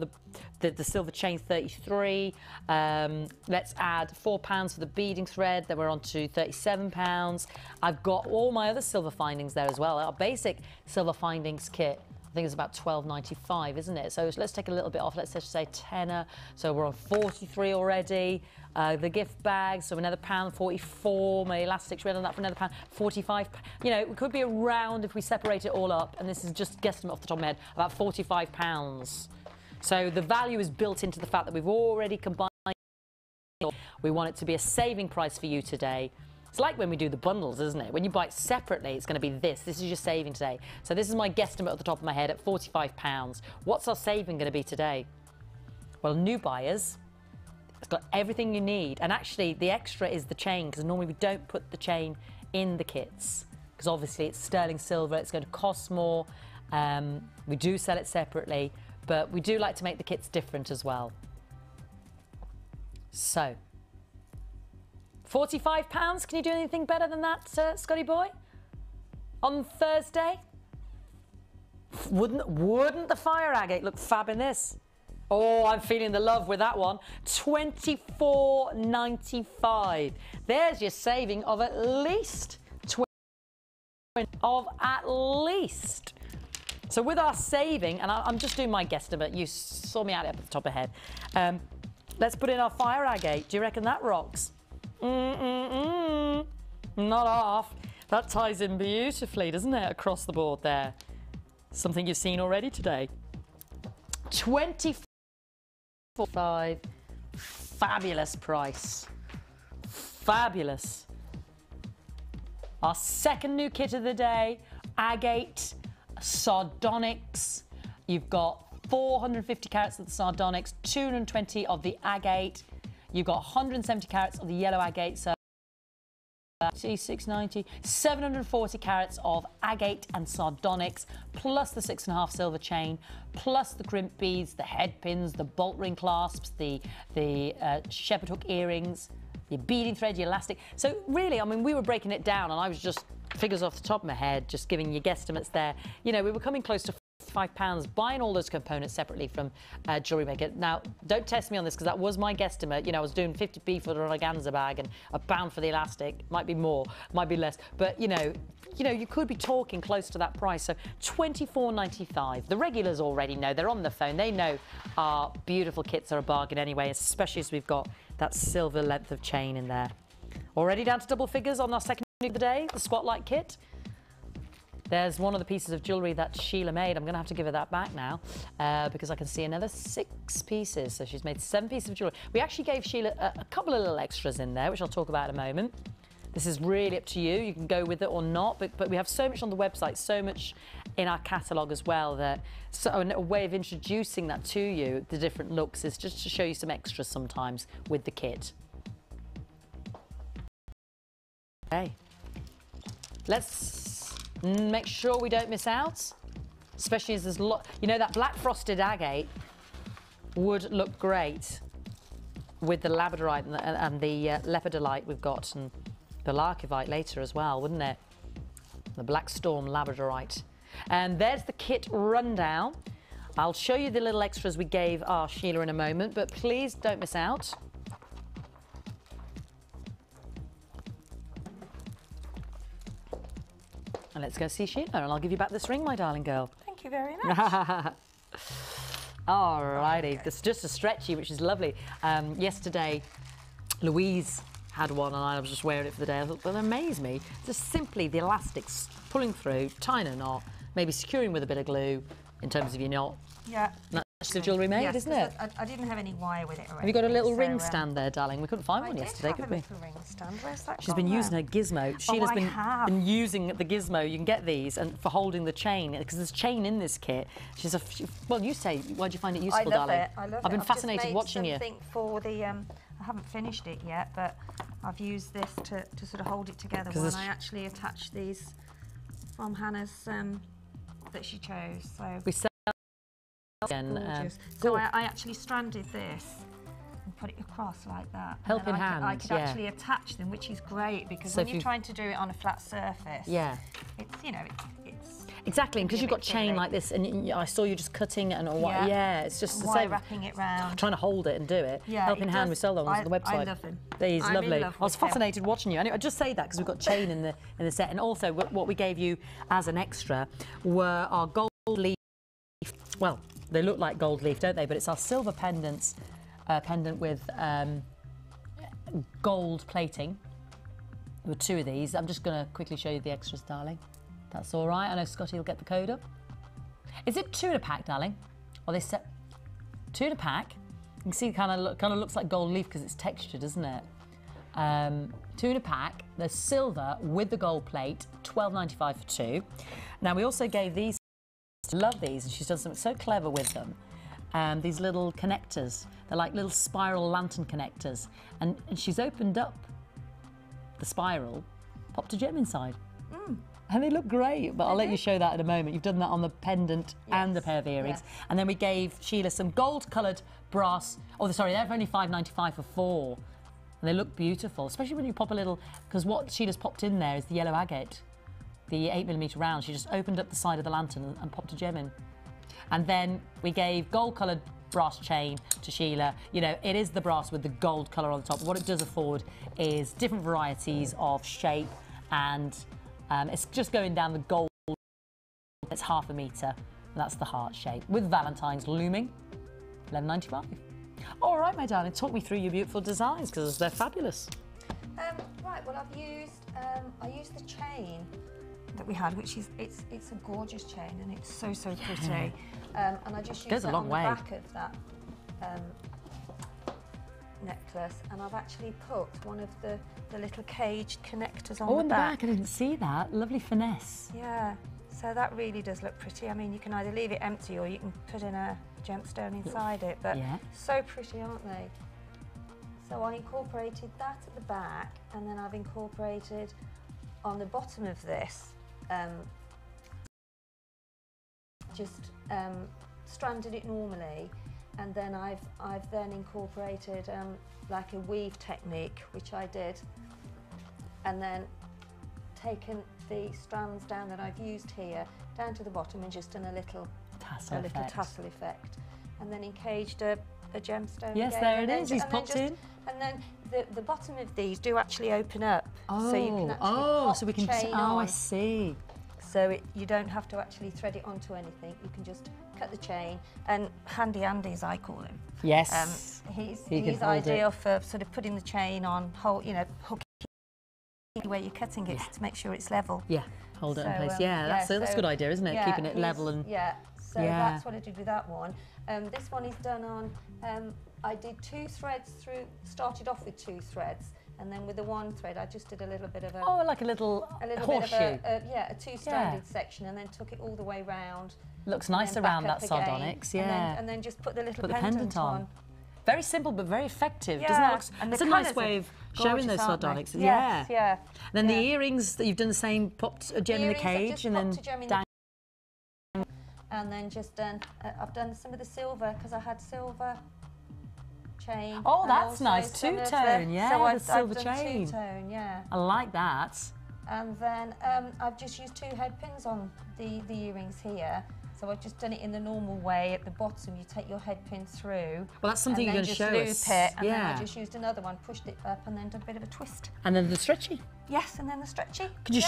the silver chain, 33. Let's add £4 for the beading thread. Then we're on to £37. I've got all my other silver findings there as well. Our basic silver findings kit, I think it's about £12.95, isn't it? So let's take a little bit off. Let's just say tenner. So we're on 43 already. The gift bag, so another £1.44. My elastics, we had on that for another £1.45. You know, it could be around, if we separate it all up, and this is just guesstimate off the top of my head, about £45. So the value is built into the fact that we've already combined. We want it to be a saving price for you today. It's like when we do the bundles, isn't it? When you buy it separately, it's going to be this. This is your saving today. So this is my guesstimate at the top of my head at £45. What's our saving going to be today? Well, new buyers, it's got everything you need. And actually, the extra is the chain, because normally we don't put the chain in the kits, because obviously it's sterling silver. It's going to cost more. We do sell it separately, but we do like to make the kits different as well. So, £45, can you do anything better than that, Scotty boy? On Thursday? Wouldn't the fire agate look fab in this? Oh, I'm feeling the love with that one. £24.95. There's your saving of at least So with our saving, and I'm just doing my guesstimate, you saw me out at the top of head. Let's put in our fire agate. Do you reckon that rocks? Not half. That ties in beautifully, doesn't it, across the board there? Something you've seen already today. 24.5. Fabulous price. Fabulous. Our second new kit of the day, agate, sardonyx. You've got 450 carats of the sardonyx, 220 of the agate. You've got 170 carats of the yellow agate, so 690, 740 carats of agate and sardonyx, plus the 6.5 silver chain, plus the crimp beads, the head pins, the bolt ring clasps, the shepherd hook earrings, your beading thread, your elastic. So really, I mean, we were breaking it down and I was just figures off the top of my head, just giving you guesstimates there. You know, we were coming close to £5 buying all those components separately from Jewellery Maker. Now, don't test me on this because that was my guesstimate. You know, I was doing 50p for the organza bag and £1 for the elastic. Might be more, might be less, but you know, you could be talking close to that price. So £24.95. The regulars already know. They're on the phone. They know our beautiful kits are a bargain anyway, especially as we've got that silver length of chain in there. Already down to double figures on our second of the day, the Spotlight kit. There's one of the pieces of jewellery that Sheila made. I'm going to have to give her that back now because I can see another 6 pieces. So she's made 7 pieces of jewellery. We actually gave Sheila a couple of little extras in there, which I'll talk about in a moment. This is really up to you. You can go with it or not, but we have so much on the website, so much in our catalogue as well, that a way of introducing that to you, the different looks, is just to show you some extras sometimes with the kit. Okay. Let's make sure we don't miss out, especially as there's a lot. You know, that black frosted agate would look great with the labradorite and the lepidolite we've got, and the larkivite later as well, wouldn't it? The black storm labradorite. And there's the kit rundown. I'll show you the little extras we gave our Sheila in a moment, but please don't miss out. And let's go see Sheila, and I'll give you back this ring, my darling girl. Thank you very much. Alrighty, this is just a stretchy, which is lovely. Yesterday, Louise had one, and I was just wearing it for the day. I thought, well, it amazed me. Just simply the elastics pulling through, tying a knot, maybe securing with a bit of glue in terms of your knot. Yeah. That's the Jewellery Made, yes, isn't it? I didn't have any wire with it already. Have you got a little ring stand there, darling? We couldn't find one yesterday, could we? I did have a little ring stand. Where's that She's been using her gizmo. Sheila's been using the gizmo. You can get these and for holding the chain, because there's chain in this kit. Well, you say, why'd you find it useful, darling? I love it. I've been fascinated watching you. For the, I haven't finished it yet, but I've used this to sort of hold it together when I actually attach these from Hannah's that she chose. So we sell again. So I actually stranded this and put it across like that. Helping hand. I could actually attach them, which is great because when you're trying to do it on a flat surface, it's, you know, it's exactly, because you've got chain like this, and I saw you just cutting and it's just the same. Wrapping it round, trying to hold it and do it. Yeah, Helping hand, we sell those on the website. I love them. These lovely. I was fascinated watching you. Anyway, I just say that because we've got chain in the set, and also what we gave you as an extra were our gold leaf. Well, they look like gold leaf, don't they? But it's our silver pendants, pendant with gold plating. There were 2 of these. I'm just going to quickly show you the extras, darling. That's all right. I know Scotty will get the code up. Is it 2 in a pack, darling? Or they set 2 in a pack? You can see it kind of looks like gold leaf because it's textured, isn't it? 2 in a pack. There's silver with the gold plate, £12.95 for 2. Now we also gave these. Love these, and she's done something so clever with them. These little connectors. They're like little spiral lantern connectors, and she's opened up the spiral, popped a gem inside. And they look great, but I'll let you show that in a moment. You've done that on the pendant and the pair of earrings. And then we gave Sheila some gold-coloured brass. Oh, sorry, they're only £5.95 for 4. And they look beautiful, especially when you pop a little, because what Sheila's popped in there is the yellow agate, the 8mm round. She just opened up the side of the lantern and popped a gem in. And then we gave gold-coloured brass chain to Sheila. You know, it is the brass with the gold colour on the top. What it does afford is different varieties of shape, and it's just going down the gold. It's ½ a metre, and that's the heart shape with Valentine's looming. £11.95. All right, my darling, talk me through your beautiful designs because they're fabulous. Right, well I used the chain that we had, which is it's a gorgeous chain and it's so pretty. And I just used that on the back of that necklace, and I've actually put one of the little caged connectors on the back. I didn't see that. Lovely finesse. Yeah, so that really does look pretty. I mean, you can either leave it empty or you can put in a gemstone inside it, but so pretty, aren't they? So I incorporated that at the back, and then I've incorporated on the bottom of this just stranded it normally, and then I've then incorporated like a weave technique, which I did, and then taken the strands down that I've used here down to the bottom and just done a little tassel effect, and then encaged a gemstone. Yes, there it is. He's popped in. And then the bottom of these do actually open up, so you can actually pop so we can. chain on. I see. So you don't have to actually thread it onto anything. You can just cut the chain. And Handy Andy, as I call him. Yes. He's ideal for sort of putting the chain on, hooking where you're cutting it to make sure it's level. Yeah, hold it in place. That's a good idea, isn't it? Keeping it level and. So that's what I did with that one. This one is done on. I did 2 threads through. Started off with 2 threads. And then with the 1 thread, I just did a little bit of a... Oh, like a little horseshoe. Bit of a 2-stranded section, and then took it all the way round. Looks nice around that sardonyx, And then just put the little pendant on. Very simple, but very effective. Doesn't it look... And it's a nice way of showing those sardonyx. Yes, yeah. Then the earrings, that you've done the same, popped a gem in the cage, and then down. And then just done... I've done some of the silver, because I had silver... chain. Oh, that's nice. Two-tone, so the silver chain. Two-tone, I like that. And then I've just used 2 head pins on the earrings here. So I've just done it in the normal way. At the bottom, you take your head pin through. Well, that's something you're going to show us. Loop it, and then I just used another one, pushed it up, and then did a bit of a twist. And then the stretchy. Yes, and then the stretchy. Could you?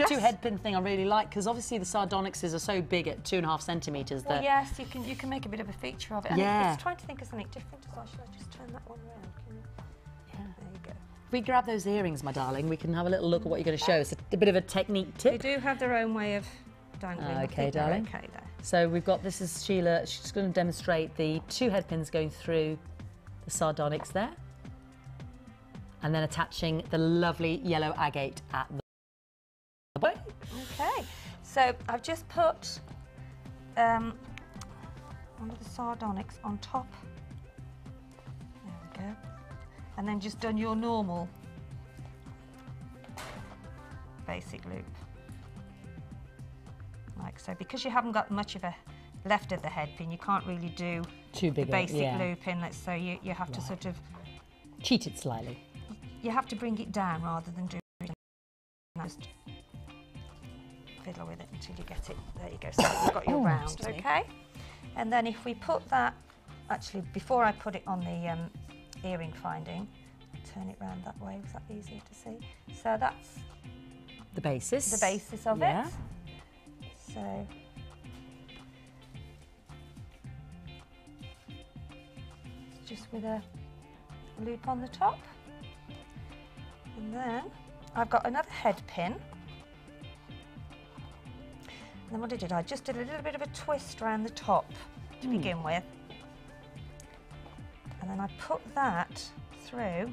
2 head pin thing I really like, because obviously the sardonyxes are so big at 2.5 centimetres. Well, yes, you can make a bit of a feature of it. And it's trying to think of something different as well. Shall I just turn that one around? There you go. If we grab those earrings, my darling, we can have a little look at what you're going to show us. A bit of a technique tip. They do have their own way of dangling. Okay, darling. Okay there. So we've got, this is Sheila, she's going to demonstrate the 2 head pins going through the sardonyx there. And then attaching the lovely yellow agate at the way. Okay, so I've just put one of the sardonyx on top. There we go. And then just done your normal basic loop. Like so. Because you haven't got much of a left of the head pin, you can't really do too big the basic loop in. Let's say you have to sort of cheat it slightly. You have to bring it down rather than do just fiddle with it until you get it. There you go. So you've got your round, okay? And then if we put that, actually before I put it on the earring finding, turn it round that way. Was that easier to see? So that's the basis. The basis of it. So just with a loop on the top, and then I've got another head pin. And then what I did, I just did a little bit of a twist around the top to begin with. And then I put that through,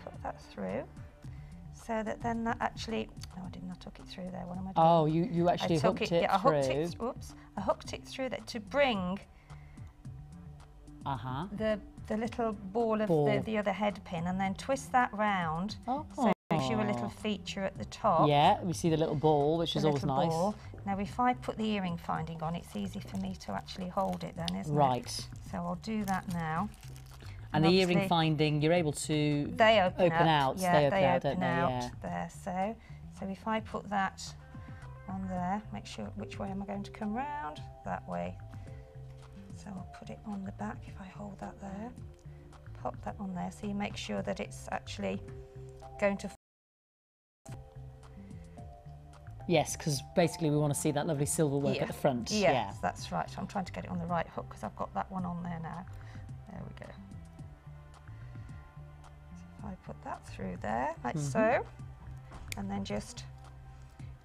put that through, so that then that actually, no I didn't, I took it through there, what am I doing? Oh, you actually hooked it through. I hooked it, I hooked it through there to bring the little ball of the other head pin, and then twist that round, so it gives you a little feature at the top. Yeah, we see the little ball, which is always nice. Ball. Now if I put the earring finding on, it's easy for me to actually hold it then, isn't it? Right. So I'll do that now. And the earring finding, you're able to they open out. Yeah, they open out there. So if I put that on there, make sure, which way am I going to come round? That way. So I'll put it on the back if I hold that there. Pop that on there, so you make sure that it's actually going to... Yes, because basically we want to see that lovely silver work at the front. Yes, that's right. So I'm trying to get it on the right hook because I've got that one on there now. There we go. So if I put that through there, like so, and then just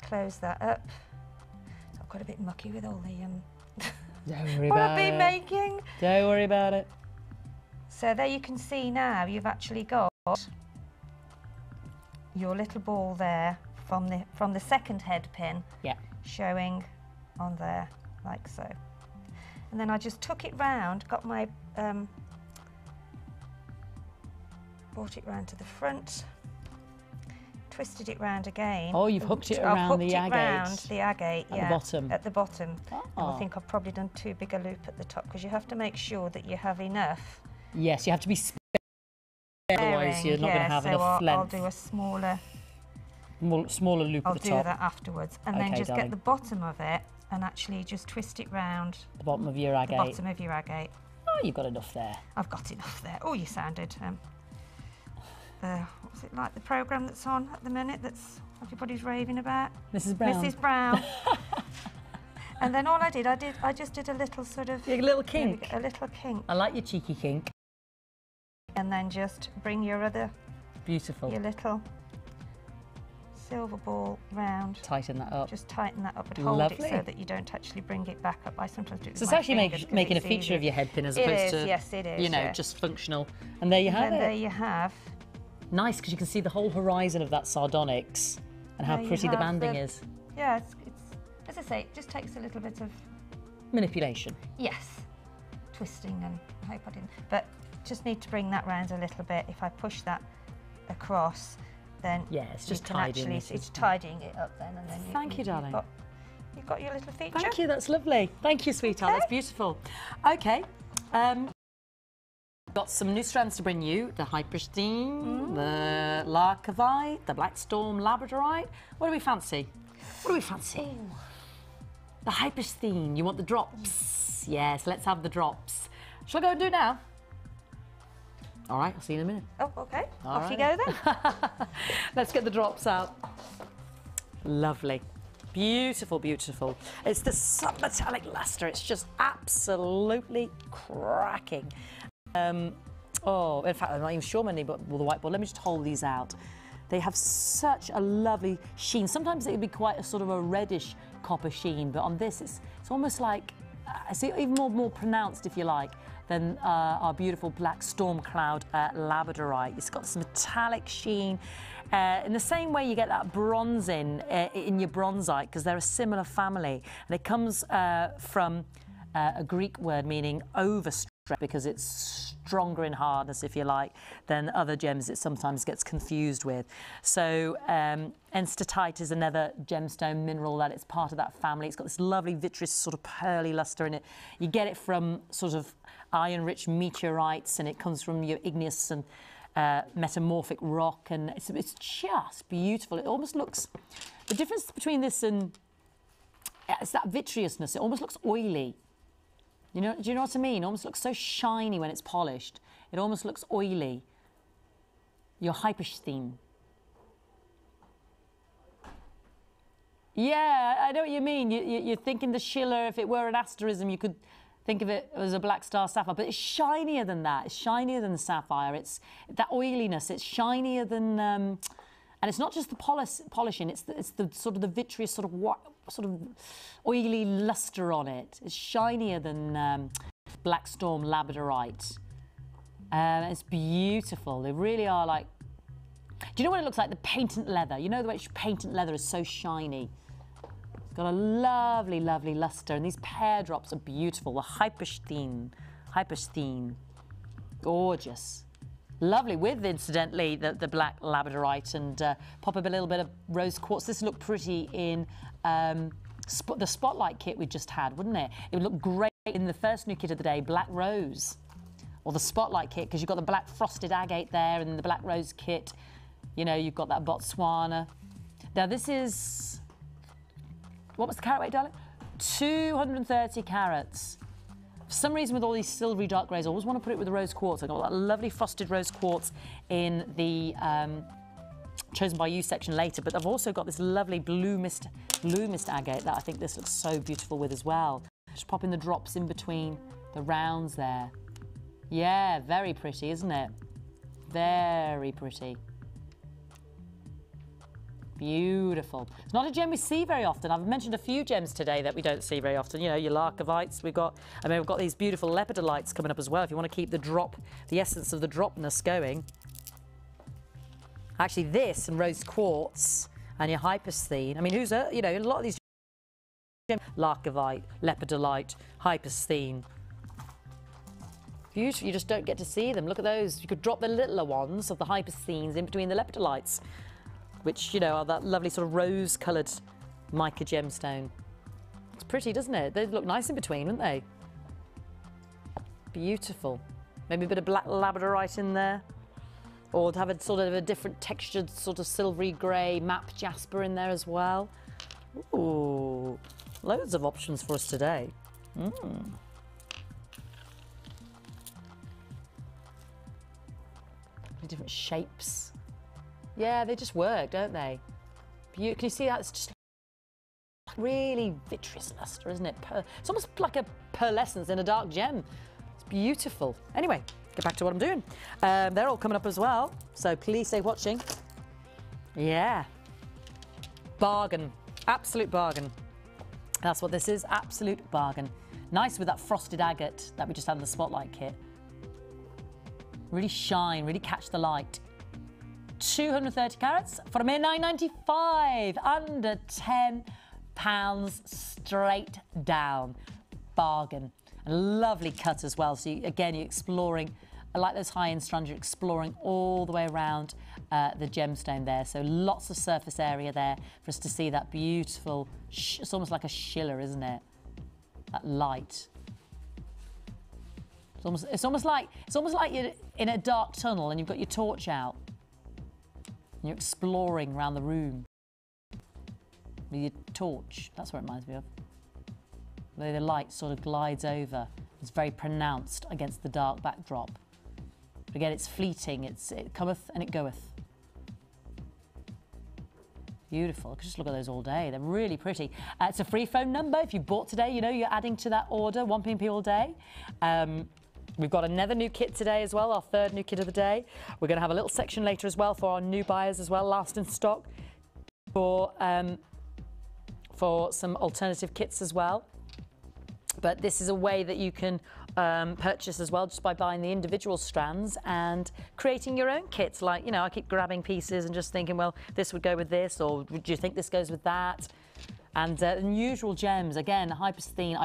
close that up. So I've got a bit mucky with all the Don't worry what about I've been it. making. Don't worry about it. So there you can see now you've actually got your little ball there from the second head pin, showing on there like so. And then I just took it round, got my brought it round to the front, twisted it round again. Oh, you've hooked it around the agate. Round the agate, at the bottom. At the bottom. Oh. And I think I've probably done too big a loop at the top because you have to make sure that you have enough. Yes, you have to be sparing, otherwise you're not going to have enough length. I'll do a smaller loop at the top. I'll do that afterwards, and then just get the bottom of it and actually just twist it round. The bottom of your agate. The bottom of your agate. Oh, you've got enough there. I've got enough there. Oh, you sounded. What was it like, the programme that's on at the minute that's everybody's raving about? Mrs. Brown. Mrs. Brown. And then all I just did a little sort of... A little kink. A little kink. I like your cheeky kink. And then just bring your other... Beautiful. Your little silver ball round. Tighten that up. Just tighten that up and hold it so that you don't actually bring it back up. I sometimes do it with so it's my actually making a feature easy. of your head pin as opposed to... Yes, it is. You know, just functional. And there you have it. There you have. Nice, because you can see the whole horizon of that sardonyx and how pretty the banding is. Yeah, it's, as I say, it just takes a little bit of... Manipulation. Yes. Twisting, and I hope I didn't... But just need to bring that round a little bit. If I push that across, then... Yeah, it's just tidying it. It's tidying it up then. And then Thank you, darling. You've got your little feature. Thank you, that's lovely. Thank you, sweetheart, that's beautiful. Okay. Got some new strands to bring you, the Hyperstein, the Larcovite, the Black Storm Labradorite. What do we fancy? What do we fancy? Ooh. The Hyperstein, you want the drops? Yes, let's have the drops. Shall I go and do it now? All right, I'll see you in a minute. Oh, okay. All Off right. you go then. Let's get the drops out. Lovely. Beautiful, beautiful. It's the submetallic luster. It's just absolutely cracking. Oh, in fact, I'm not even sure my name, but with the whiteboard. Let me just hold these out. They have such a lovely sheen. Sometimes it would be quite a sort of a reddish copper sheen, but on this, it's almost like, I see even more pronounced, if you like, than our beautiful Black Storm Cloud Labradorite. It's got this metallic sheen. In the same way you get that bronze in your bronzite, because they're a similar family. And it comes from a Greek word meaning overstressed, because it's stronger in hardness, if you like, than other gems it sometimes gets confused with. So enstatite is another gemstone mineral that it's part of that family. It's got this lovely vitreous sort of pearly luster in it. You get it from sort of iron-rich meteorites, and it comes from your igneous and metamorphic rock, and it's just beautiful. It almost looks, the difference between this and it's that vitreousness. It almost looks oily. You know, do you know what I mean? It almost looks so shiny when it's polished. It almost looks oily. Your Hyperstein. Yeah, I know what you mean. You're thinking the Schiller, if it were an asterism, you could think of it as a black star sapphire, but it's shinier than that. It's shinier than the sapphire. It's that oiliness. It's shinier than, and it's not just the polishing. It's the sort of the vitreous sort of oily luster on it. It's shinier than Black Storm Labradorite. It's beautiful. They really are like. Do you know what it looks like? The patent leather. You know the way patent leather is so shiny. It's got a lovely, lovely luster, and these pear drops are beautiful. The Hyperstein, gorgeous. Lovely, with incidentally the black labradorite, and pop up a little bit of rose quartz. This would look pretty in the spotlight kit we just had, wouldn't it? It would look great in the first new kit of the day, black rose, or the spotlight kit, because you've got the black frosted agate there, and the black rose kit. You know, you've got that Botswana. Now this is, what was the carat weight, darling? 230 carats. For some reason, with all these silvery dark greys, I always want to put it with the rose quartz. I've got that lovely frosted rose quartz in the Chosen by You section later, but I've also got this lovely blue mist agate that I think this looks so beautiful with as well. Just popping the drops in between the rounds there. Yeah, very pretty, isn't it? Very pretty. Beautiful. It's not a gem we see very often. I've mentioned a few gems today that we don't see very often. You know, your Larkovites, we've got these beautiful lepidolites coming up as well if you want to keep the essence of the dropness going. Actually, this and rose quartz and your hypersthene. I mean, a lot of these gems, Larkovite, lepidolite, hypersthene. Beautiful, you just don't get to see them. Look at those. You could drop the littler ones of the hypersthenes in between the lepidolites, which, you know, are that lovely sort of rose-coloured mica gemstone. It's pretty, doesn't it? They look nice in between, wouldn't they? Beautiful. Maybe a bit of black labradorite in there. Or to have a sort of a different textured sort of silvery grey map jasper in there as well. Ooh, loads of options for us today. Different shapes. Yeah, they just work, don't they? Can you see that? It's just really vitreous luster, isn't it? It's almost like a pearlescence in a dark gem. It's beautiful. Anyway, get back to what I'm doing. They're all coming up as well, so please stay watching. Yeah. Bargain. Absolute bargain. That's what this is, absolute bargain. Nice with that frosted agate that we just had in the spotlight kit. Really shine, really catch the light. 230 carats for a mere £9.95, under £10 straight down. Bargain. And a lovely cut as well. So again, you're exploring, like those high-end strands, you're exploring all the way around the gemstone there. So lots of surface area there for us to see that beautiful, it's almost like a shiller, isn't it? That light. It's almost like you're in a dark tunnel and you've got your torch out. And you're exploring around the room with your torch. That's what it reminds me of. The light sort of glides over. It's very pronounced against the dark backdrop. But again, it's fleeting. It cometh and it goeth. Beautiful. I could just look at those all day. They're really pretty. It's a free phone number. If you bought today, you know you're adding to that order, 1p all day. We've got another new kit today as well, our third new kit of the day. We're going to have a little section later as well for our new buyers as well, last in stock, for some alternative kits as well. But this is a way that you can purchase as well, just by buying the individual strands and creating your own kits. Like, you know, I keep grabbing pieces and just thinking, well, this would go with this, or do you think this goes with that? And unusual gems, again, hypersthene,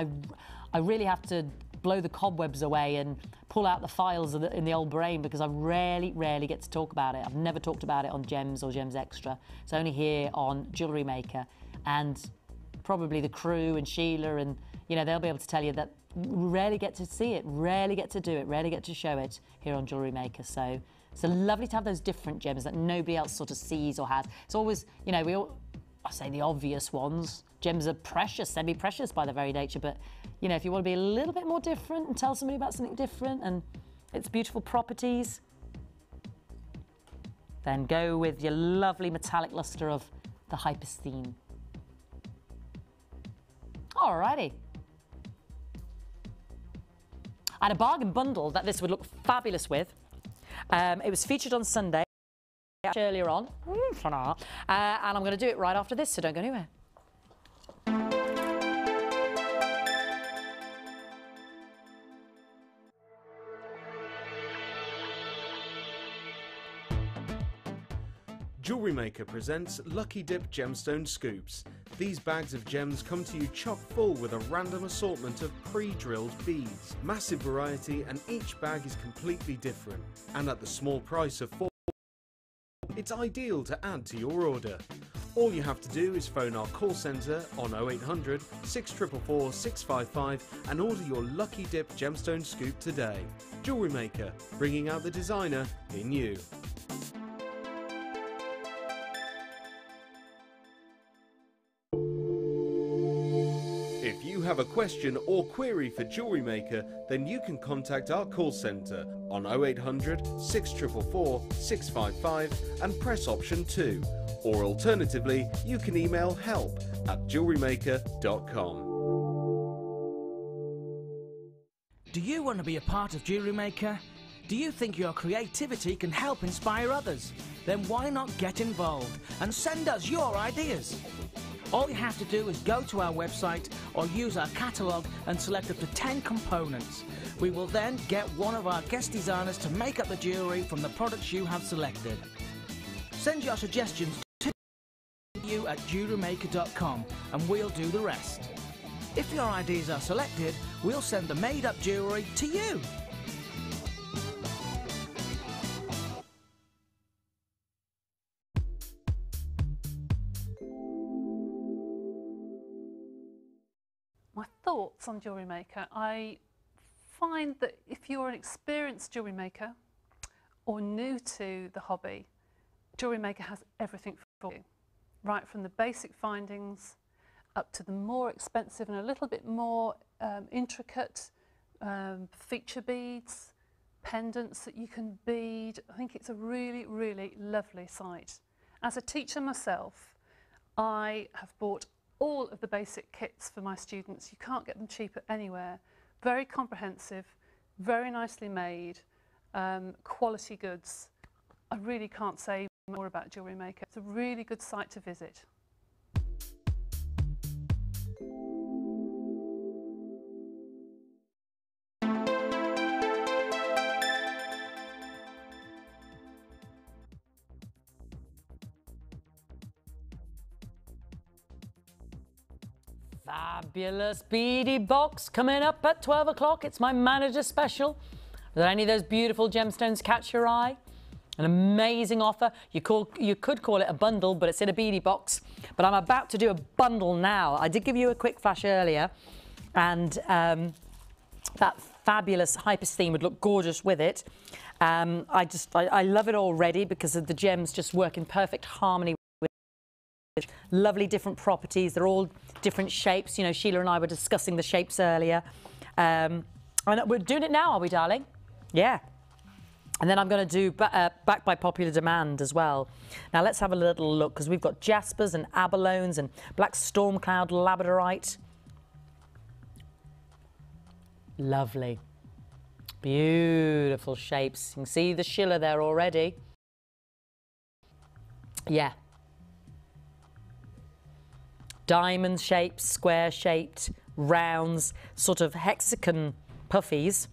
I really have to blow the cobwebs away and pull out the files in the old brain, because I rarely get to talk about it. I've never talked about it on Gems or Gems Extra. It's only here on Jewellery Maker, and probably the crew and Sheila, and you know, they'll be able to tell you that we rarely get to see it, rarely get to do it, rarely get to show it here on Jewellery Maker. So it's lovely to have those different gems that nobody else sort of sees or has. It's always, you know, I say the obvious ones. Gems are precious, semi-precious by their very nature, but you know, if you want to be a little bit more different and tell somebody about something different and its beautiful properties, then go with your lovely metallic luster of the hypersthene. Alrighty. I had a bargain bundle that this would look fabulous with. It was featured on Sunday earlier on, and I'm going to do it right after this, so don't go anywhere. Jewellery Maker presents Lucky Dip Gemstone Scoops. These bags of gems come to you chock full with a random assortment of pre-drilled beads. Massive variety, and each bag is completely different. And at the small price of £4, it's ideal to add to your order. All you have to do is phone our call centre on 0800 644 655 and order your Lucky Dip Gemstone Scoop today. Jewellery Maker, bringing out the designer in you. If you have a question or query for Jewellery Maker, then you can contact our call centre on 0800 644 655 and press option 2. Or alternatively, you can email help@jewellerymaker.com. Do you want to be a part of Jewellery Maker? Do you think your creativity can help inspire others? Then why not get involved and send us your ideas? All you have to do is go to our website or use our catalogue and select up to 10 components. We will then get one of our guest designers to make up the jewellery from the products you have selected. Send your suggestions to you at jewellerymaker.com and we'll do the rest. If your ideas are selected, we'll send the made-up jewellery to you. My thoughts on Jewellery Maker. I find that if you're an experienced jewellery maker or new to the hobby, Jewellery Maker has everything for you. Right from the basic findings up to the more expensive and a little bit more intricate feature beads, pendants that you can bead. I think it's a really, really lovely site. As a teacher myself, I have bought all of the basic kits for my students. You can't get them cheaper anywhere. Very comprehensive, very nicely made, quality goods. I really can't say more about Jewellery Maker. It's a really good site to visit. Fabulous beady box coming up at 12 o'clock. It's my manager special. Did any of those beautiful gemstones catch your eye? An amazing offer. You could call it a bundle, but it's in a beady box. But I'm about to do a bundle now. I did give you a quick flash earlier, and that fabulous Hypersteam would look gorgeous with it. I love it already because of the gems just work in perfect harmony with it. Lovely different properties. They're all different shapes. You know, Sheila and I were discussing the shapes earlier. And we're doing it now, are we, darling? Yeah. And then I'm going to do back by popular demand as well. Now let's have a little look, because we've got jaspers and abalones and black stormcloud labradorite. Lovely. Beautiful shapes. You can see the Sheila there already. Yeah. Diamond shapes, square shaped, rounds, sort of hexagon puffies.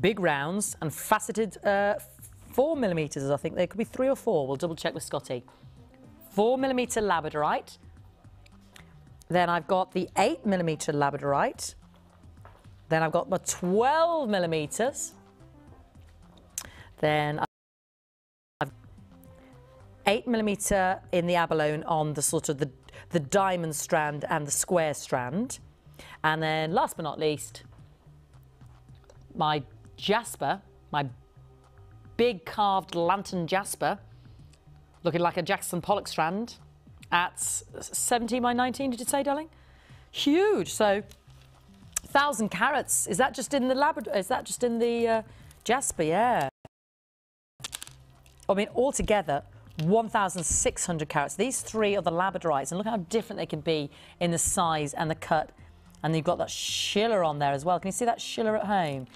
Big rounds and faceted 4mm, I think. They could be 3 or 4. We'll double check with Scotty. 4mm labradorite. Then I've got the 8mm labradorite. Then I've got my 12mm. Then I've 8mm in the abalone on the sort of the diamond strand and the square strand. And then last but not least, my jasper, my big carved lantern jasper, looking like a Jackson Pollock strand at 17 by 19, did you say, darling? Huge. So 1,000 carats. Is that just in the Labrador? Is that just in the jasper? Yeah. I mean, altogether 1,600 carats. These three are the labradorites, and look how different they can be in the size and the cut. And you've got that Sheila on there as well. Can you see that Sheila at home?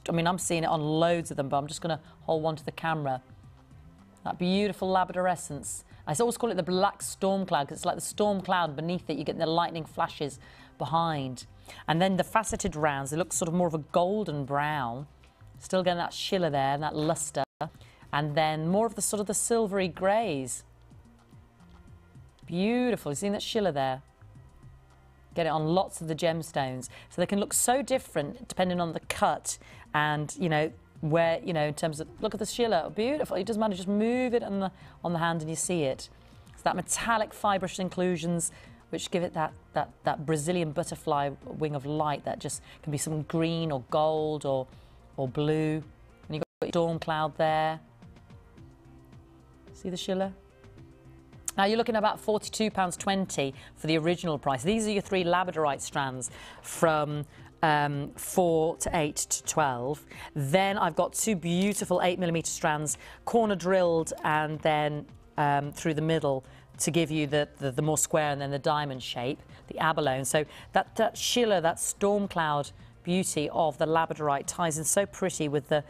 I mean, I'm seeing it on loads of them, but I'm just going to hold one to the camera. That beautiful labradorescence. I always call it the black storm cloud, because it's like the storm cloud beneath it. You get the lightning flashes behind. And then the faceted rounds, they look sort of more of a golden brown. Still getting that Sheila there and that luster. And then more of the sort of the silvery greys. Beautiful. You seen that Sheila there? Get it on lots of the gemstones. So they can look so different depending on the cut and, you know, where, you know, in terms of, look at the Sheila, beautiful. It doesn't matter, just move it on the hand and you see it. It's that metallic fibrous inclusions which give it that Brazilian butterfly wing of light that just can be some green or gold or blue. And you've got your storm cloud there. See the Sheila? Now you're looking at about £42.20 for the original price. These are your 3 labradorite strands from 4 to 8 to 12. Then I've got 2 beautiful 8mm strands, corner drilled and then through the middle to give you the more square and then the diamond shape, the abalone. So that Sheila, that storm cloud beauty of the labradorite ties in so pretty with the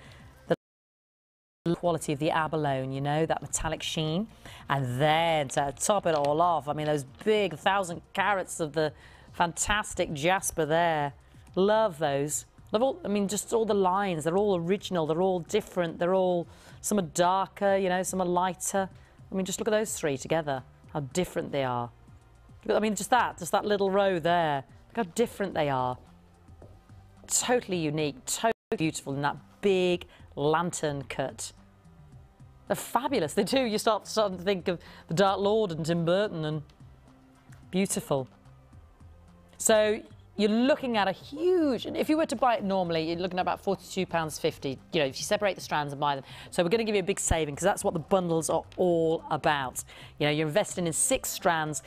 quality of the abalone, you know, that metallic sheen. And then to top it all off, I mean, those big 1,000 carats of the fantastic jasper there. Love those. Love all, I mean, just all the lines. They're all original. They're all different. They're all, some are darker, you know, some are lighter. I mean, just look at those three together, how different they are. I mean, just that little row there. Look how different they are. Totally unique, totally beautiful in that big lantern cut. They're fabulous. They do. You start to think of the Dark Lord and Tim Burton, and beautiful. So you're looking at a huge, if you were to buy it normally, you're looking at about £42.50, you know, if you separate the strands and buy them. So we're going to give you a big saving because that's what the bundles are all about. You know, you're investing in 6 strands.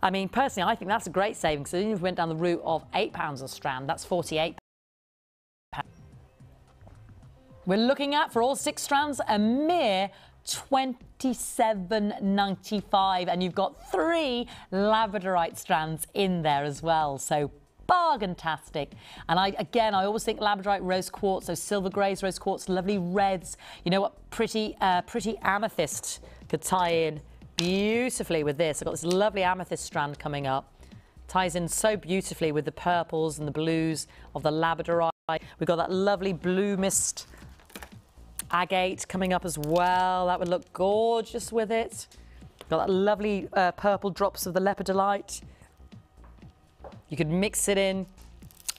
I mean, personally, I think that's a great saving because even if we went down the route of £8 a strand, that's £48. We're looking at, for all 6 strands, a mere £27.95, and you've got 3 labradorite strands in there as well. So bargain-tastic. And I always think labradorite rose quartz, those silver greys, rose quartz, lovely reds. You know what? Pretty amethyst could tie in beautifully with this. I've got this lovely amethyst strand coming up. Ties in so beautifully with the purples and the blues of the labradorite. We've got that lovely blue mist agate coming up as well. That would look gorgeous with it. Got that lovely purple drops of the lepidolite. You could mix it in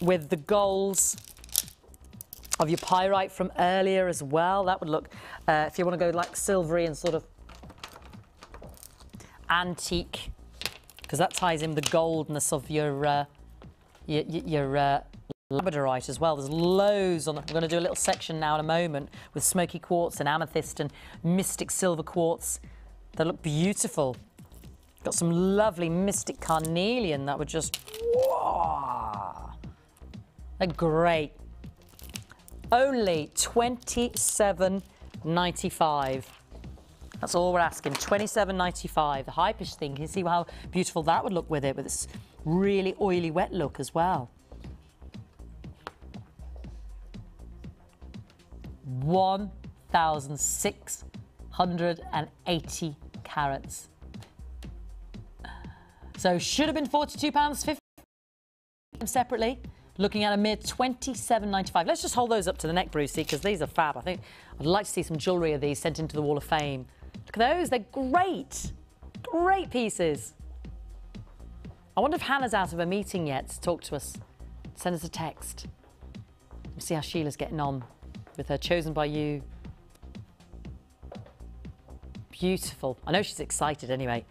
with the golds of your pyrite from earlier as well. That would look, if you want to go like silvery and sort of antique, because that ties in the goldness of your labradorite as well. There's loads on. I'm going to do a little section now in a moment with smoky quartz and amethyst and mystic silver quartz. They look beautiful. Got some lovely mystic carnelian that would just, whoa, they're great. Only £27.95. That's all we're asking, £27.95. The high-pitch thing, you can see how beautiful that would look with it, with this really oily wet look as well. 1,680 carats. So should have been £42.50 separately. Looking at a mere £27.95. Let's just hold those up to the neck, Brucey, because these are fab. I think I'd like to see some jewellery of these sent into the Wall of Fame. Look at those, they're great. Great pieces. I wonder if Hannah's out of a meeting yet to talk to us. Send us a text. We'll see how Sheila's getting on with her Chosen by You. Beautiful. I know she's excited anyway.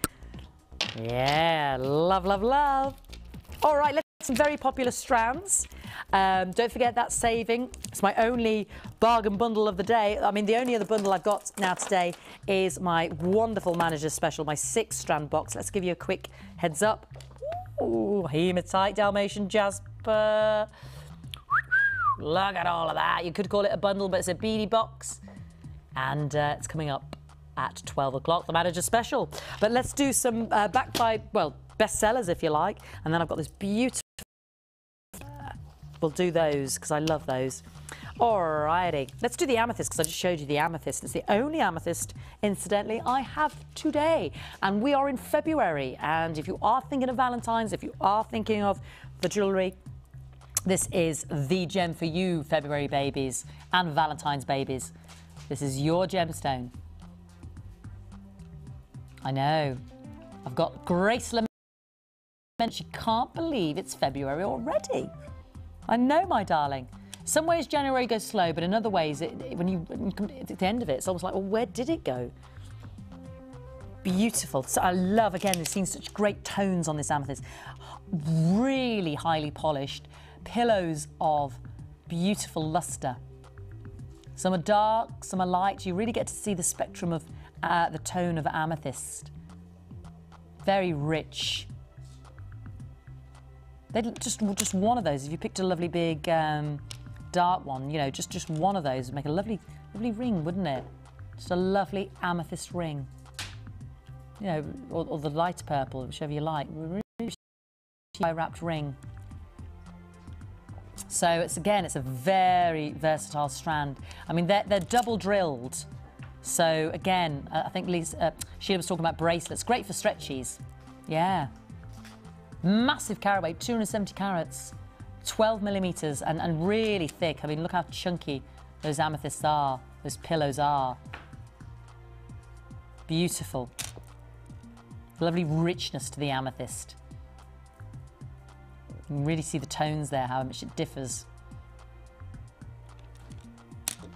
Yeah, love, love, love. All right, let's do some very popular strands. Don't forget that saving. It's my only bargain bundle of the day. I mean, the only other bundle I've got now today is my wonderful manager's special, my 6-strand box. Let's give you a quick heads up. Ooh, hematite Dalmatian jasper. Look at all of that. You could call it a bundle, but it's a beadie box. And it's coming up at 12 o'clock, the manager's special. But let's do some backed by, well, bestsellers, if you like. And then I've got this beautiful... We'll do those, because I love those. Alrighty. Let's do the amethyst, because I just showed you the amethyst. It's the only amethyst, incidentally, I have today. And we are in February. And if you are thinking of Valentine's, if you are thinking of the jewellery, this is the gem for you, February babies and Valentine's babies. This is your gemstone. I know. I've got Grace Lament. She can't believe it's February already. I know, my darling. Some ways January goes slow, but in other ways, when you come to the end of it, it's almost like, well, where did it go? Beautiful. So I love, again, we've seen such great tones on this amethyst. Really highly polished. Pillows of beautiful luster. Some are dark, some are light. You really get to see the spectrum of the tone of amethyst. Very rich. They're just one of those. If you picked a lovely big dark one, you know, just one of those would make a lovely ring, wouldn't it? Just a lovely amethyst ring. You know, or the light purple, whichever you like. Really wrapped ring. So it's a very versatile strand. I mean, they're double drilled. So again, I think Sheila was talking about bracelets. Great for stretchies. Yeah. Massive carat weight, 270 carats, 12 millimeters, and really thick. I mean, look how chunky those amethysts are, those pillows are. Beautiful. Lovely richness to the amethyst. You can really see the tones there, how much it differs.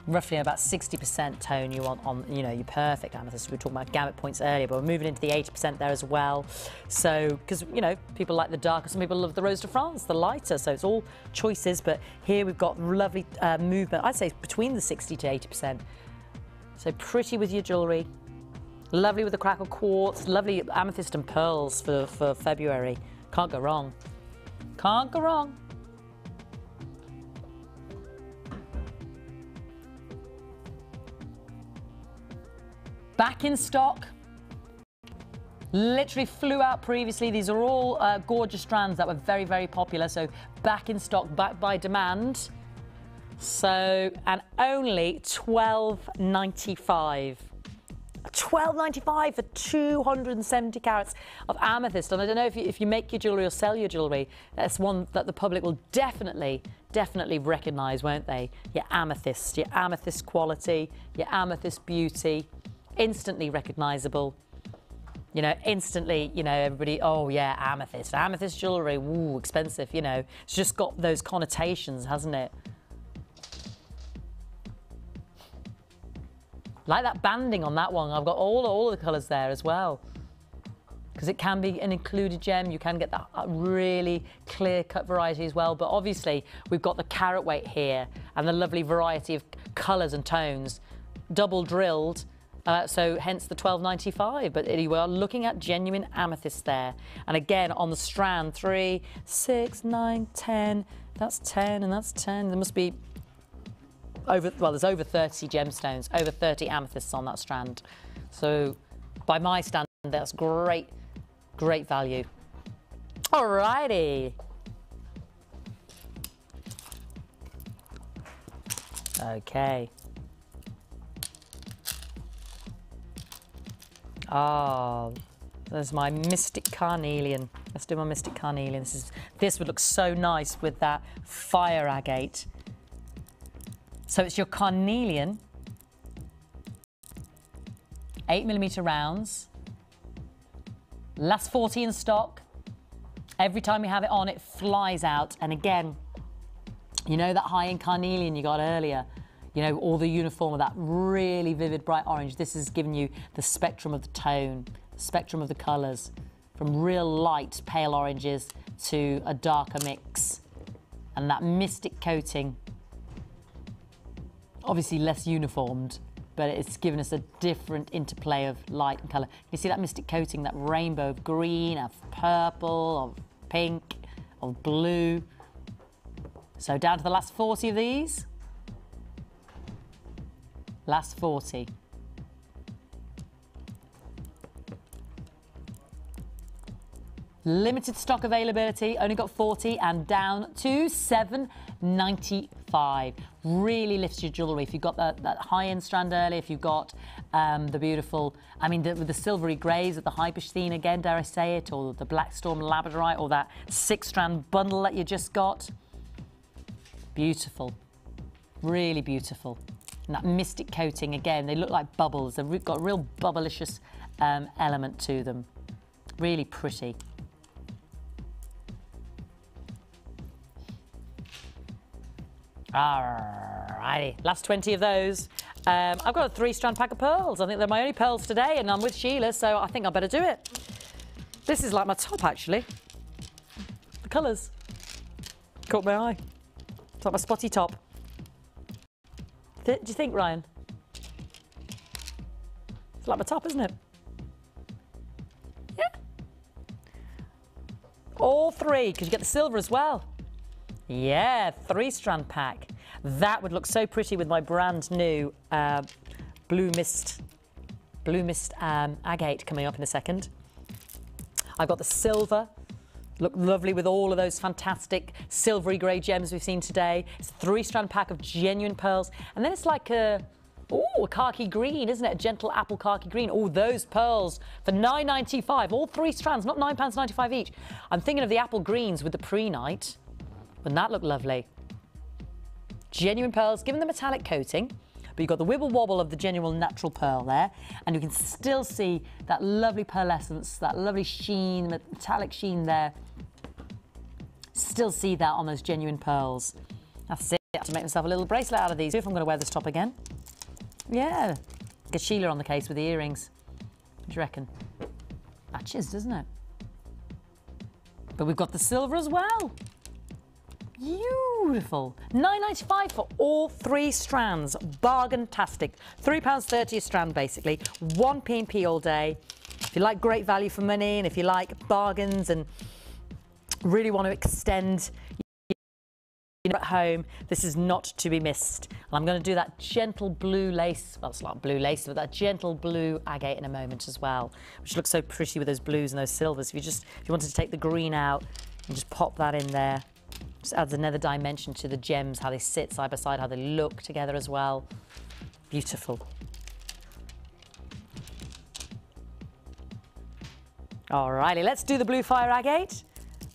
Roughly about 60% tone you want on, you know, your perfect amethyst. We were talking about gamut points earlier, but we're moving into the 80% there as well. So, because, you know, people like the darker, some people love the Rose de France, the lighter, so it's all choices, but here we've got lovely movement, I'd say between the 60 to 80%. So pretty with your jewellery, lovely with the crackle quartz, lovely amethyst and pearls for February. Can't go wrong. Can't go wrong. Back in stock. Literally flew out previously. These are all gorgeous strands that were very, very popular. So back in stock, back by demand. So, and only $12.95. $12.95 for 270 carats of amethyst. And I don't know if you make your jewellery or sell your jewellery, that's one that the public will definitely recognise, won't they? Your amethyst quality, your amethyst beauty, instantly recognisable. You know, instantly, you know, everybody, oh yeah, amethyst jewellery, ooh, expensive, you know. It's just got those connotations, hasn't it? Like that banding on that one. I've got all of the colours there as well. Because it can be an included gem. You can get that really clear-cut variety as well. But obviously, we've got the carat weight here and the lovely variety of colours and tones. Double drilled, so hence the $12.95. But you are looking at genuine amethyst there. And again, on the strand, 3, 6, 9, 10. That's 10 and that's 10. There must be there's over 30 gemstones, over 30 amethysts on that strand. So by my standard, that's great value. Alrighty. Okay. Oh, there's my Mystic Carnelian. Let's do my Mystic Carnelian. This would look so nice with that fire agate. So it's your carnelian, 8mm rounds, last 40 in stock. Every time you have it on, it flies out. And again, you know that high-end carnelian you got earlier, you know, all the uniform of that really vivid bright orange. This is giving you the spectrum of the tone, spectrum of the colours, from real light pale oranges to a darker mix. And that mystic coating, obviously less uniformed, but it's given us a different interplay of light and colour. You see that mystic coating, that rainbow of green, of purple, of pink, of blue. So down to the last 40 of these. Last 40. Limited stock availability, only got 40 and down to $7.95. Really lifts your jewellery. If you've got that high-end strand earlier, if you've got the beautiful, I mean, with the silvery greys of the Hyperstein again, dare I say it, or the Black Storm Labradorite, or that 6-strand bundle that you just got. Beautiful. Really beautiful. And that mystic coating, again, they look like bubbles. They've got a real bubblicious element to them. Really pretty. Alrighty, last 20 of those. I've got a 3-strand pack of pearls. I think they're my only pearls today, and I'm with Sheila, so I think I better do it. This is like my top, actually. The colours caught my eye. It's like my spotty top. Do you think, Ryan? It's like my top, isn't it? Yeah. All 3, because you get the silver as well. Yeah, 3-strand pack. That would look so pretty with my brand new Blue Mist agate coming up in a second. I've got the silver Look lovely with all of those fantastic silvery grey gems we've seen today. It's a 3-strand pack of genuine pearls. And then it's like a khaki green, isn't it? A gentle apple khaki green. Oh, those pearls for £9.95. All 3 strands, not £9.95 each. I'm thinking of the apple greens with the pre-night. Wouldn't that look lovely? Genuine pearls, given the metallic coating. But you've got the wibble wobble of the genuine natural pearl there, and you can still see that lovely pearlescence, that lovely sheen, metallic sheen there. Still see that on those genuine pearls. That's it. I have to make myself a little bracelet out of these if I'm going to wear this top again. Yeah. Get Sheila on the case with the earrings. What do you reckon? Matches, doesn't it? But we've got the silver as well. Beautiful. £9.95 for all 3 strands. Bargain-tastic. £3.30 a strand, basically. 1 P&P all day. If you like great value for money, and if you like bargains and really want to extend your at home, this is not to be missed. And I'm going to do that gentle blue lace. Well, it's not blue lace, but that gentle blue agate in a moment as well, which looks so pretty with those blues and those silvers. If you wanted to take the green out and just pop that in there. Just adds another dimension to the gems, how they sit side by side, how they look together as well. Beautiful. Alrighty, let's do the blue fire agate.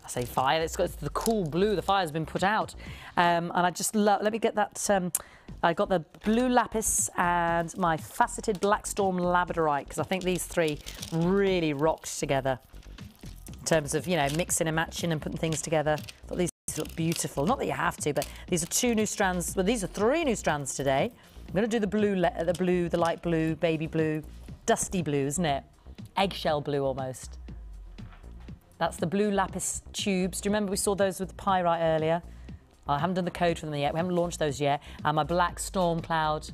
I say fire, it's the cool blue, the fire's been put out. And I just love, let me get that, I got the blue lapis and my faceted black storm labradorite, because I think these 3 really rocked together in terms of, you know, mixing and matching and putting things together. I thought these look beautiful. Not that you have to, but these are 2 new strands. Well, these are 3 new strands today. I'm going to do the blue, the light blue, baby blue, dusty blue, isn't it? Eggshell blue almost. That's the blue lapis tubes. Do you remember we saw those with the pyrite earlier? I haven't done the code for them yet. We haven't launched those yet. And my black storm cloud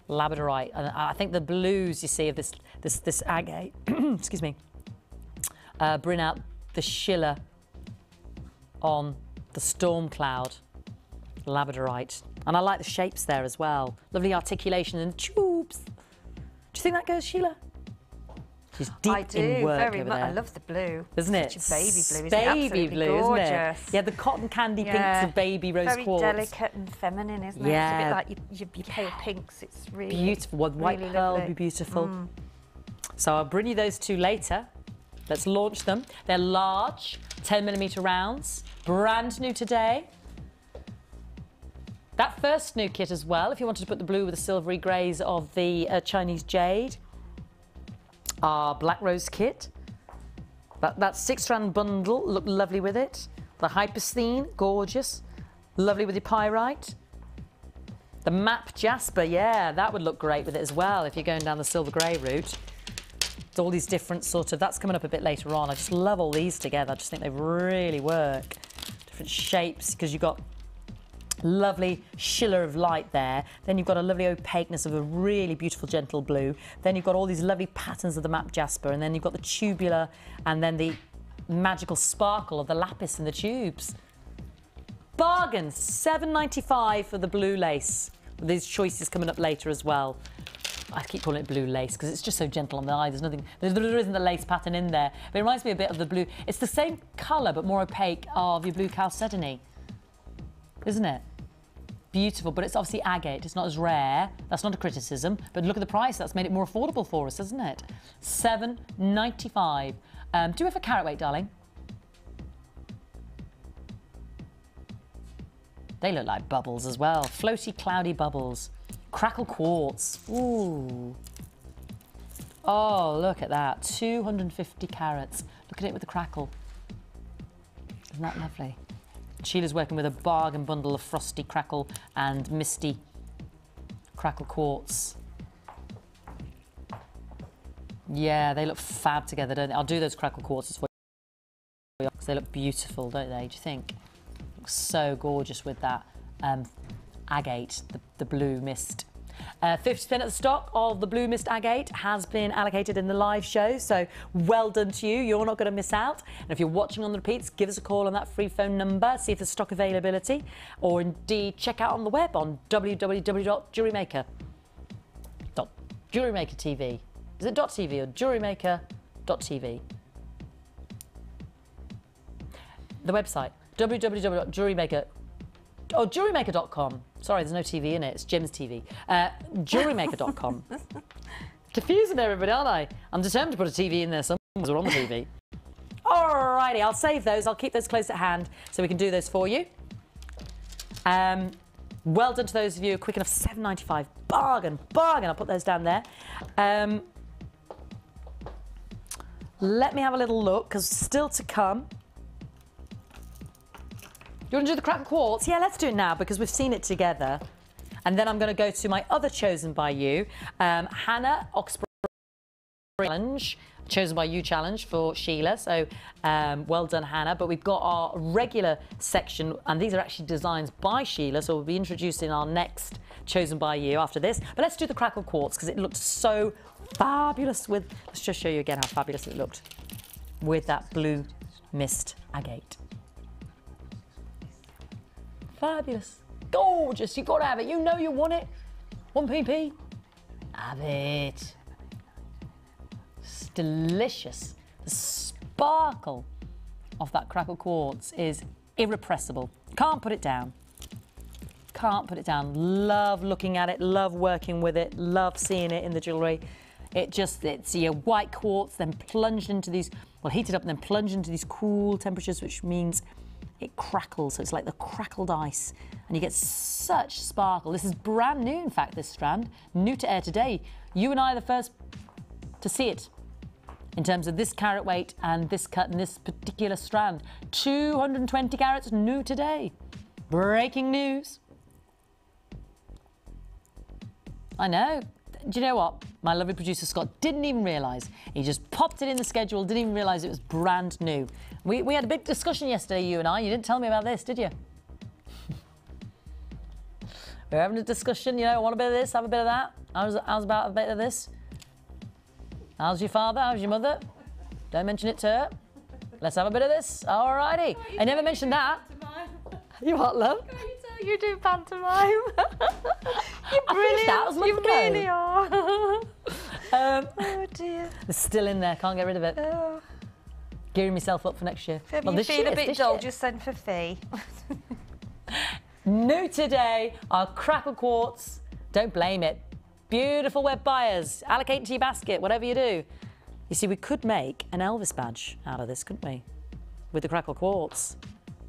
labradorite. And I think the blues you see of this agate, excuse me, bring out the shiller on the storm cloud labradorite. And I like the shapes there as well. Lovely articulation and tubes. Do you think that goes, Sheila? She's deep in work very over much. there. I love the blue. Isn't it? Such a baby blue, isn't it? Baby Absolutely blue, gorgeous. isn't it? Yeah, the cotton candy pinks of baby rose quartz. Very delicate and feminine, isn't it? Yeah. It's a bit like your pale pinks. It's really beautiful. Well, white really pearl lovely. would be beautiful. So I'll bring you those 2 later. Let's launch them. They're large, 10mm rounds, brand new today. That first new kit as well, if you wanted to put the blue with the silvery greys of the Chinese jade. Our black rose kit. That 6-strand bundle looked lovely with it. The hypersthene, gorgeous. Lovely with your pyrite. The map jasper, yeah, that would look great with it as well if you're going down the silver grey route. It's all these different sort of, that's coming up a bit later on. I just love all these together. I just think they really work. Different shapes, because you've got lovely shiller of light there. Then you've got a lovely opaqueness of a really beautiful gentle blue. Then you've got all these lovely patterns of the map jasper, and then you've got the tubular and then the magical sparkle of the lapis in the tubes. Bargain, £7.95 for the blue lace. These choices coming up later as well. I keep calling it blue lace because it's just so gentle on the eye. There's nothing, there isn't the lace pattern in there. But it reminds me a bit of the blue. It's the same colour but more opaque of your blue chalcedony, isn't it? Beautiful, but it's obviously agate. It's not as rare. That's not a criticism. But look at the price. That's made it more affordable for us, hasn't it? £7.95. Do it for carat weight, darling. They look like bubbles as well. Floaty, cloudy bubbles. Crackle quartz. Ooh. Oh, look at that. 250 carats. Look at it with the crackle. Isn't that lovely? Sheila's working with a bargain bundle of frosty crackle and misty crackle quartz. Yeah, they look fab together, don't they? I'll do those crackle quartzes for you because they look beautiful, don't they? Do you think? Looks so gorgeous with that agate, the blue mist. 50% of the stock of the blue mist agate has been allocated in the live show, so well done to you. You're not going to miss out. And if you're watching on the repeats, give us a call on that free phone number, see if there's stock availability, or indeed check out on the web on www.jewellerymaker.TV. Is it .tv or jewellerymaker.tv? the website, www.jewellerymaker. Oh, jewellerymaker.com. Sorry, there's no TV in it. It's Jim's TV. Jewellerymaker.com. Confusing everybody, aren't I? I'm determined to put a TV in there somewhere because we're on the TV. Alrighty, I'll save those. I'll keep those close at hand so we can do those for you. Well done to those of you quick enough. £7.95. Bargain, bargain. I'll put those down there. Let me have a little look because still to come. You want to do the crackle quartz? Yeah, let's do it now because we've seen it together. And then I'm going to go to my other chosen by you, Hannah Oxborough Challenge, chosen by you challenge for Sheila. So well done, Hannah. But we've got our regular section, and these are actually designs by Sheila. So we'll be introducing our next chosen by you after this. But let's do the crackle quartz because it looked so fabulous with. Let's just show you again how fabulous it looked with that blue mist agate. Fabulous. Gorgeous. You've got to have it. You know you want it. 1pp. Have it. It's delicious. The sparkle of that crackle quartz is irrepressible. Can't put it down. Can't put it down. Love looking at it. Love working with it. Love seeing it in the jewellery. It's your white quartz, then plunged into these, well, heated up and then plunged into these cool temperatures, which means it crackles, so it's like the crackled ice, and you get such sparkle. This is brand new, in fact, this strand, new to air today. You and I are the first to see it in terms of this carat weight and this cut and this particular strand. 220 carats, new today. Breaking news. I know. Do you know what? My lovely producer Scott didn't even realise. He just popped it in the schedule, didn't even realise it was brand new. We had a big discussion yesterday, you and I. You didn't tell me about this, did you? We were having a discussion, you know, want a bit of this, have a bit of that. How's about a bit of this? How's your father? How's your mother? Don't mention it to her. Let's have a bit of this. Alrighty. I never mentioned that. You what, love? You do pantomime. You're brilliant. That was you really are. Oh dear. It's still in there. Can't get rid of it. Oh. Gearing myself up for next year. If you feel a bit dull, just send for Fee. New today, our crackle quartz. Don't blame it. Beautiful web buyers. Allocate to your basket, whatever you do. You see, we could make an Elvis badge out of this, couldn't we? With the crackle quartz.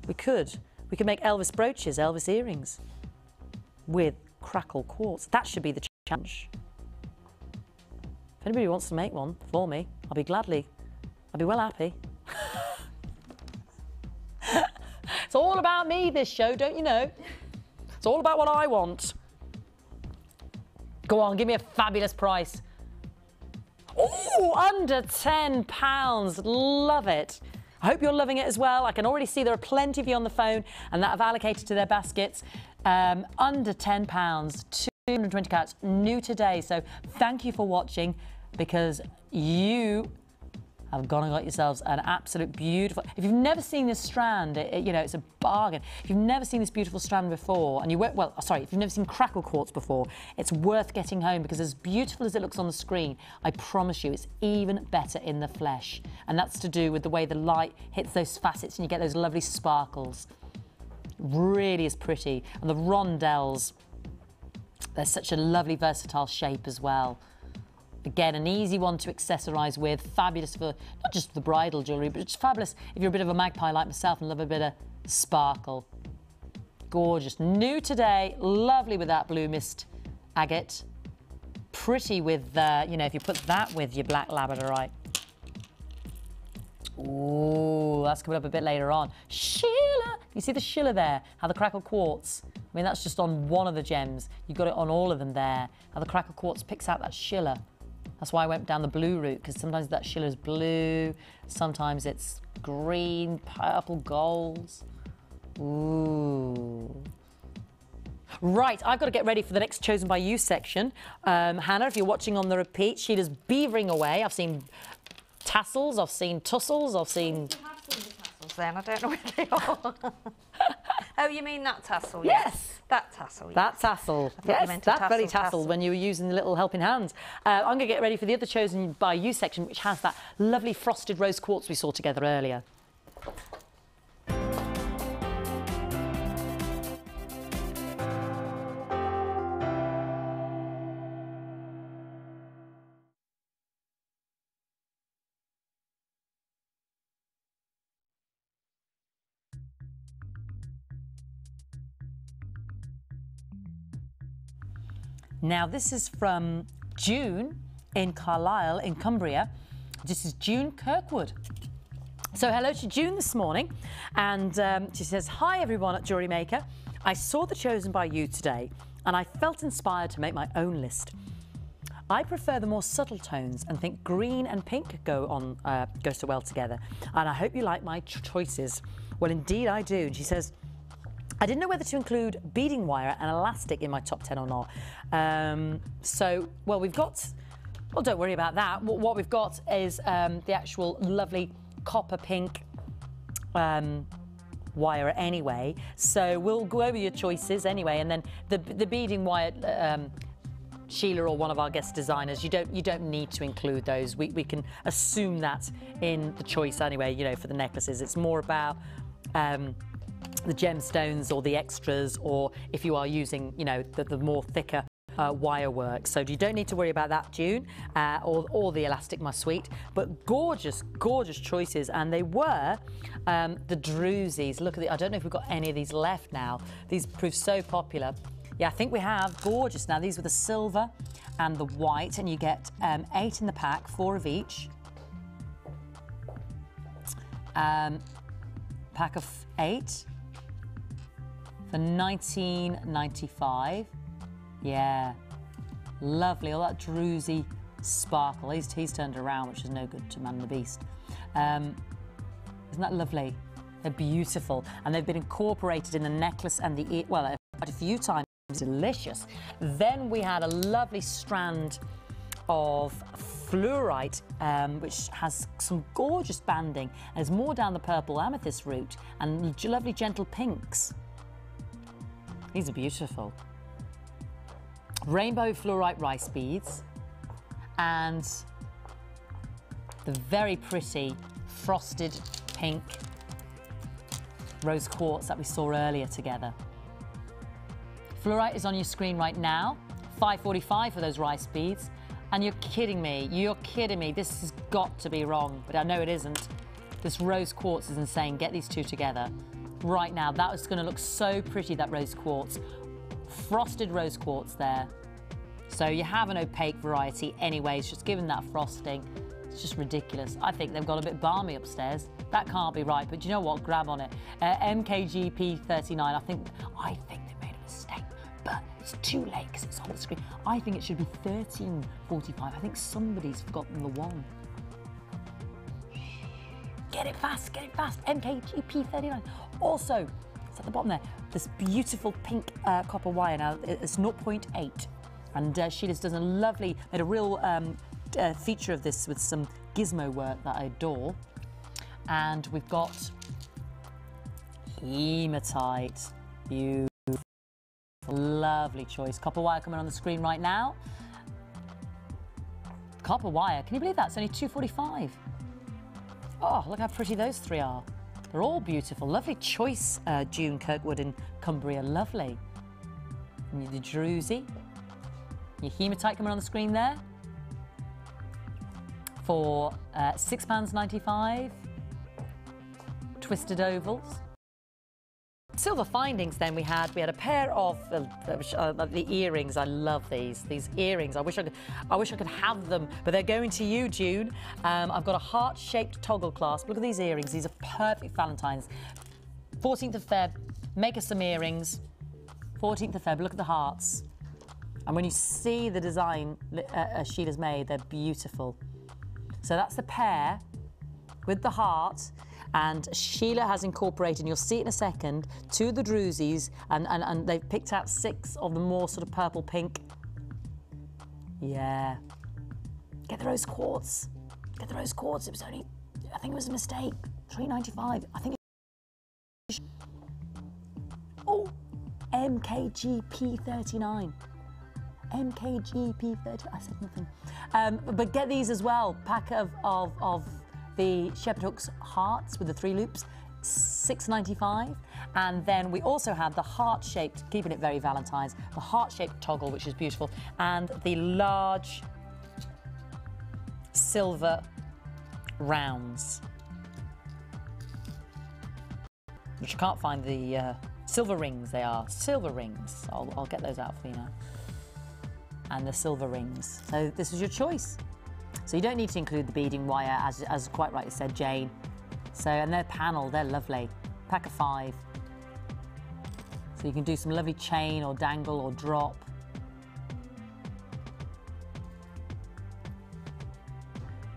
We could. We could make Elvis brooches, Elvis earrings with crackle quartz. That should be the challenge. If anybody wants to make one for me, I'll be well happy. It's all about me, this show, don't you know? It's all about what I want. Go on, give me a fabulous price. Oh, under £10. Love it. I hope you're loving it as well. I can already see there are plenty of you on the phone and that have allocated to their baskets. Under £10, 220 carats, new today. So thank you for watching because you have gone and got yourselves an absolute beautiful. If you've never seen this strand, you know, it's a bargain. If you've never seen this beautiful strand before, and if you've never seen crackle quartz before, it's worth getting home because as beautiful as it looks on the screen, I promise you it's even better in the flesh. And that's to do with the way the light hits those facets and you get those lovely sparkles. Really is pretty. And the rondelles, they're such a lovely versatile shape as well. Again, an easy one to accessorise with, fabulous for not just the bridal jewellery, but it's fabulous if you're a bit of a magpie like myself and love a bit of sparkle. Gorgeous. New today, lovely with that blue mist agate. Pretty with, you know, if you put that with your black labradorite. Ooh, that's coming up a bit later on. Sheila! You see the Sheila there? How the crackle quartz, I mean, that's just on one of the gems. You've got it on all of them there. How the crackle quartz picks out that Sheila. That's why I went down the blue route, because sometimes that Sheila's blue, sometimes it's green, purple, golds. Ooh. Right, I've got to get ready for the next Chosen by You section. Hannah, if you're watching on the repeat, Sheila's beavering away. I've seen tassels, I've seen tussles, I've seen... Then I don't know where they are. Oh, you mean that tassel? Yes. That tassel. That tassel. Yes, that very tassel when you were using the little helping hands. I'm going to get ready for the other Chosen by You section, which has that lovely frosted rose quartz we saw together earlier. Now, this is from June in Carlisle, in Cumbria. This is June Kirkwood. So hello to June this morning, and she says, hi everyone at Jewellery Maker. I saw the Chosen by You today, and I felt inspired to make my own list. I prefer the more subtle tones and think green and pink go so well together, and I hope you like my choices. Well, indeed I do. And she says, I didn't know whether to include beading wire and elastic in my top 10 or not. Well, we've got, well, don't worry about that. What we've got is the actual lovely copper pink wire anyway. So we'll go over your choices anyway, and then the beading wire, Sheila or one of our guest designers, you don't need to include those. We can assume that in the choice anyway, you know, for the necklaces. It's more about the gemstones or the extras, or if you are using, you know, the more thicker wire work. So you don't need to worry about that, June, or the elastic, my sweet. But gorgeous, gorgeous choices, and they were the drusies. Look at I don't know if we've got any of these left now. These proved so popular. Yeah, I think we have. Gorgeous. Now, these were the silver and the white, and you get 8 in the pack, 4 of each. Pack of 8 for $19.95. Yeah, lovely. All that druzy sparkle. He's turned around, which is no good to Man the Beast. Isn't that lovely? They're beautiful, and they've been incorporated in the necklace and the ear. Well, quite a few times. Delicious. Then we had a lovely strand of fluorite, which has some gorgeous banding. There's more down the purple amethyst route and lovely gentle pinks. These are beautiful. Rainbow fluorite rice beads and the very pretty frosted pink rose quartz that we saw earlier together. Fluorite is on your screen right now, $5.45 for those rice beads. And you're kidding me, this has got to be wrong, but I know it isn't. This rose quartz is insane. Get these two together right now. That was gonna look so pretty, that rose quartz. Frosted rose quartz there. So you have an opaque variety anyways, just given that frosting. It's just ridiculous. I think they've got a bit balmy upstairs. That can't be right, but you know what, grab on it. MKGP39, I think they made a mistake, but it's too late because it's on the screen. I think it should be $13.45. I think somebody's forgotten the one. Get it fast, MKGP39. Also, it's at the bottom there, this beautiful pink copper wire. Now, it's 0.8. And Sheila's done made a real feature of this with some gizmo work that I adore. And we've got hematite. Beautiful. Lovely choice. Copper wire coming on the screen right now. Copper wire, can you believe that? It's only $2.45. Oh, look how pretty those three are. They're all beautiful. Lovely choice, June Kirkwood in Cumbria. Lovely. And the druzy. Your hematite coming on the screen there for £6.95. Twisted ovals. Silver findings then we had a pair of the earrings. I love these earrings. I wish I could have them, but they're going to you, June. I've got a heart-shaped toggle clasp. Look at these earrings. These are perfect Valentine's. 14th of Feb, make us some earrings. 14th of Feb, look at the hearts. And when you see the design Sheila's made, they're beautiful. So that's the pair with the heart. And Sheila has incorporated, and you'll see it in a second, 2 of the drusies, and they've picked out 6 of the more sort of purple pink. Yeah. Get the rose quartz. Get the rose quartz. It was only, I think it was a mistake. $3.95. I think it... Oh, MKGP39. MKGP30. I said nothing. But get these as well. Pack of the shepherd hooks hearts with the 3 loops, $6.95. And then we also have the heart-shaped, keeping it very Valentine's, the heart-shaped toggle, which is beautiful, and the large silver rounds, which I can't find the silver rings. They are silver rings. I'll get those out for you now. and the silver rings. So this was your choice. So you don't need to include the beading wire, as quite rightly said Jane. So, and they're panel, they're lovely. Pack of 5. So you can do some lovely chain or dangle or drop.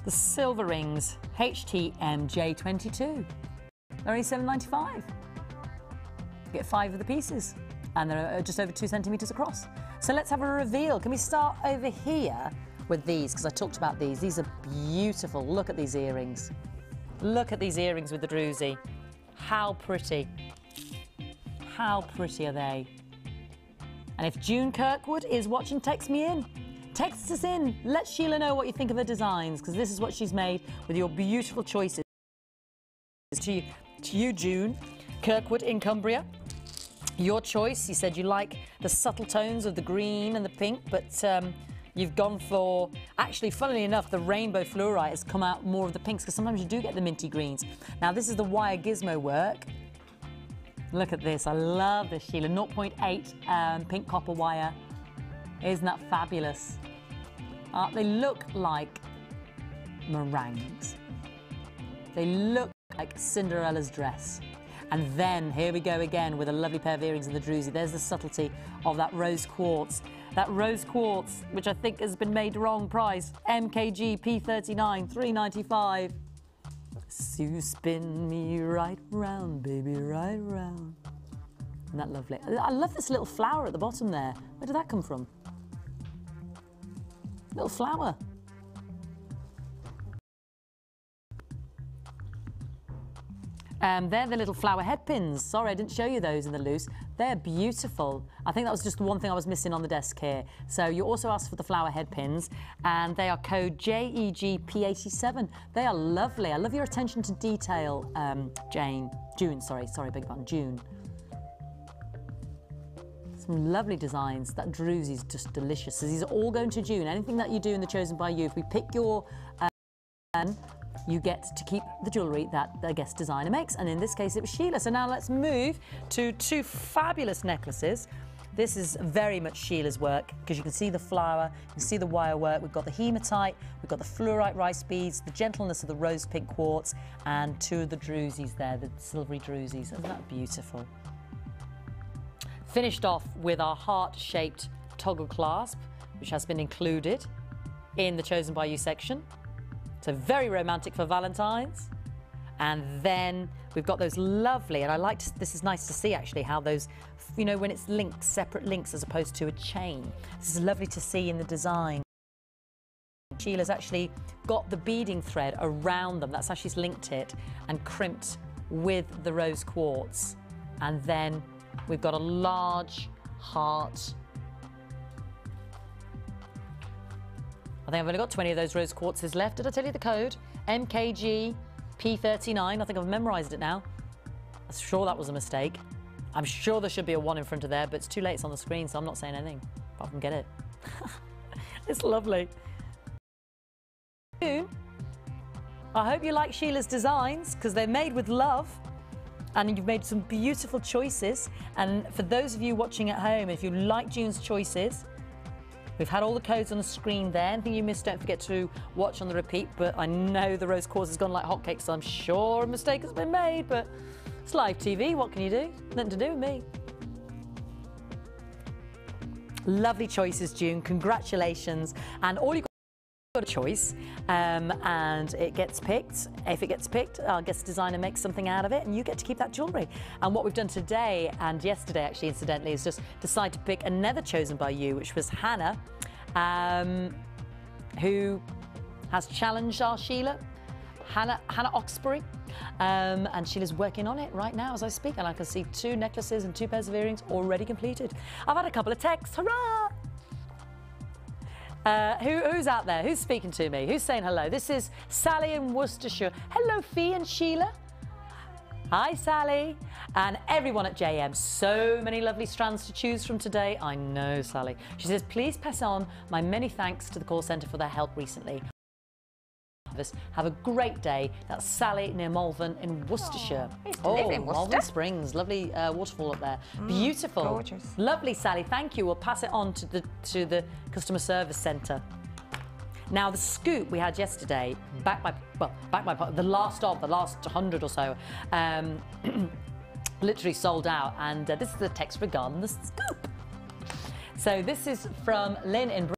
The silver rings, HTMJ22. They're only $7.95. You get 5 of the pieces, and they're just over 2 centimetres across. So let's have a reveal. Can we start over here with these? Because I talked about these. These are beautiful. Look at these earrings. Look at these earrings with the druzy. How pretty. How pretty are they? And if June Kirkwood is watching, text me in. Text us in. Let Sheila know what you think of her designs, because this is what she's made with your beautiful choices. To you, June Kirkwood in Cumbria. Your choice. You said you like the subtle tones of the green and the pink, but you've gone for, actually, funnily enough, the rainbow fluorite has come out more of the pinks, because sometimes you do get the minty greens. Now, this is the wire gizmo work. Look at this. I love this, Sheila. 0.8 pink copper wire. Isn't that fabulous? They look like meringues. They look like Cinderella's dress. And then, here we go again with a lovely pair of earrings in the druzy. There's the subtlety of that rose quartz. That rose quartz, which I think has been made wrong price. MKG P39, $3.95. So you spin me right round, baby, right round. Isn't that lovely? I love this little flower at the bottom there. Where did that come from? Little flower. They're the little flower head pins. Sorry, I didn't show you those in the loose. They're beautiful. I think that was just the one thing I was missing on the desk here. So you also asked for the flower head pins, and they are code JEGP87. They are lovely. I love your attention to detail, June, sorry, beg your pardon, June. Some lovely designs. That druzy is just delicious. So these are all going to June. Anything that you do in the Chosen by You, if we pick your you get to keep the jewellery that the guest designer makes, and in this case it was Sheila. So now let's move to 2 fabulous necklaces. This is very much Sheila's work, because you can see the flower, you can see the wire work. We've got the hematite, we've got the fluorite rice beads, the gentleness of the rose pink quartz, and 2 of the druzies there, the silvery druzies. Isn't that beautiful? Finished off with our heart-shaped toggle clasp, which has been included in the Chosen by You section. So very romantic for Valentine's. And then we've got those lovely, and I like to, this is nice to see actually how those, you know, when it's links, separate links as opposed to a chain. This is lovely to see in the design. Sheila's actually got the beading thread around them. That's how she's linked it and crimped with the rose quartz. And then we've got a large heart. I think I've only got 20 of those rose quartzes left. Did I tell you the code? MKG P39. I think I've memorised it now. I'm sure that was a mistake. I'm sure there should be a 1 in front of there, but it's too late. It's on the screen, so I'm not saying anything apart from get it. It's lovely. I hope you like Sheila's designs, because they're made with love. And you've made some beautiful choices. And for those of you watching at home, if you like June's choices, we've had all the codes on the screen there. Anything you missed, don't forget to watch on the repeat. But I know the rose quartz has gone like hotcakes, so I'm sure a mistake has been made. But it's live TV. What can you do? Nothing to do with me. Lovely choices, June. Congratulations. And all you've got a choice, and it gets picked. If it gets picked, our guest designer makes something out of it, and you get to keep that jewellery. And what we've done today, and yesterday actually incidentally, is just decide to pick another Chosen by You, which was Hannah, who has challenged our Sheila, Hannah Oxbury, and Sheila's working on it right now as I speak, and I can see 2 necklaces and 2 pairs of earrings already completed. I've had a couple of texts. Hurrah! Who's out there? Who's speaking to me? Who's saying hello? This is Sally in Worcestershire. Hello, Fee and Sheila. Hi, Sally. And everyone at JM. So many lovely strands to choose from today. I know, Sally. She says, please pass on my many thanks to the call centre for their help recently. service. Have a great day. That's Sally near Malvern in Worcestershire. I used to live in Worcester. Malvern Springs, lovely waterfall up there. Beautiful. Gorgeous. Lovely, Sally, thank you. We'll pass it on to the customer service centre. Now, the scoop we had yesterday, the last 100 or so, literally sold out, and this is the text regarding the scoop. So this is from Lynn in Bristol.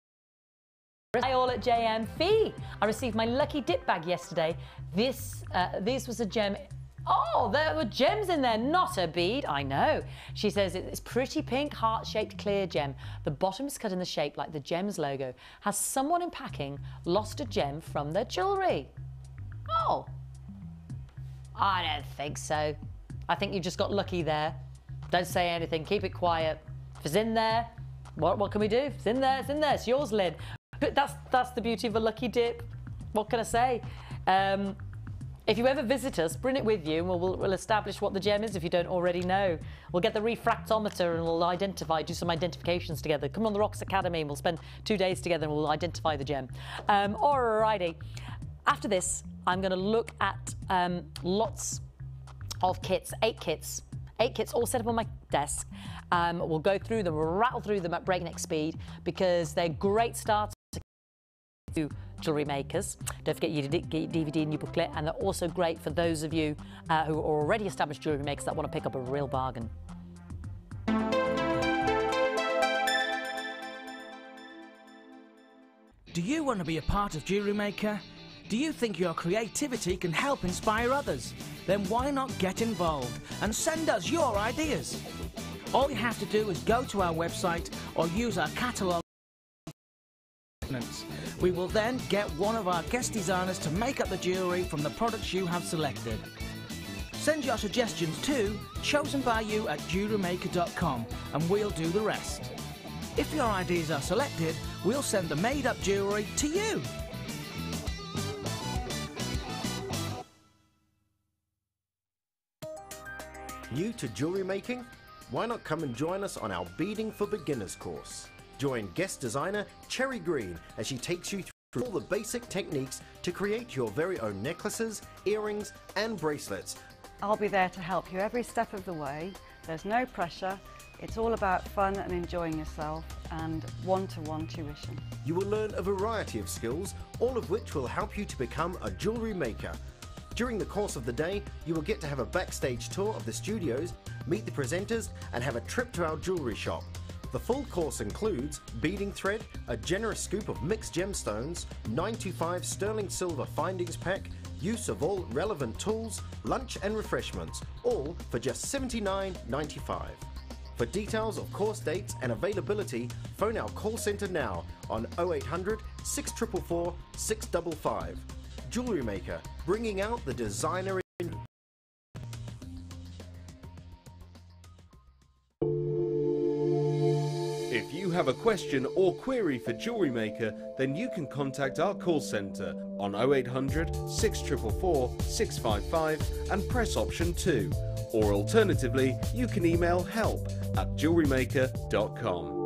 Hi all at JM Fee. I received my lucky dip bag yesterday. This was a gem. Oh, there were gems in there, not a bead. I know. She says it's pretty pink, heart-shaped clear gem. The bottom is cut in the shape like the gem's logo. Has someone in packing lost a gem from their jewellery? Oh, I don't think so. I think you just got lucky there. Don't say anything. Keep it quiet. If it's in there, what can we do? If it's in there, it's in there. It's yours, Lynn. But that's the beauty of a lucky dip. What can I say? If you ever visit us, bring it with you and we'll establish what the gem is if you don't already know. We'll get the refractometer and we'll do some identifications together. Come on the Rocks Academy and we'll spend 2 days together and we'll identify the gem. Alrighty. After this, I'm going to look at lots of kits, 8 kits all set up on my desk. We'll go through them, we'll rattle through them at breakneck speed because they're great starts to jewellery makers. Don't forget your DVD and your booklet, and they're also great for those of you who are already established jewellery makers that want to pick up a real bargain. Do you want to be a part of Jewellery Maker? Do you think your creativity can help inspire others? Then why not get involved and send us your ideas? All you have to do is go to our website or use our catalogue. We will then get one of our guest designers to make up the jewellery from the products you have selected. Send your suggestions to chosenbyyou@jewellerymaker.com and we'll do the rest. If your ideas are selected, we'll send the made-up jewellery to you. New to jewellery making? Why not come and join us on our Beading for Beginners course? Join guest designer Cherry Green as she takes you through all the basic techniques to create your very own necklaces, earrings and bracelets. I'll be there to help you every step of the way. There's no pressure. It's all about fun and enjoying yourself and one-to-one tuition. You will learn a variety of skills, all of which will help you to become a jewellery maker. During the course of the day, you will get to have a backstage tour of the studios, meet the presenters and have a trip to our jewellery shop. The full course includes beading thread, a generous scoop of mixed gemstones, 925 sterling silver findings pack, use of all relevant tools, lunch and refreshments, all for just $79.95. For details of course dates and availability, phone our call centre now on 0800 644 655. Jewellery Maker, bringing out the designer in you. If you have a question or query for Jewellery Maker, then you can contact our call centre on 0800 644 655 and press option 2. Or alternatively, you can email help@jewellerymaker.com.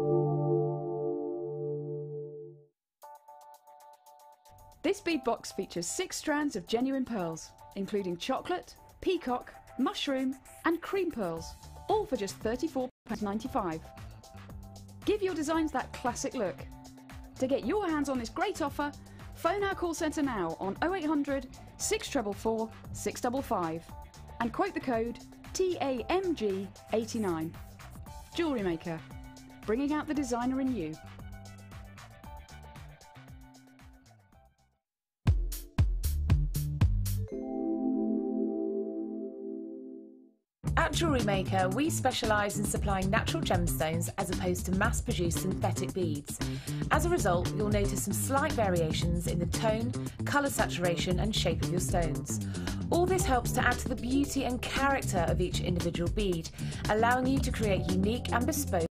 This bead box features 6 strands of genuine pearls, including chocolate, peacock, mushroom and cream pearls, all for just £34.95. Give your designs that classic look. To get your hands on this great offer, phone our call centre now on 0800 644 655 and quote the code TAMG89. Jewellery Maker, bringing out the designer in you. At Jewellery Maker, we specialise in supplying natural gemstones as opposed to mass-produced synthetic beads. As a result, you'll notice some slight variations in the tone, colour saturation and shape of your stones. All this helps to add to the beauty and character of each individual bead, allowing you to create unique and bespoke.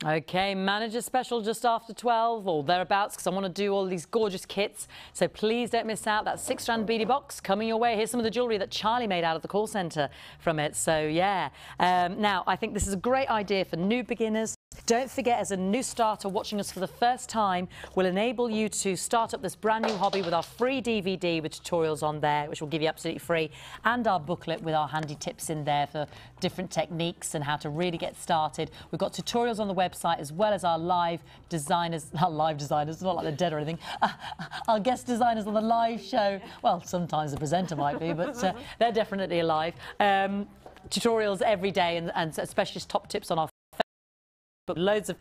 Okay, manager special just after 12 or thereabouts, because I want to do all these gorgeous kits. So please don't miss out. That 6-strand beadie box coming your way. Here's some of the jewellery that Charlie made out of the call centre from it. So yeah, now I think this is a great idea for new beginners. Don't forget, as a new starter watching us for the first time, we'll enable you to start up this brand new hobby with our free DVD with tutorials on there, which will give you absolutely free, and our booklet with our handy tips in there for different techniques and how to really get started. We've got tutorials on the website, as well as our live designers, not live designers, not like they're dead or anything, our guest designers on the live show. Well, sometimes the presenter might be, but they're definitely alive. Tutorials every day, and specialist top tips on our but loads of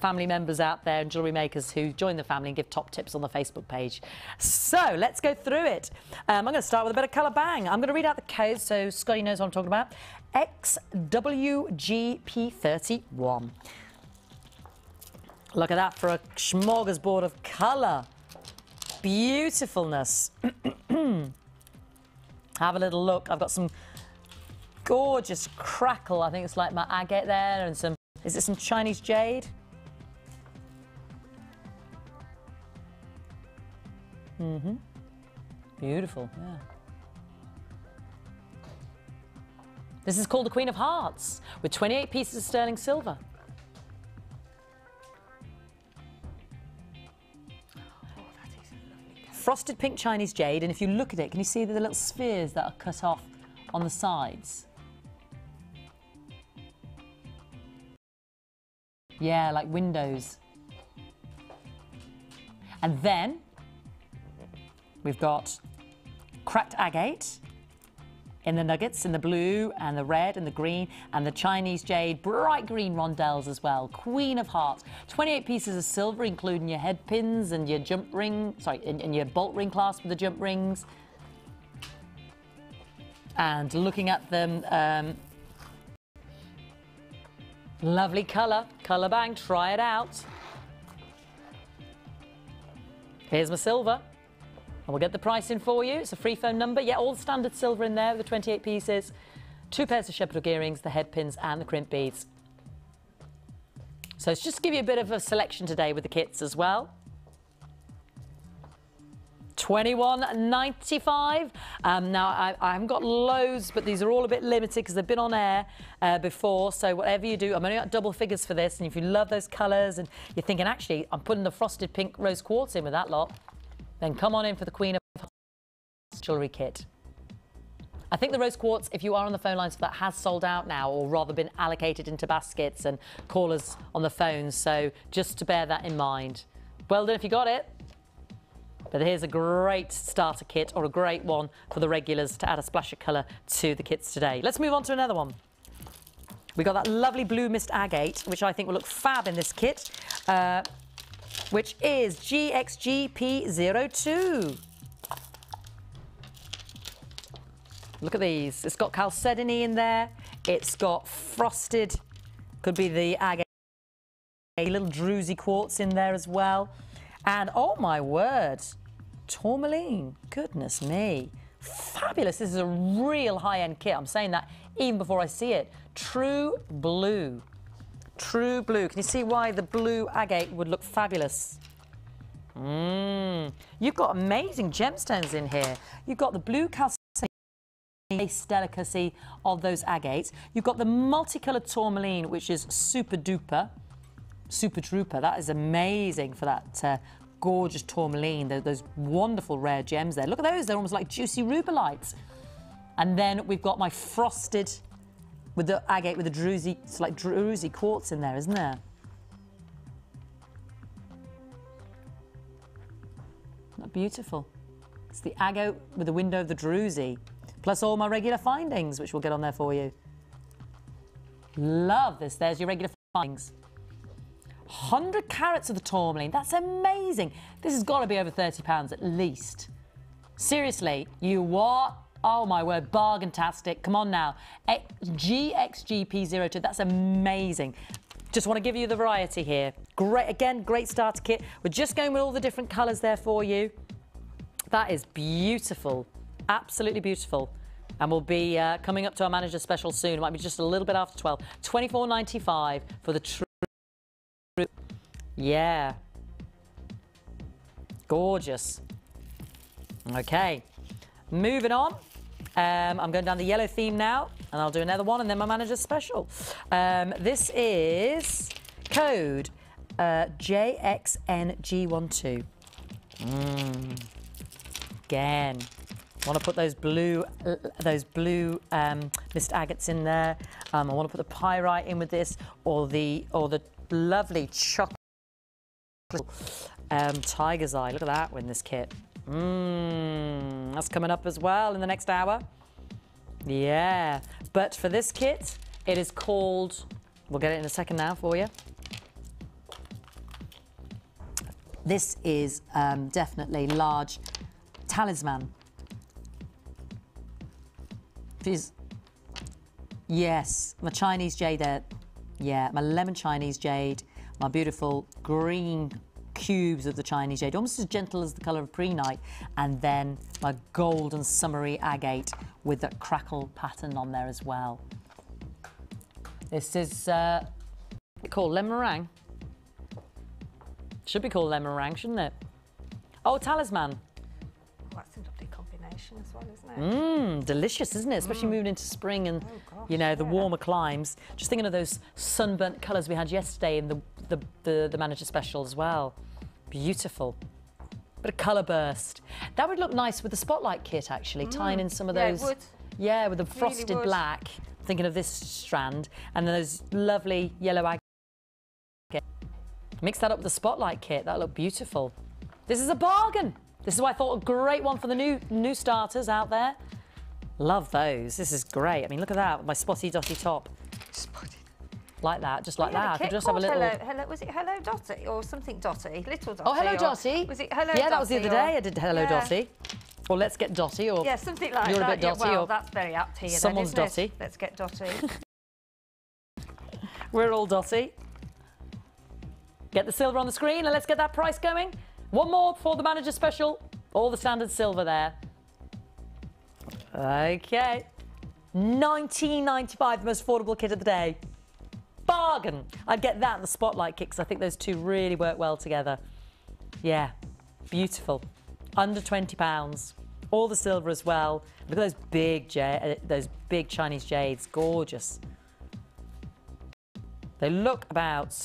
family members out there and jewellery makers who join the family and give top tips on the Facebook page. So let's go through it. I'm going to start with a bit of colour bang. I'm going to read out the code so Scotty knows what I'm talking about. XWGP31. Look at that for a smorgasbord of colour. Beautifulness. Have a little look. I've got some gorgeous crackle. I think it's like my agate there, and some. Is it some Chinese jade? Beautiful, yeah. This is called the Queen of Hearts, with 28 pieces of sterling silver. Frosted pink Chinese jade, and if you look at it, can you see the little spheres that are cut off on the sides? Yeah, like windows. And then we've got cracked agate in the nuggets, in the blue and the red and the green, and the Chinese jade, bright green rondelles as well. Queen of Hearts. 28 pieces of silver, including your head pins and your jump ring, sorry, and your bolt ring clasp with the jump rings. And looking at them, lovely colour bang, try it out. Here's my silver. And we'll get the price in for you. It's a free phone number. Yeah, all the standard silver in there with the 28 pieces. 2 pairs of shepherd hook earrings, the head pins and the crimp beads. So it's just to give you a bit of a selection today with the kits as well. $21.95. Now, I haven't got loads, but these are all a bit limited because they've been on air before. So whatever you do, I'm only got double figures for this. And if you love those colours and you're thinking, actually, I'm putting the frosted pink rose quartz in with that lot, then come on in for the Queen of Hearts jewellery kit. I think the rose quartz, if you are on the phone lines for that, has sold out now, or rather been allocated into baskets and callers on the phones. So just to bear that in mind. Well done if you got it. But here's a great starter kit, or a great one for the regulars to add a splash of colour to the kits today. Let's move on to another one. We got that lovely blue mist agate, which I think will look fab in this kit, which is GXGP02. Look at these. It's got chalcedony in there. It's got frosted, could be the agate, a little druzy quartz in there as well. And oh my word, tourmaline, goodness me. Fabulous, this is a real high-end kit. I'm saying that even before I see it. True blue, true blue. Can you see why the blue agate would look fabulous? You've got amazing gemstones in here. You've got the blue chalcedony delicacy of those agates. You've got the multicoloured tourmaline, which is super duper. Super Trooper, that is amazing for that gorgeous tourmaline, those wonderful rare gems there. Look at those, they're almost like juicy rubelites. And then we've got my frosted with the agate with the druzy, it's like druzy quartz in there, isn't there? Isn't that beautiful? It's the agate with the window of the druzy, plus all my regular findings, which we'll get on there for you. Love this, there's your regular findings. 100 carats of the tourmaline, that's amazing. This has got to be over £30 at least. Seriously, you what? Oh my word, bargain-tastic. Come on now. GXGP02, that's amazing. Just want to give you the variety here. Great, again, great starter kit. We're just going with all the different colours there for you. That is beautiful, absolutely beautiful. And we'll be coming up to our manager special soon. It might be just a little bit after 12. £24.95 for the true Yeah. Gorgeous. Okay, moving on. I'm going down the yellow theme now, and I'll do another one, and then my manager's special. This is code JXNG12. Again, want to put those blue mist agates in there. I want to put the pyrite in with this, or the lovely chocolate tiger's eye. Look at that in this kit. That's coming up as well in the next hour. Yeah, but for this kit, it is called, we'll get it in a second now for you. This is definitely large talisman. Yes, my Chinese jade there. Yeah, my lemon Chinese jade, my beautiful green cubes of the Chinese jade, almost as gentle as the colour of pre-night, and then my golden summery agate with that crackle pattern on there as well. This is called lemon meringue. Should be called lemon meringue, shouldn't it? Oh, talisman. That's a lovely combination as well, isn't it? Delicious, isn't it? Especially moving into spring and, you know, the warmer climes. Just thinking of those sunburnt colours we had yesterday in the manager special as well. Beautiful. Bit of colour burst. That would look nice with the spotlight kit, actually, tying in some of those. Yeah, it would. Yeah, with the frosted really would. black. Thinking of this strand, and those lovely yellow agate. Mix that up with the spotlight kit. That'll look beautiful. This is a bargain. This is why I thought a great one for the new starters out there. Love those. This is great. I mean, look at that with my spotty dotty top. Spotty. Like that, just like that. I could just have a little. Hello, was it Hello Dotty or something Dotty? Little Dotty. Oh, Hello Dotty. Was it Hello Dotty? Yeah, that was the other day. I did Hello Dotty. Or Let's Get Dotty, or yeah, something like you're that. a bit dotty, well, or that's very apt here. Someone's then, isn't dotty. It? Let's get dotty. We're all dotty. Get the silver on the screen and let's get that price going. One more for the manager special. All the standard silver there. Okay. $19.95, the most affordable kit of the day. Bargain. I'd get that and the spotlight kit because I think those two really work well together. Yeah, beautiful. Under £20. All the silver as well. Look at those big Chinese jades. Gorgeous. They look about...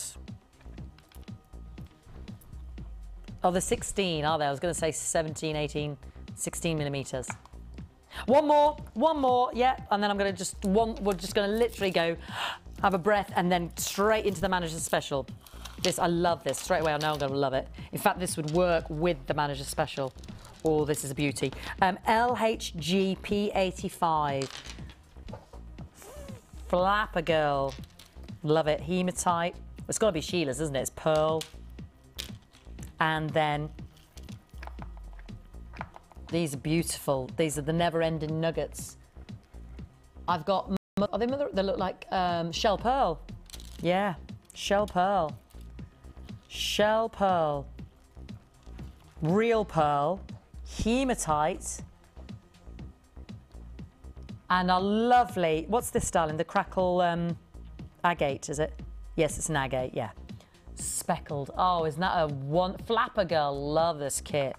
Oh, they're 16, are they? I was going to say 17, 18, 16 millimetres. One more, yeah. And then I'm going to we're just going to literally go, have a breath, and then straight into the manager's special. This, I love this. Straight away, I know I'm going to love it. In fact, this would work with the manager's special. Oh, this is a beauty. LHGP85. Flapper Girl. Love it. Hematite. It's got to be Sheila's, isn't it? It's pearl. And then these are beautiful. These are the never-ending nuggets. I've got, are they look like shell pearl. Yeah, shell pearl. Shell pearl. Real pearl. Hematite. And a lovely, what's this, darling? The crackle agate, is it? Yes, it's an agate, yeah. Speckled. Oh, isn't that a one? Flapper Girl, love this kit.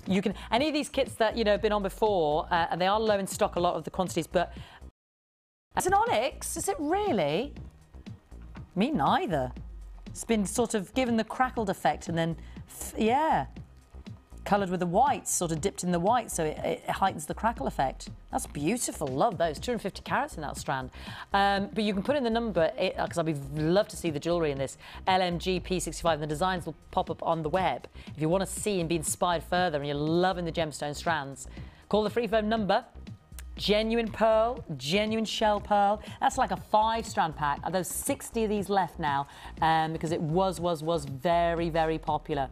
You can, any of these kits that, you know, have been on before, and they are low in stock, a lot of the quantities, but it's an onyx, is it really? Me neither. It's been sort of given the crackled effect and then, yeah, coloured with the white, sort of dipped in the white, so it heightens the crackle effect. That's beautiful. Love those. 250 carats in that strand. But you can put in the number, because I'd love to see the jewellery in this, LMG P65, and the designs will pop up on the web. If you want to see and be inspired further and you're loving the gemstone strands, call the free phone number. Genuine pearl, genuine shell pearl. That's like a 5-strand pack. There's 60 of these left now, because it was very, very popular.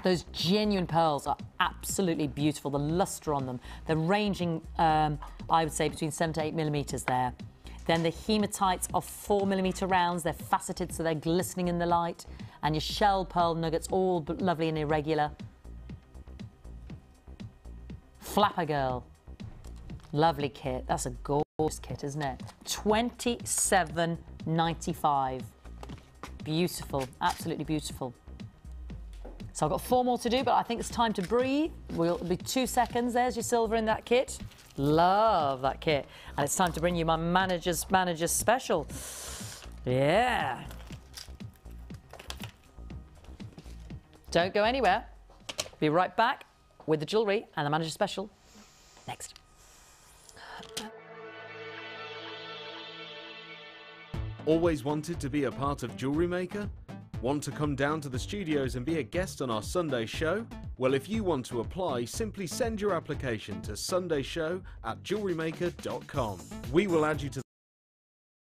Those genuine pearls are absolutely beautiful. The lustre on them, they're ranging, I would say, between 7 to 8 millimetres there. Then the hematites are 4 millimetre rounds. They're faceted, so they're glistening in the light. And your shell pearl nuggets, all lovely and irregular. Flapper Girl. Lovely kit. That's a gorgeous kit, isn't it? $27.95. Beautiful, absolutely beautiful. So I've got 4 more to do, but I think it's time to breathe. It'll be 2 seconds. There's your silver in that kit. Love that kit. And it's time to bring you my manager's special. Yeah. Don't go anywhere. Be right back with the jewellery and the manager's special next. Always wanted to be a part of Jewellery Maker? Want to come down to the studios and be a guest on our Sunday show? Well, if you want to apply, simply send your application to sundayshow@jewellerymaker.com. We will add you to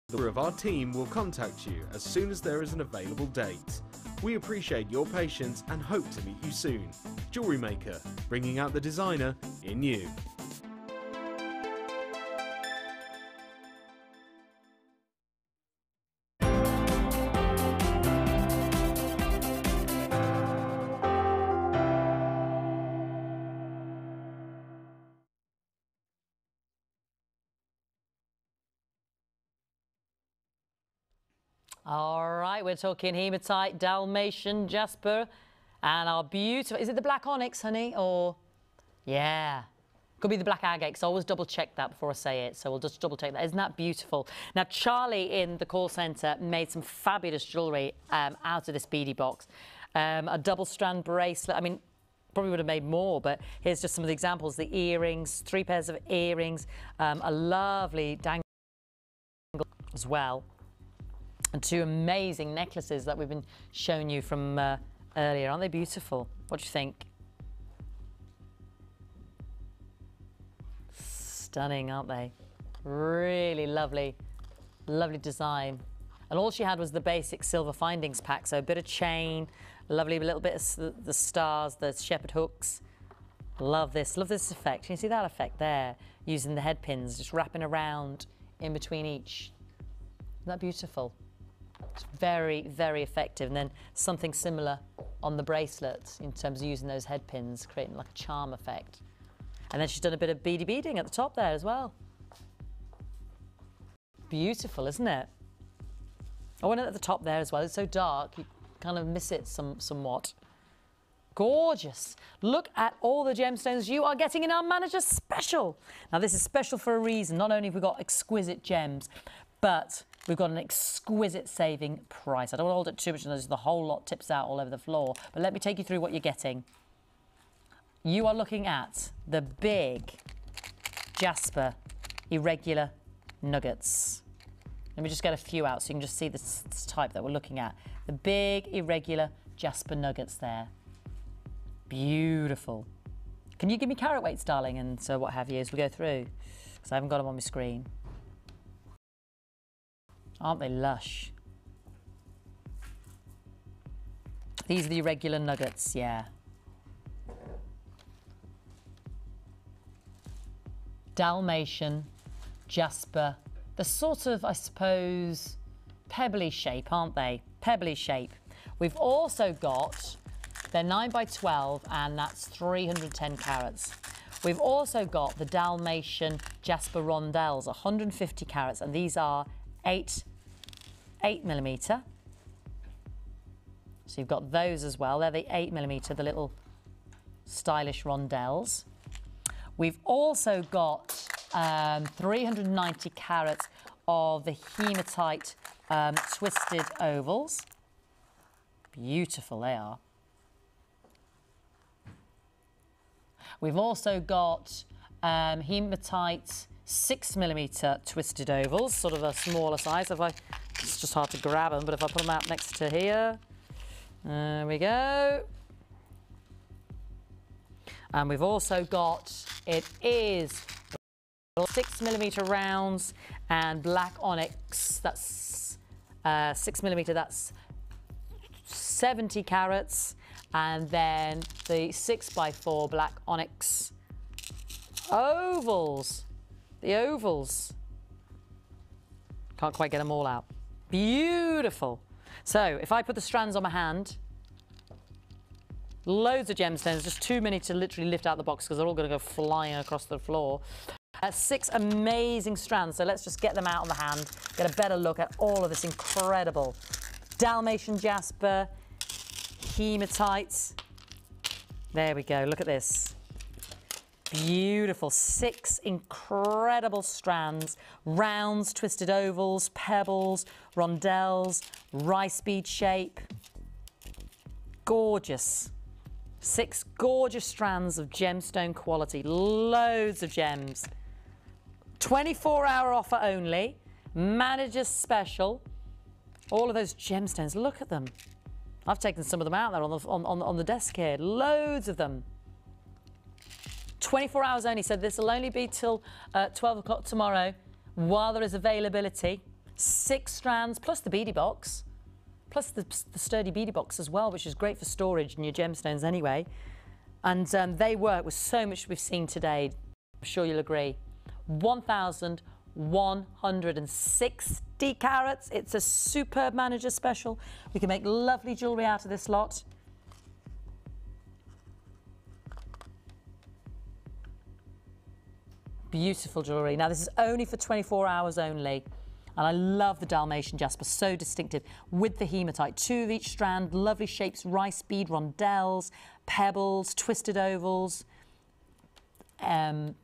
the member of our team will contact you as soon as there is an available date. We appreciate your patience and hope to meet you soon. Jewellery Maker, bringing out the designer in you. All right, we're talking hematite, Dalmatian, Jasper, and our beautiful... Is it the black onyx, honey, or... Yeah. Could be the black agate, so I always double-check that before I say it, so we'll just double-check that. Isn't that beautiful? Now, Charlie in the call centre made some fabulous jewellery out of this beady box. A double-strand bracelet. I mean, probably would have made more, but here's just some of the examples. The earrings, 3 pairs of earrings, a lovely dangle as well. And 2 amazing necklaces that we've been showing you from earlier. Aren't they beautiful? What do you think? Stunning, aren't they? Really lovely, lovely design. And all she had was the basic silver findings pack. So a bit of chain, lovely little bit of the stars, the shepherd hooks. Love this effect. Can you see that effect there? Using the head pins, just wrapping around in between each. Isn't that beautiful? It's very, very effective. And then something similar on the bracelet in terms of using those head pins, creating like a charm effect. And then she's done a bit of beady beading at the top there as well. Beautiful, isn't it? I went at the top there as well. It's so dark, you kind of miss it somewhat. Gorgeous. Look at all the gemstones you are getting in our manager special. Now, this is special for a reason. Not only have we got exquisite gems, but we've got an exquisite saving price. I don't want to hold it too much, and the whole lot tips out all over the floor. But let me take you through what you're getting. You are looking at the big Jasper irregular nuggets. Let me just get a few out so you can just see this type that we're looking at. The big irregular Jasper nuggets there. Beautiful. Can you give me carat weights, darling, and so what have you as we go through? Because I haven't got them on my screen. Aren't they lush? These are the irregular nuggets, yeah. Dalmatian, Jasper. They're sort of, I suppose, pebbly shape, aren't they? Pebbly shape. We've also got, they're 9 by 12, and that's 310 carats. We've also got the Dalmatian Jasper rondelles, 150 carats, and these are 8mm. So you've got those as well. They're the 8mm, the little stylish rondelles. We've also got 390 carats of the hematite twisted ovals. Beautiful they are. We've also got hematite 6mm twisted ovals, sort of a smaller size. It's just hard to grab them, but if I put them out next to here, there we go. And we've also got, it is 6mm rounds and black onyx, that's 6mm, that's 70 carats. And then the 6x4 black onyx ovals, the ovals. Can't quite get them all out. Beautiful. So if I put the strands on my hand, loads of gemstones, just too many to literally lift out the box because they're all going to go flying across the floor. 6 amazing strands, so let's just get them out on the hand, get a better look at all of this incredible Dalmatian jasper, hematite. There we go, look at this. Beautiful, 6 incredible strands, rounds, twisted ovals, pebbles, rondelles, rice bead shape. Gorgeous. 6 gorgeous strands of gemstone quality, loads of gems. 24-hour offer only, manager's special. All of those gemstones, look at them. I've taken some of them out there on the desk here, loads of them. 24 hours only, so this will only be till 12 o'clock tomorrow while there is availability. 6 strands plus the beadie box, plus the sturdy beadie box as well, which is great for storage in your gemstones anyway. And they work with so much we've seen today. I'm sure you'll agree. 1,160 carats. It's a superb manager special. We can make lovely jewellery out of this lot. Beautiful jewellery. Now, this is only for 24 hours only. And I love the Dalmatian jasper, so distinctive, with the hematite. 2 of each strand, lovely shapes, rice bead, rondelles, pebbles, twisted ovals, the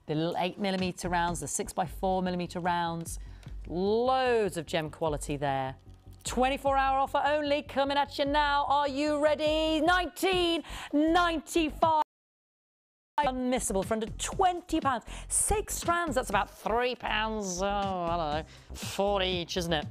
little 8mm rounds, the 6x4mm rounds. Loads of gem quality there. 24-hour offer only, coming at you now. Are you ready? £19.95. Unmissable for under £20. 6 strands, that's about £3, oh, I don't know, 4 each, isn't it?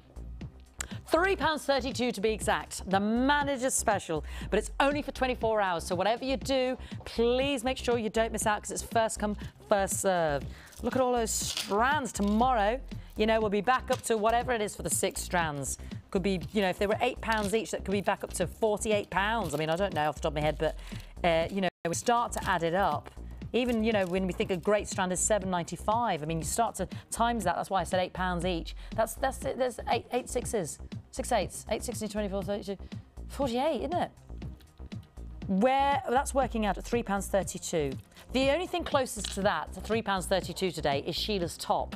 £3.32 to be exact. The manager's special, but it's only for 24 hours. So whatever you do, please make sure you don't miss out because it's first come, first served. Look at all those strands. Tomorrow, you know, we'll be back up to whatever it is for the 6 strands. Could be, you know, if they were £8 each, that could be back up to £48. I mean, I don't know off the top of my head, but, you know, we start to add it up. Even, you know, when we think a great strand is £7.95, I mean, you start to times that. That's why I said £8 each. That's it. There's 8 6s, 6 8s, 8 16 24 32, 48, isn't it? Where that's working out at £3.32. The only thing closest to that, to £3.32 today, is Sheila's top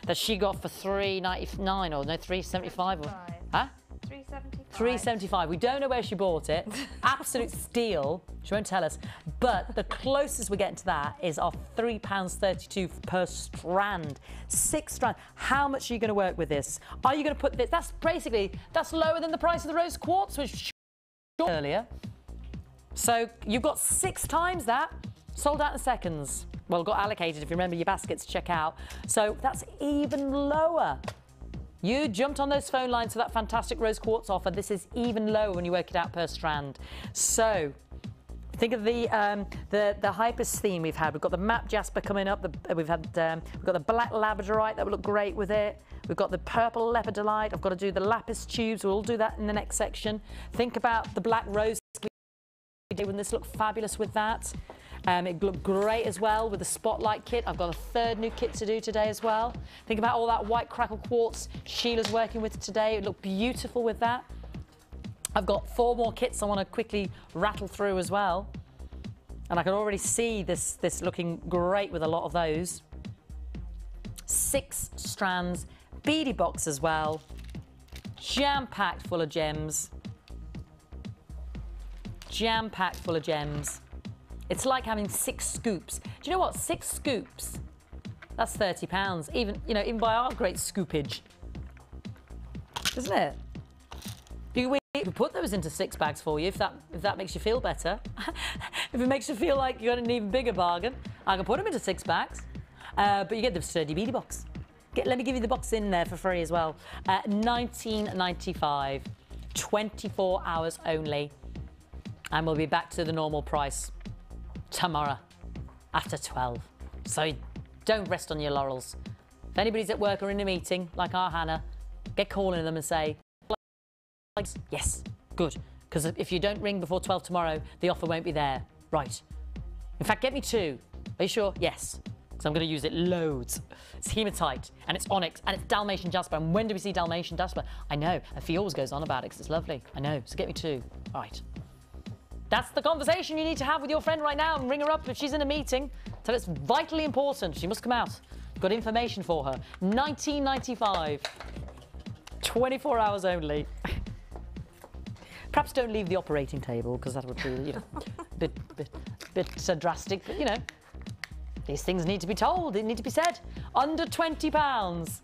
that she got for £3.99 or no £3.75 or huh? £3.75. We don't know where she bought it. Absolute steal. She won't tell us. But the closest we're getting to that is our £3.32 per strand. 6 strands. How much are you going to work with this? Are you going to put this? That's basically, that's lower than the price of the rose quartz, which earlier. So you've got 6 times that. Sold out in seconds. Well, got allocated if you remember your baskets to check out. So that's even lower. You jumped on those phone lines for that fantastic rose quartz offer. This is even lower when you work it out per strand. So think of the Hypers theme we've had. We've got the matte jasper coming up. We've got the black labradorite that would look great with it. We've got the purple lepidolite. I've got to do the lapis tubes. We'll do that in the next section. Think about the black rose. Wouldn't this look fabulous with that? It looked great as well with the spotlight kit. I've got a 3rd new kit to do today as well. Think about all that white crackle quartz Sheila's working with today. It looked beautiful with that. I've got 4 more kits I want to quickly rattle through as well. And I can already see this looking great with a lot of those. 6 strands, beadie box as well. Jam-packed full of gems. Jam-packed full of gems. It's like having 6 scoops. Do you know what? 6 scoops, that's £30. Even, you know, even by our great scoopage. Isn't it? We could put those into 6 bags for you if that makes you feel better. If it makes you feel like you got an even bigger bargain, I can put them into 6 bags. But you get the sturdy beadie box. Let me give you the box in there for free as well. £19.95. 24 hours only. And we'll be back to the normal price tomorrow after 12. So don't rest on your laurels. If anybody's at work or in a meeting, like our Hannah, get calling them and say, yes, good. Because if you don't ring before 12 tomorrow, the offer won't be there. Right. In fact, get me 2. Are you sure? Yes. Because I'm going to use it loads. It's hematite, and it's onyx, and it's Dalmatian jasper. And when do we see Dalmatian jasper? I know. And Fee always goes on about it because it's lovely. I know. So get me 2. All right. That's the conversation you need to have with your friend right now and ring her up if she's in a meeting. So it's vitally important. She must come out. Got information for her. £19.95. 24 hours only. Perhaps don't leave the operating table because that would be, you know, bit drastic. But you know, these things need to be told. They need to be said. Under £20.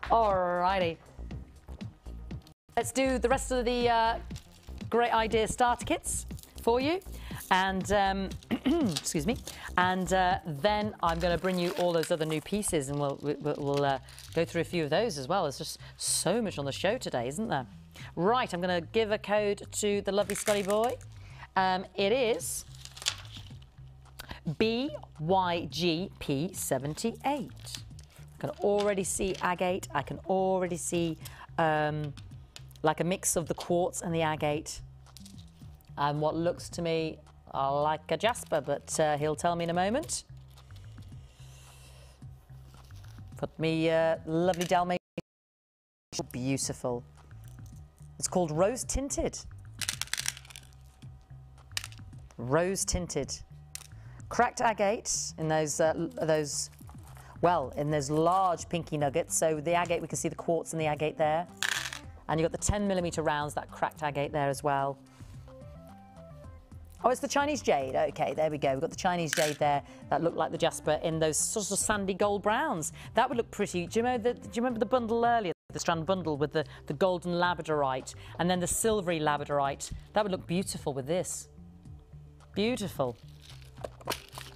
Alrighty. Let's do the rest of the great idea starter kits for you, and excuse me. And then I'm going to bring you all those other new pieces, and we'll go through a few of those as well. There's just so much on the show today, isn't there? Right, I'm going to give a code to the lovely Scotty boy. It is BYGP78. I can already see agate. I can already see like a mix of the quartz and the agate, and what looks to me like a jasper, but he'll tell me in a moment. Put me lovely Dalmatian. Beautiful. It's called rose tinted. Rose tinted. Cracked agate in those in those large pinky nuggets. So the agate, we can see the quartz and the agate there. And you've got the 10mm rounds, that cracked agate there as well. Oh, it's the Chinese jade. Okay, there we go. We've got the Chinese jade there that looked like the jasper in those sort of sandy gold browns. That would look pretty. Do you remember the bundle earlier, the strand bundle with the golden labradorite and then the silvery labradorite? That would look beautiful with this. Beautiful.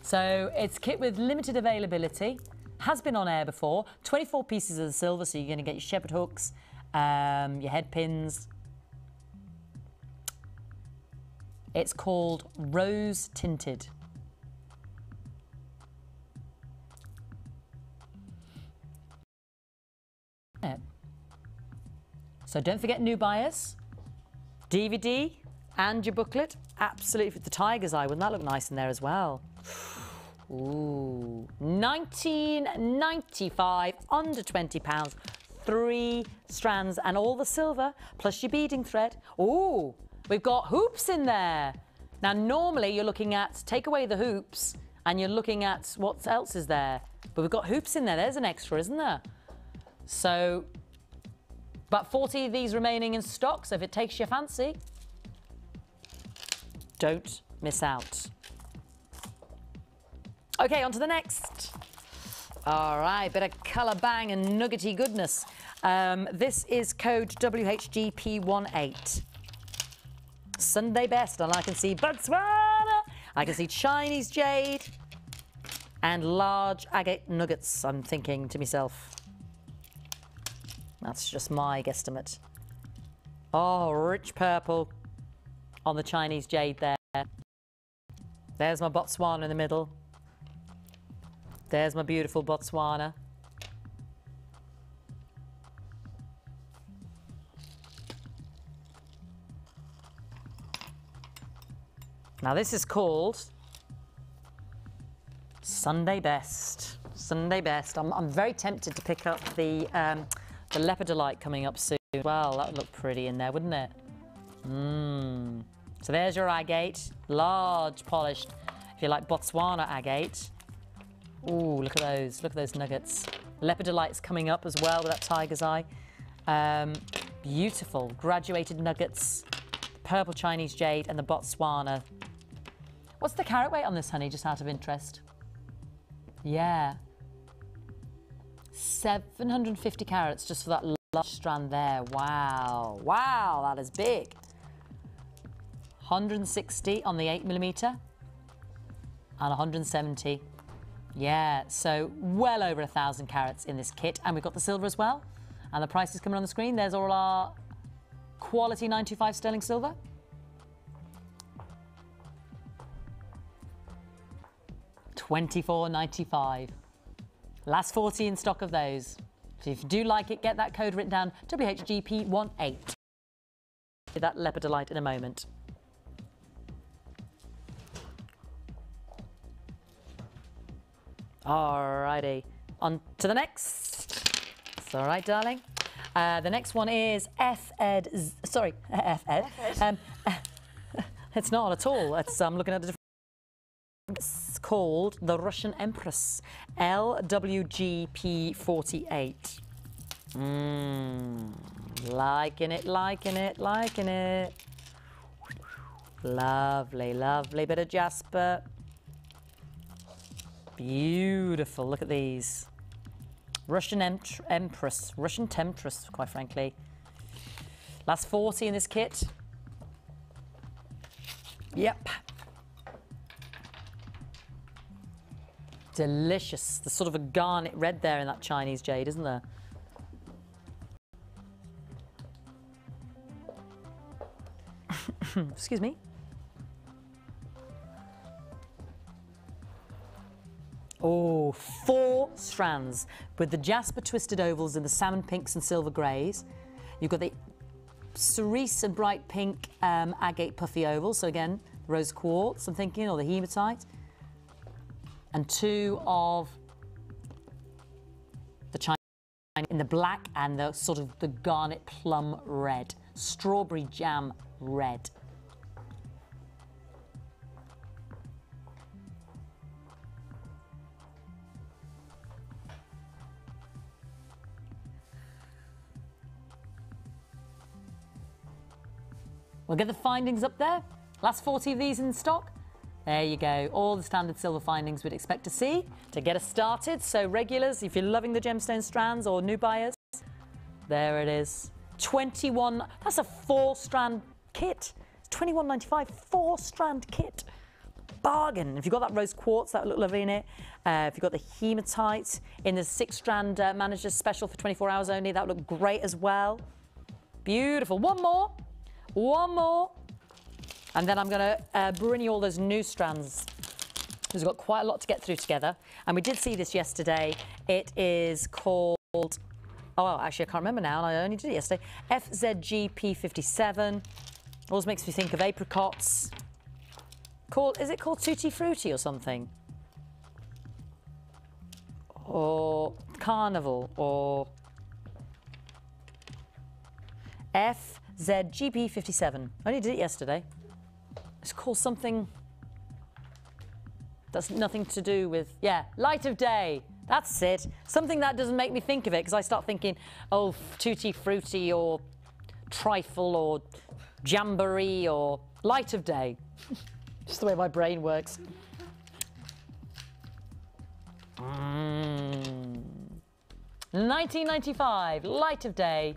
So it's kit with limited availability. Has been on air before. 24 pieces of the silver, so you're going to get your shepherd hooks, your head pins. It's called Rose Tinted. So don't forget, new buyers, DVD and your booklet. Absolutely, with the tiger's eye, wouldn't that look nice in there as well? Ooh, $19.95, under £20, 3 strands and all the silver plus your beading thread. Ooh, we've got hoops in there. Now, normally you're looking at, take away the hoops and you're looking at what else is there. But we've got hoops in there. There's an extra, isn't there? So, about 40 of these remaining in stock. So if it takes your fancy, don't miss out. Okay, on to the next. All right, bit of colour bang and nuggety goodness. This is code WHGP18. Sunday best, and I can see Botswana, I can see Chinese jade, and large agate nuggets, I'm thinking to myself. That's just my guesstimate. Oh, rich purple on the Chinese jade there. There's my Botswana in the middle. There's my beautiful Botswana. Now this is called Sunday Best. Sunday Best. I'm very tempted to pick up the Leopardolite coming up soon. Well, that would look pretty in there, wouldn't it? So there's your agate, large polished, if you like, Botswana agate. Ooh, look at those nuggets. Leopardolite's coming up as well with that tiger's eye. Beautiful graduated nuggets, purple Chinese jade and the Botswana. What's the carat weight on this, honey, just out of interest? Yeah. 750 carats just for that large strand there. Wow. Wow, that is big. 160 on the 8mm and 170. Yeah, so well over 1,000 carats in this kit. And we've got the silver as well. And the price is coming on the screen. There's all our quality 925 sterling silver. $24.95. Last 40 in stock of those. So if you do like it, get that code written down, WHGP18. That Leopardolite in a moment. Alrighty, on to the next. It's all right, darling. The next one is F-Ed. Sorry, F-Ed. It's not at all. It's, I'm looking at a different. It's called the Russian Empress, LWGP48. Liking it, liking it, liking it. Lovely, lovely bit of jasper. Beautiful, look at these. Russian Empress, Russian Temptress, quite frankly. Last 40 in this kit. Yep. Delicious. There's sort of a garnet red there in that Chinese jade, isn't there? Excuse me. Oh, 4 strands with the jasper twisted ovals in the salmon pinks and silver greys. You've got the cerise and bright pink agate puffy ovals. So again, rose quartz, I'm thinking, or the hematite. And 2 of the Chinese in the black and the sort of the garnet plum red, strawberry jam red. We'll get the findings up there. Last 40 of these in stock. There you go. All the standard silver findings we'd expect to see to get us started. So regulars, if you're loving the gemstone strands or new buyers, there it is. 21, that's a 4-strand kit. It's $21.95, 4-strand kit. Bargain. If you've got that rose quartz, that would look lovely in it. If you've got the hematite in the 6-strand manager's special for 24 hours only, that would look great as well. Beautiful. One more. And then I'm going to bring you all those new strands because we've got quite a lot to get through together. And we did see this yesterday. It is called, oh, actually, I can't remember now, and I only did it yesterday. FZGP57. Always makes me think of apricots. Is it called Tutti Frutti or something? Or Carnival, or FZGP57. I only did it yesterday. It's called something that's nothing to do with, yeah, Light of Day. That's it. Something that doesn't make me think of it because I start thinking, oh, Tutti Frutti or Trifle or Jamboree or Light of Day. Just the way my brain works. 1995, Light of Day.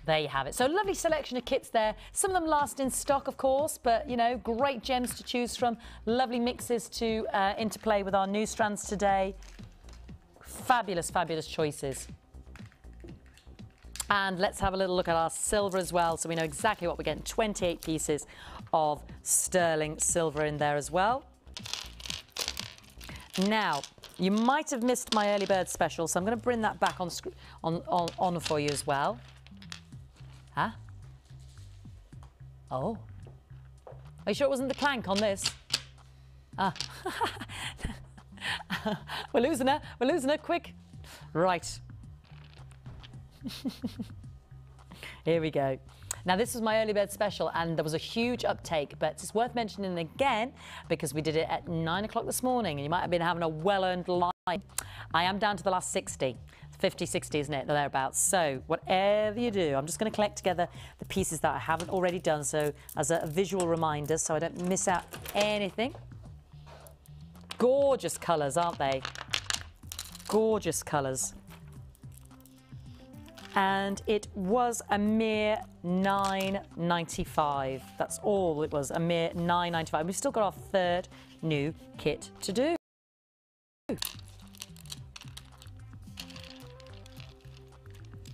There you have it. So lovely selection of kits there. Some of them last in stock, of course, but, you know, great gems to choose from. Lovely mixes to interplay with our new strands today. Fabulous, fabulous choices. And let's have a little look at our silver as well, so we know exactly what we're getting. 28 pieces of sterling silver in there as well. Now, you might have missed my early bird special, so I'm going to bring that back on for you as well. Huh? Oh. Are you sure it wasn't the clank on this? Ah. We're losing her. We're losing her. Quick. Right. Here we go. Now, this was my early bird special, and there was a huge uptake, but it's worth mentioning again because we did it at 9 o'clock this morning, and you might have been having a well-earned line. I am down to the last 60. 50, 60, isn't it? Thereabouts. So whatever you do, I'm just going to collect together the pieces that I haven't already done, so as a visual reminder, so I don't miss out anything. Gorgeous colours, aren't they? Gorgeous colours. And it was a mere $9.95. That's all it was, a mere $9.95. We've still got our 3rd new kit to do.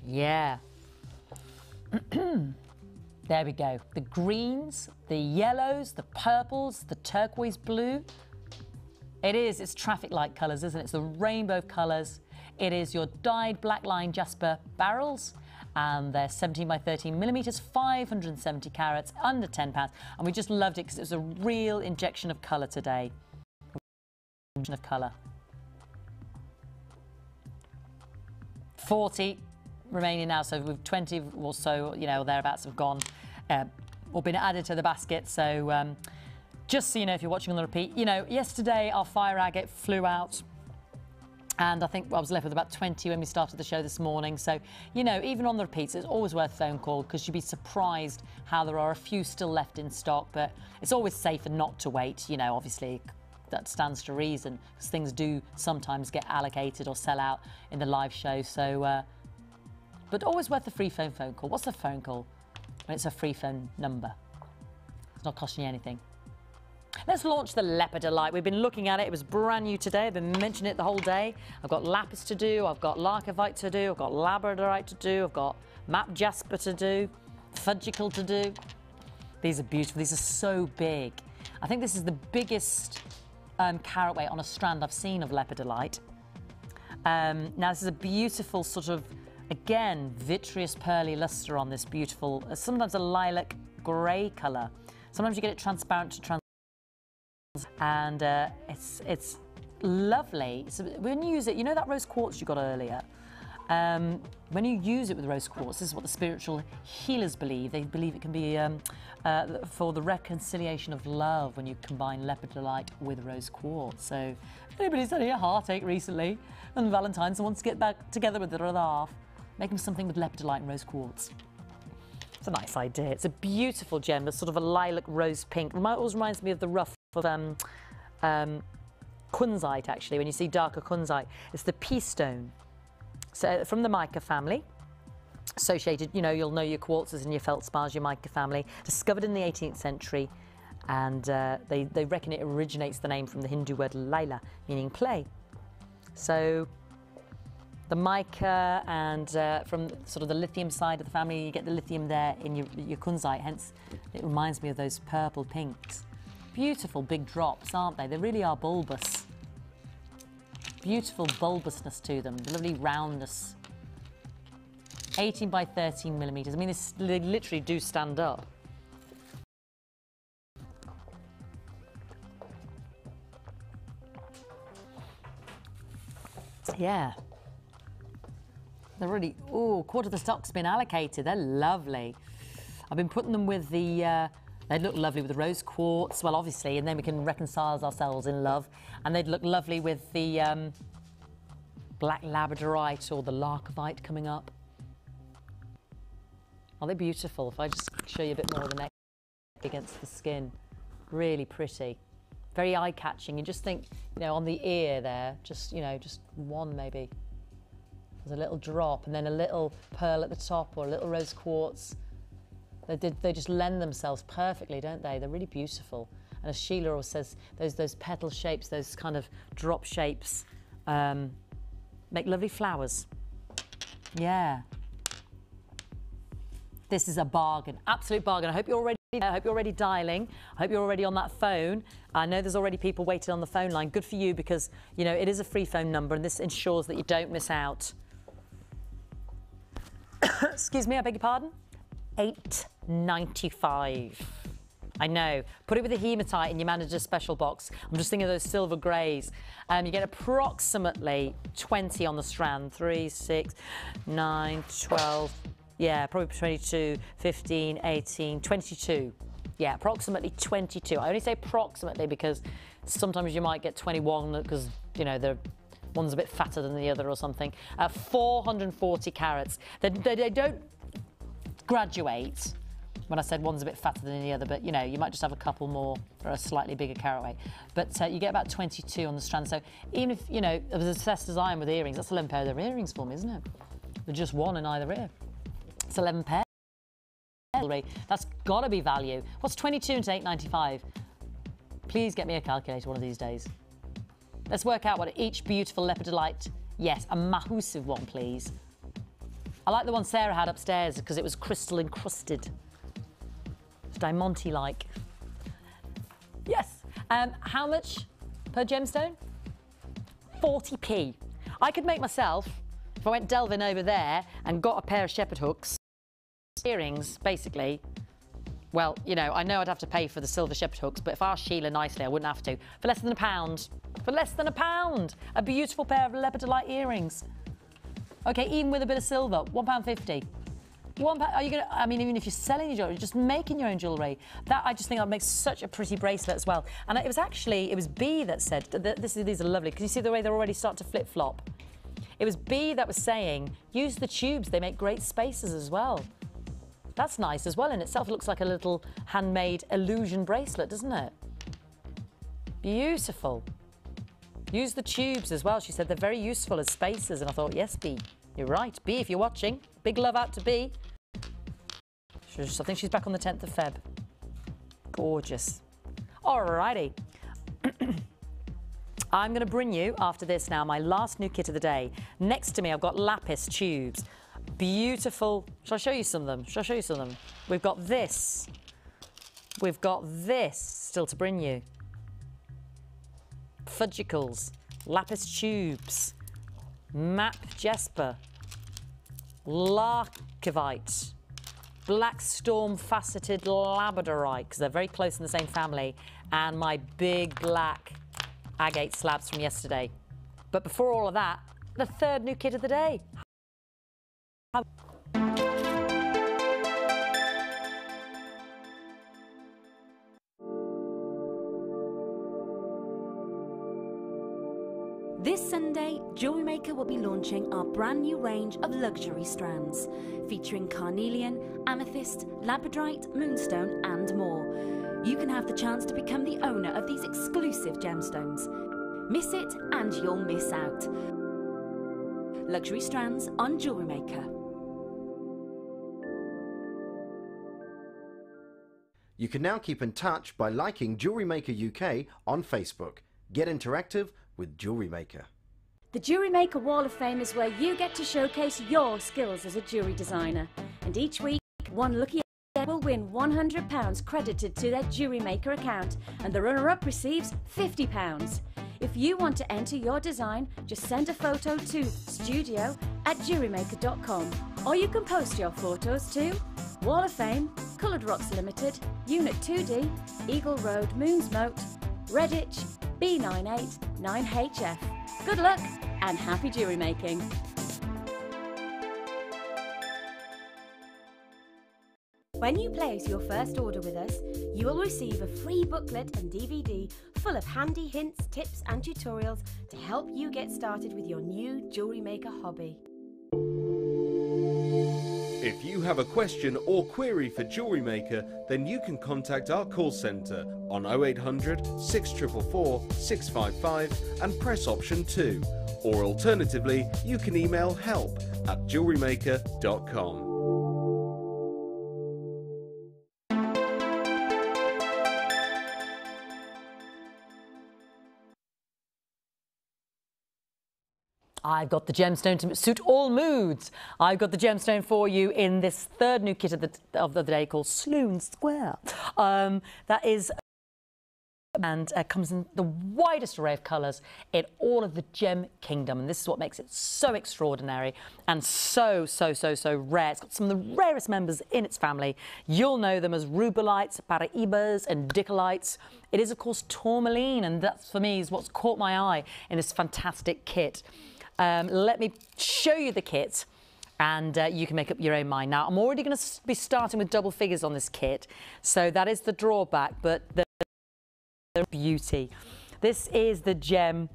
Yeah. There we go. The greens, the yellows, the purples, the turquoise blue. It's traffic light colours, isn't it? It's the rainbow colours. It is your dyed black line jasper barrels, and they're 17 by 13 millimetres, 570 carats, under £10. And we just loved it because it was a real injection of colour today. Injection of colour. 40 remaining now, so we've 20 or so, you know, thereabouts have gone or been added to the basket. So just so you know, if you're watching on the repeat, you know, yesterday our fire agate flew out And I think I was left with about 20 when we started the show this morning. So, you know, even on the repeats, it's always worth a phone call because you'd be surprised how there are a few still left in stock. But it's always safer not to wait. You know, obviously, that stands to reason because things do sometimes get allocated or sell out in the live show. So, but always worth a free phone call. What's the phone call when it's a free phone number? It's not costing you anything. Let's launch the Lepidolite. We've been looking at it. It was brand new today. I've been mentioning it the whole day. I've got lapis to do. I've got larcovite to do. I've got labradorite to do. I've got map jasper to do. Fudgicle to do. These are beautiful. These are so big. I think this is the biggest carat weight on a strand I've seen of Lepidolite. Now, this is a beautiful sort of, again, vitreous pearly luster on this beautiful, sometimes a lilac grey colour. Sometimes you get it transparent to transparent. And it's lovely. So when you use it, you know that rose quartz you got earlier? When you use it with rose quartz, this is what the spiritual healers believe. They believe it can be for the reconciliation of love when you combine lepidolite with rose quartz. So if anybody's had a heartache recently and Valentine's and wants to get back together with their other half, make them something with lepidolite and rose quartz. It's a nice idea. It's a beautiful gem. It's sort of a lilac rose pink. Always reminds me of the rough of kunzite, actually. When you see darker kunzite, it's the pea stone. So from the mica family, associated, you know, you'll know your quartzes and your feldspars, your mica family, discovered in the 18th century, and they reckon it originates the name from the Hindu word laila, meaning play. So the mica and from sort of the lithium side of the family, you get the lithium there in your kunzite, hence it reminds me of those purple pinks. Beautiful big drops, aren't they? They really are bulbous. Beautiful bulbousness to them, the lovely roundness. 18 by 13 millimetres. I mean, they literally do stand up. Yeah. They're really, oh, quarter of the stock's been allocated. They're lovely. I've been putting them with the, they'd look lovely with the rose quartz, well, obviously, and then we can reconcile ourselves in love. And they'd look lovely with the black labradorite or the larcovite coming up. Are they beautiful? If I just show you a bit more of the neck against the skin. Really pretty. Very eye-catching. You just think, you know, on the ear there, just, you know, just one maybe. There's a little drop and then a little pearl at the top or a little rose quartz. They just lend themselves perfectly, don't they? They're really beautiful. And as Sheila always says, those petal shapes, those kind of drop shapes, make lovely flowers. Yeah. This is a bargain, absolute bargain. I hope you're already there. I hope you're already dialing. I hope you're already on that phone. I know there's already people waiting on the phone line. Good for you because, you know, it is a free phone number and this ensures that you don't miss out. Excuse me, I beg your pardon? $8.95. I know. Put it with a hematite in your manager's special box. I'm just thinking of those silver greys. You get approximately 20 on the strand. 3, 6, 9, 12. Yeah, probably 22, 15, 18, 22. Yeah, approximately 22. I only say approximately because sometimes you might get 21 because, you know, one's a bit fatter than the other or something. 440 carats. They don't graduate. When I said one's a bit fatter than the other, but, you know, you might just have a couple more for a slightly bigger carat weight. But you get about 22 on the strand. So even if, you know, as obsessed as I am with earrings, that's 11 pair of earrings for me, isn't it? With just one in either ear. It's 11 pairs. That's got to be value. What's 22 into $8.95? Please get me a calculator one of these days. Let's work out what each beautiful lepidolite, yes, a massive one, please. I like the one Sarah had upstairs because it was crystal encrusted. It's diamante-like. Yes. How much per gemstone? 40p. I could make myself, if I went delving over there and got a pair of shepherd hooks, earrings, basically, well, you know I'd have to pay for the silver shepherd hooks, but if I asked Sheila nicely, I wouldn't have to. For less than £1. For less than £1. A beautiful pair of lepidolite earrings. Okay, even with a bit of silver, £1.50. Are you gonna? I mean, even if you're selling your jewellery, just making your own jewellery. That I just think that makes such a pretty bracelet as well. And it was B that said these are lovely because you see the way they're already starting to flip flop. It was B that was saying use the tubes. They make great spaces as well. That's nice as well in itself. It looks like a little handmade illusion bracelet, doesn't it? Beautiful. Use the tubes as well. She said they're very useful as spacers, and I thought, yes, B, you're right. B, if you're watching, big love out to B. I think she's back on the 10th of Feb. Gorgeous. Alrighty. I'm going to bring you, after this now, my last new kit of the day. Next to me, I've got lapis tubes. Beautiful. Shall I show you some of them? Shall I show you some of them? We've got this. We've got this still to bring you. Fudgicles, lapis tubes, map jesper, larkivite, black storm faceted labradorite, because they're very close in the same family, and my big black agate slabs from yesterday. But before all of that, the third new kit of the day. This Sunday, Jewellery Maker will be launching our brand new range of luxury strands, featuring carnelian, amethyst, labradorite, moonstone and more. You can have the chance to become the owner of these exclusive gemstones. Miss it and you'll miss out. Luxury strands on Jewellery Maker. You can now keep in touch by liking Jewellery Maker UK on Facebook. Get interactive with Jewellery Maker. The Jewellery Maker Wall of Fame is where you get to showcase your skills as a jewellery designer. And each week, one lucky will win £100 credited to their Jewellery Maker account, and the runner-up receives £50. If you want to enter your design, just send a photo to studio@jewellerymaker.com, or you can post your photos to Wall of Fame, Coloured Rocks Limited, Unit 2D, Eagle Road, Moonsmote, Redditch, B98 9HF. Good luck and happy jewellery making. When you place your first order with us, you will receive a free booklet and DVD full of handy hints, tips and tutorials to help you get started with your new Jewellery Maker hobby. If you have a question or query for Jewellery Maker, then you can contact our call centre on 0800 644 655 and press option 2. Or alternatively, you can email help@jewellerymaker.com. I've got the gemstone to suit all moods. I've got the gemstone for you in this third new kit of the day called Sloane Square. That is, and comes in the widest array of colours in all of the gem kingdom. And this is what makes it so extraordinary and so rare. It's got some of the rarest members in its family. You'll know them as rubelites, paraibas and dicolites. It is, of course, tourmaline, and that, for me, is what's caught my eye in this fantastic kit. Let me show you the kit, and you can make up your own mind. Now, I'm already going to be starting with double figures on this kit, so that is the drawback, but the beauty. This is the gem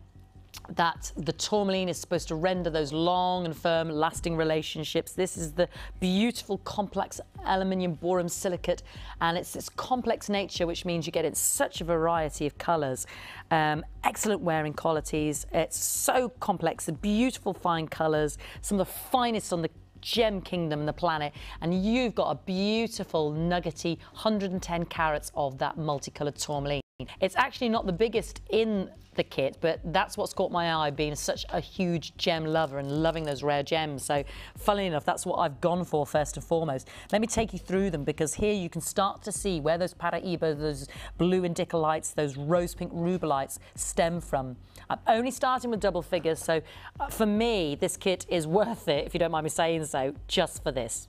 that the tourmaline is supposed to render those long and firm lasting relationships. This is the beautiful complex aluminium boron silicate, and it's its complex nature which means you get in such a variety of colours. Excellent wearing qualities. It's so complex and beautiful fine colours, some of the finest on the gem kingdom and the planet, and you've got a beautiful nuggety 110 carats of that multicoloured tourmaline. It's actually not the biggest in the kit, but that's what's caught my eye, being such a huge gem lover and loving those rare gems. So funnily enough, that's what I've gone for first and foremost. Let me take you through them, because here you can start to see where those Paraiba, those blue indicolites, those rose pink rubelites stem from. I'm only starting with double figures, so for me this kit is worth it, if you don't mind me saying so, just for this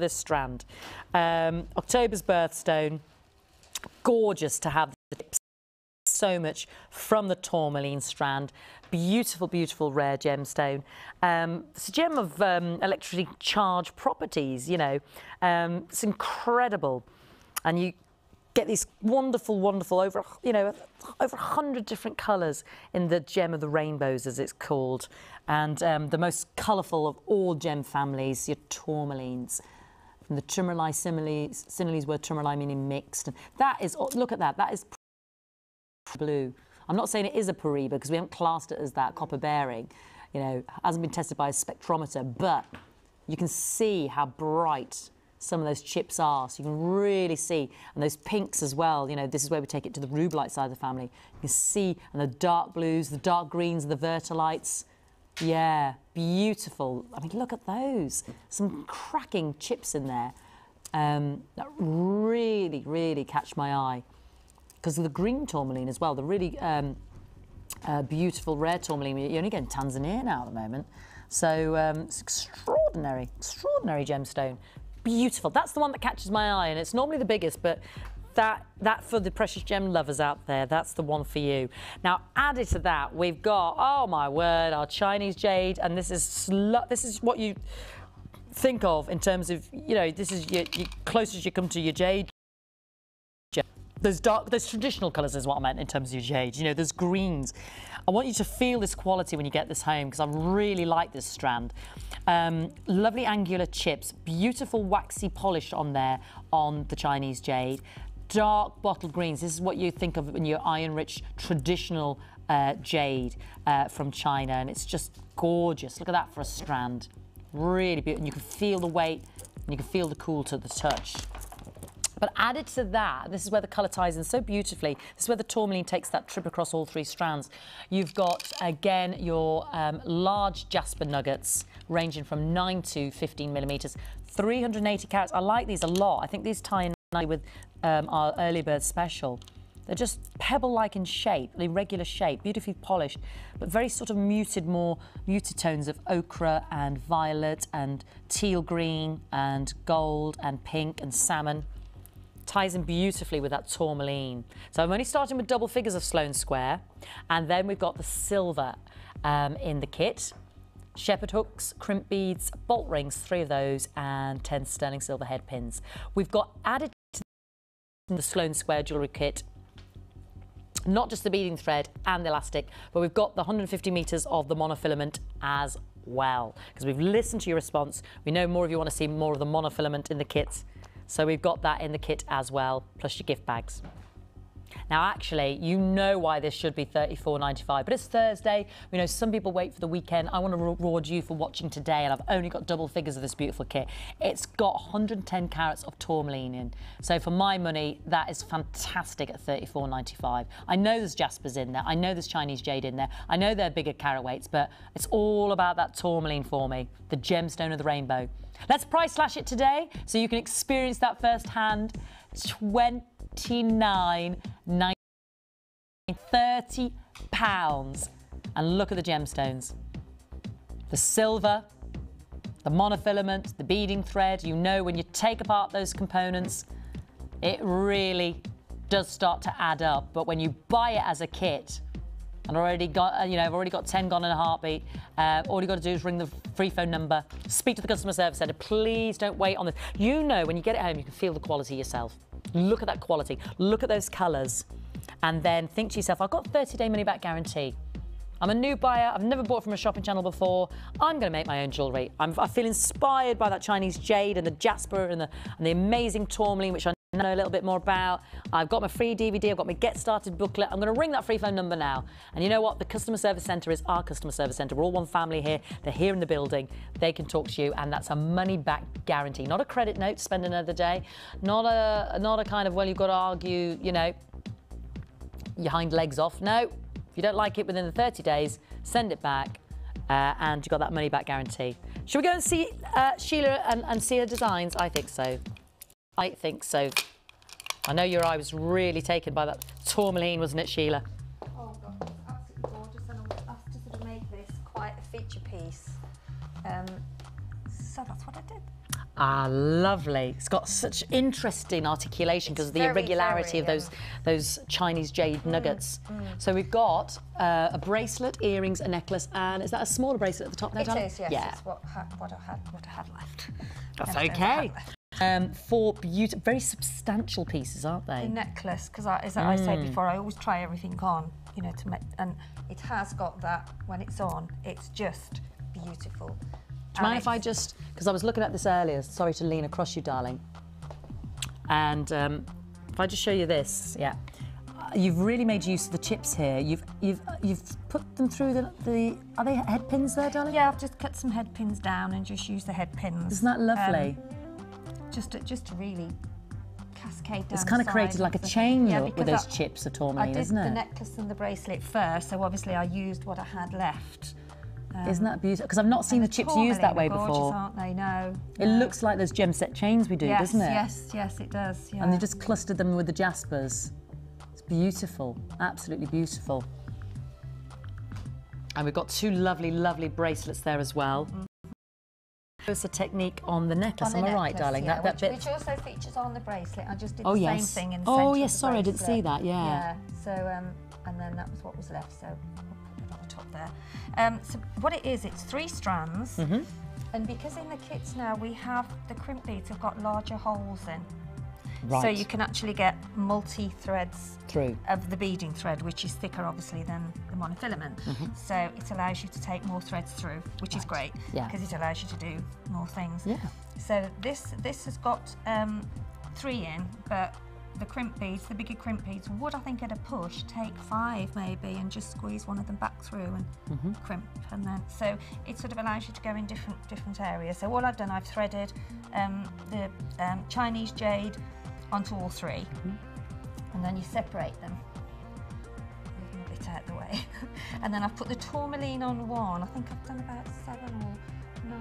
strand. October's birthstone, gorgeous to have the tips so much from the tourmaline strand. Beautiful, beautiful rare gemstone. It's a gem of electrically charged properties, you know. It's incredible. And you get these wonderful, wonderful, over 100 different colours in the gem of the rainbows, as it's called. And the most colourful of all gem families, your tourmalines. From the tourmaline similes, word tourmaline meaning mixed. And that is, look at that, that is blue. I'm not saying it is a Pariba because we haven't classed it as that, copper bearing. You know, hasn't been tested by a spectrometer, but you can see how bright some of those chips are. So you can really see, and those pinks as well, you know, this is where we take it to the rubellite side of the family. You can see, and the dark blues, the dark greens, the vertilites. Yeah, beautiful. I mean, look at those. Some cracking chips in there that really, really catch my eye. Because of the green tourmaline as well, the really beautiful rare tourmaline. You only get in Tanzania now at the moment. So it's extraordinary, extraordinary gemstone. Beautiful. That's the one that catches my eye, and it's normally the biggest, but that for the precious gem lovers out there, that's the one for you. Now, added to that, we've got, oh my word, our Chinese jade, and this is what you think of in terms of, you know, this is your closest you come to your jade. Those traditional colours is what I meant in terms of your jade. You know, there's greens. I want you to feel this quality when you get this home because I really like this strand. Lovely angular chips, beautiful waxy polish on there on the Chinese jade. Dark bottled greens. This is what you think of in your iron-rich traditional jade from China, and it's just gorgeous. Look at that for a strand. Really beautiful. And you can feel the weight, and you can feel the cool to the touch. But added to that, this is where the colour ties in so beautifully. This is where the tourmaline takes that trip across all three strands. You've got, again, your large jasper nuggets ranging from 9 to 15 millimetres, 380 carats. I like these a lot. I think these tie in nicely with our early bird special. They're just pebble-like in shape, irregular shape, beautifully polished, but very sort of muted, more muted tones of ochre and violet and teal green and gold and pink and salmon. Ties in beautifully with that tourmaline. So I'm only starting with double figures of Sloane Square, and then we've got the silver in the kit. Shepherd hooks, crimp beads, bolt rings, 3 of those, and 10 sterling silver head pins. We've got added to the Sloane Square jewellery kit not just the beading thread and the elastic, but we've got the 150 metres of the monofilament as well, because we've listened to your response. We know more of you want to see more of the monofilament in the kits. So we've got that in the kit as well, plus your gift bags. Now, actually, you know why this should be $34.95, but it's Thursday. We know some people wait for the weekend. I want to reward you for watching today, and I've only got double figures of this beautiful kit. It's got 110 carats of tourmaline in. So for my money, that is fantastic at $34.95. I know there's jaspers in there. I know there's Chinese jade in there. I know they're bigger carat weights, but it's all about that tourmaline for me, the gemstone of the rainbow. Let's price slash it today so you can experience that firsthand. £29.90, £30. And look at the gemstones. The silver, the monofilament, the beading thread. You know, when you take apart those components, it really does start to add up. But when you buy it as a kit, and already got, you know, I've already got 10 gone in a heartbeat. All you've got to do is ring the free phone number, speak to the customer service centre. Please don't wait on this. You know, when you get it home, you can feel the quality yourself. Look at that quality. Look at those colours. And then think to yourself, I've got a 30-day money-back guarantee. I'm a new buyer. I've never bought from a shopping channel before. I'm going to make my own jewellery. I feel inspired by that Chinese jade and the jasper and the amazing tourmaline, which I know a little bit more about. I've got my free DVD. I've got my Get Started booklet. I'm going to ring that free phone number now. And you know what? The customer service centre is our customer service centre. We're all one family here. They're here in the building. They can talk to you, and that's a money-back guarantee. Not a credit note to spend another day. Not a kind of, well, you've got to argue, you know, your hind legs off. No. If you don't like it within the 30 days, send it back, and you've got that money-back guarantee. Should we go and see Sheila and see her designs? I think so. I think so. I know your eye was really taken by that tourmaline, wasn't it, Sheila? Oh, God, it's absolutely gorgeous, and I'll have to sort of make this quite a feature piece. So that's what I did. Ah, lovely. It's got such interesting articulation because of the irregularity of those Chinese jade nuggets. So we've got a bracelet, earrings, a necklace, and is that a smaller bracelet at the top there, darling? It is, yes. Yeah. It's what I had left. That's okay. Four very substantial pieces, aren't they? The necklace, because as I said before, I always try everything on, you know, to make, and it has got that when it's on, it's just beautiful. Do you mind if I just, because I was looking at this earlier, sorry to lean across you, darling, and if I just show you this, yeah, you've really made use of the chips here. You've put them through the are they head pins there, darling? Yeah, I've just cut some head pins down and just used the head pins. Isn't that lovely? Just to really cascade down. It's kind of created like a chain look with those chips of tourmaline, isn't it? I did the necklace and the bracelet first, so obviously I used what I had left. Isn't that beautiful? Because I've not seen the chips used that way gorgeous, before. Aren't they? No. It looks like those gem set chains we do, doesn't it? Yes, it does. Yeah. And they just clustered them with the jaspers. It's beautiful, absolutely beautiful. And we've got two lovely, lovely bracelets there as well. There's a technique on the necklace, am I right, darling? Yeah, that bit. Which also features on the bracelet. I just did Oh, the yes. same thing in the centre Oh, yes, of the sorry, I didn't bracelet. see that, yeah. Yeah, so, and then that was what was left, so I'll put it on the top there. So what it is, it's 3 strands, and because in the kits now we have, the crimp beads have got larger holes in. Right. So you can actually get multi-threads through of the beading thread, which is thicker obviously than the monofilament. So it allows you to take more threads through, which is great, because it allows you to do more things. Yeah. So this has got 3 in, but the crimp beads, the bigger crimp beads, would I think at a push take 5 maybe, and just squeeze one of them back through and crimp, and then so it sort of allows you to go in different areas. So all I've done, I've threaded the Chinese jade onto all 3, and then you separate them. Move them a bit out of the way, and then I've put the tourmaline on 1. I think I've done about 7 or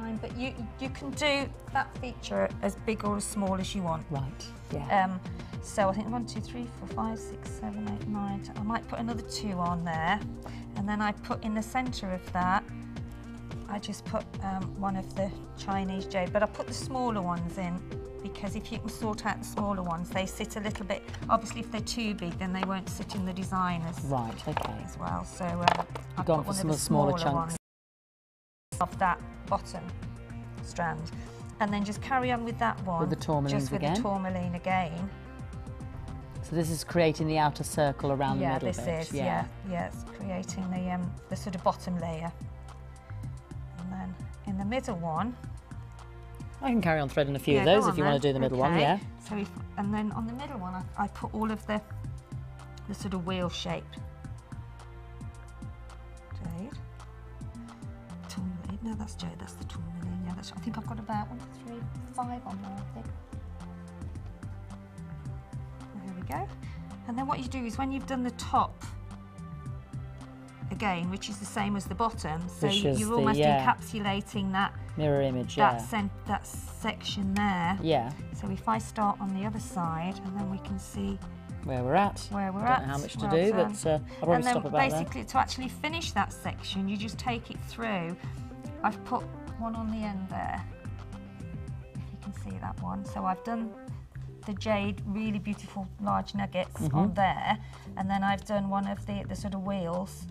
9, but you can do that feature as big or as small as you want. Right. Yeah. So I think 1, 2, 3, 4, 5, 6, 7, 8, 9. I might put another 2 on there, and then I put in the centre of that. I just put one of the Chinese jade, but I put the smaller ones in because if you can sort out the smaller ones, they sit a little bit. Obviously, if they're too big, then they won't sit in the designers. Right. Okay. As well, so I've gone put for one some of the smaller smaller chunks ones of that bottom strand, and then just carry on with that one. With the tourmalines just with again. the tourmaline again. So this is creating the outer circle around the middle bit. This is, yeah, it's creating the sort of bottom layer. And then in the middle one, I can carry on threading a few of those if you want to do the middle one, yeah. So and then on the middle one, I put all of the sort of wheel shape jade. Tourmaline, no, that's jade, that's the tourmaline. Yeah, I think I've got about 1, 2, 3, 5 on there, I think. There we go. And then what you do is when you've done the top again, which is the same as the bottom, so you're almost encapsulating that mirror image, that section there. Yeah. So if I start on the other side, and then we can see where we're at. I don't know how much to do, but I'll probably stop about there. Basically, to actually finish that section, you just take it through. I've put one on the end there, if you can see that one. So I've done the jade, really beautiful large nuggets on there, and then I've done one of the sort of wheels.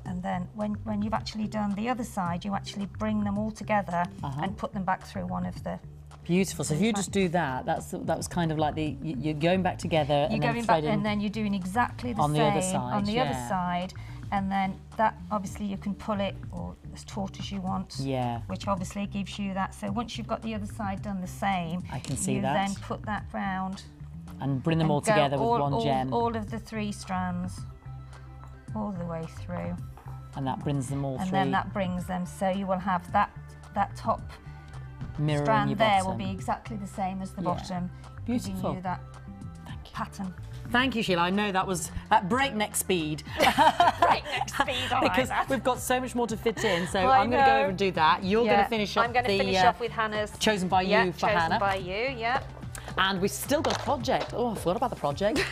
And then when you've actually done the other side, you actually bring them all together and put them back through one of the... Beautiful. So if you just do that, that was kind of like you're going back together and then threading. And then you're doing exactly the same the other side, on the other side, and then that obviously you can pull it or as taut as you want. Yeah. Which obviously gives you that. So once you've got the other side done the same, I can see you that. then put that round and bring them all together with one gem. All of the 3 strands, all the way through. And that brings them all through. And then that brings them, so you will have that top mirror strand your there bottom. will be exactly the same as the bottom. Beautiful. Giving you that pattern. Thank you, Sheila. I know that was at breakneck speed. Breakneck speed, I because like that. we've got so much more to fit in. So I'm going to go over and do that. You're going to finish up. I'm going to finish off with Hannah's Chosen by You for Hannah. Chosen by You, yeah. And we've still got a project. Oh, I forgot about the project.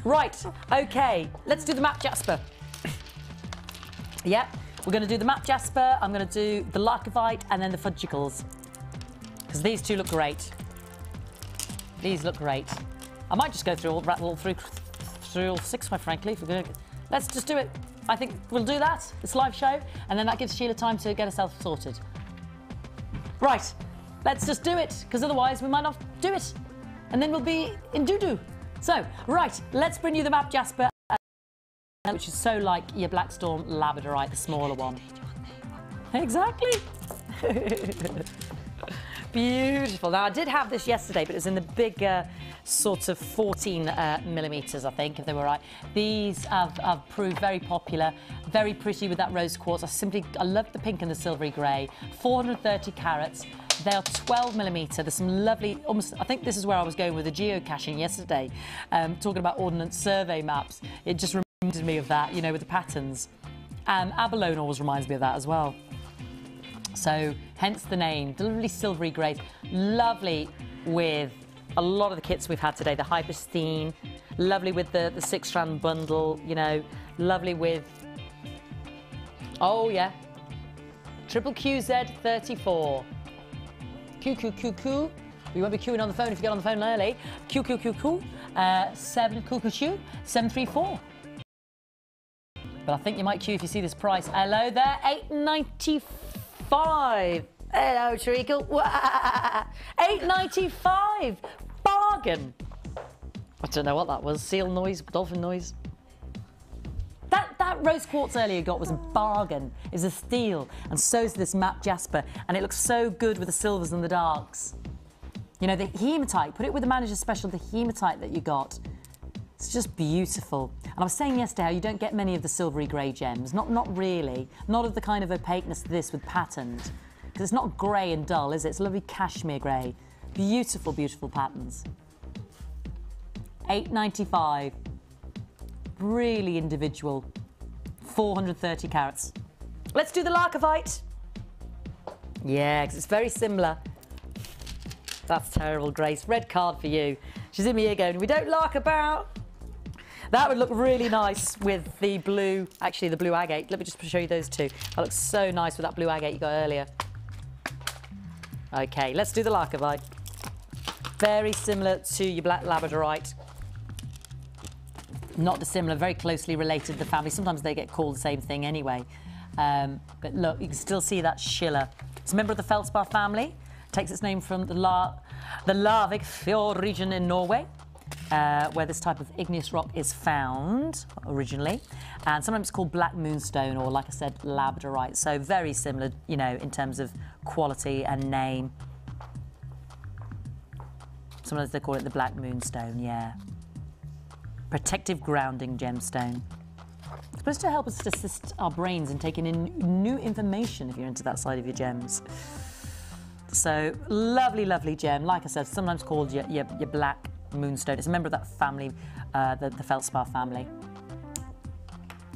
Right, okay. Let's do the map, Jasper. Yep. We're going to do the matte jasper, I'm going to do the Larkovite, and then the fudgicles. Because these two look great. These look great. I might just go through all six, quite frankly. If we're going to, let's just do it. I think we'll do that, this live show, and then that gives Sheila time to get herself sorted. Right, let's just do it, because otherwise we might not do it. And then we'll be in doo-doo. So, right, let's bring you the matte jasper, which is so like your Blackstorm Labradorite, the smaller one. Exactly. Beautiful. Now, I did have this yesterday, but it was in the bigger sort of 14 millimetres, I think, if they were right. These have proved very popular, very pretty with that rose quartz. I love the pink and the silvery grey. 430 carats. They are 12 millimetre. There's some lovely, almost, I think this is where I was going with the geocaching yesterday, talking about Ordnance Survey maps. It just reminded me of that, you know, with the patterns. And abalone always reminds me of that as well. So, hence the name, the lovely silvery greys. Lovely with a lot of the kits we've had today, the Hyperstein. Lovely with the 6-strand bundle, you know. Lovely with, oh yeah, Triple QZ34. Q. We won't be queuing on the phone if you get on the phone early. Q. 7 Q 734. But I think you might queue if you see this price. Hello there, $8.95. Hello, Treacle. $8.95. Bargain. I don't know what that was. Seal noise, dolphin noise. That rose quartz earlier you got was a bargain. It's a steal. And so is this matte jasper. And it looks so good with the silvers and the darks. You know, the hematite, put it with the Manager's Special, the hematite that you got. It's just beautiful. And I was saying yesterday how you don't get many of the silvery grey gems. Not really. Not of the kind of opaqueness this with patterns. Because it's not grey and dull, is it? It's lovely cashmere grey. Beautiful, beautiful patterns. $8.95. Really individual. 430 carats. Let's do the Larkovite. Yeah, because it's very similar. That's terrible, Grace. Red card for you. She's in my ear going, we don't lark about. That would look really nice with the blue, actually the blue agate. Let me just show you those two. That looks so nice with that blue agate you got earlier. Okay, let's do the Larkovite. Very similar to your black Labradorite. Not dissimilar, very closely related to the family. Sometimes they get called the same thing anyway. But look, you can still see that schiller. It's a member of the feldspar family. Takes its name from the Larvik Fjord region in Norway, where this type of igneous rock is found originally. And sometimes it's called black moonstone, or like I said, labradorite. So very similar, you know, in terms of quality and name. Sometimes they call it the black moonstone, yeah. Protective grounding gemstone. It's supposed to help us to assist our brains in taking in new information if you're into that side of your gems. So, lovely, lovely gem. Like I said, sometimes called your black moonstone. It's a member of that family, the feldspar family.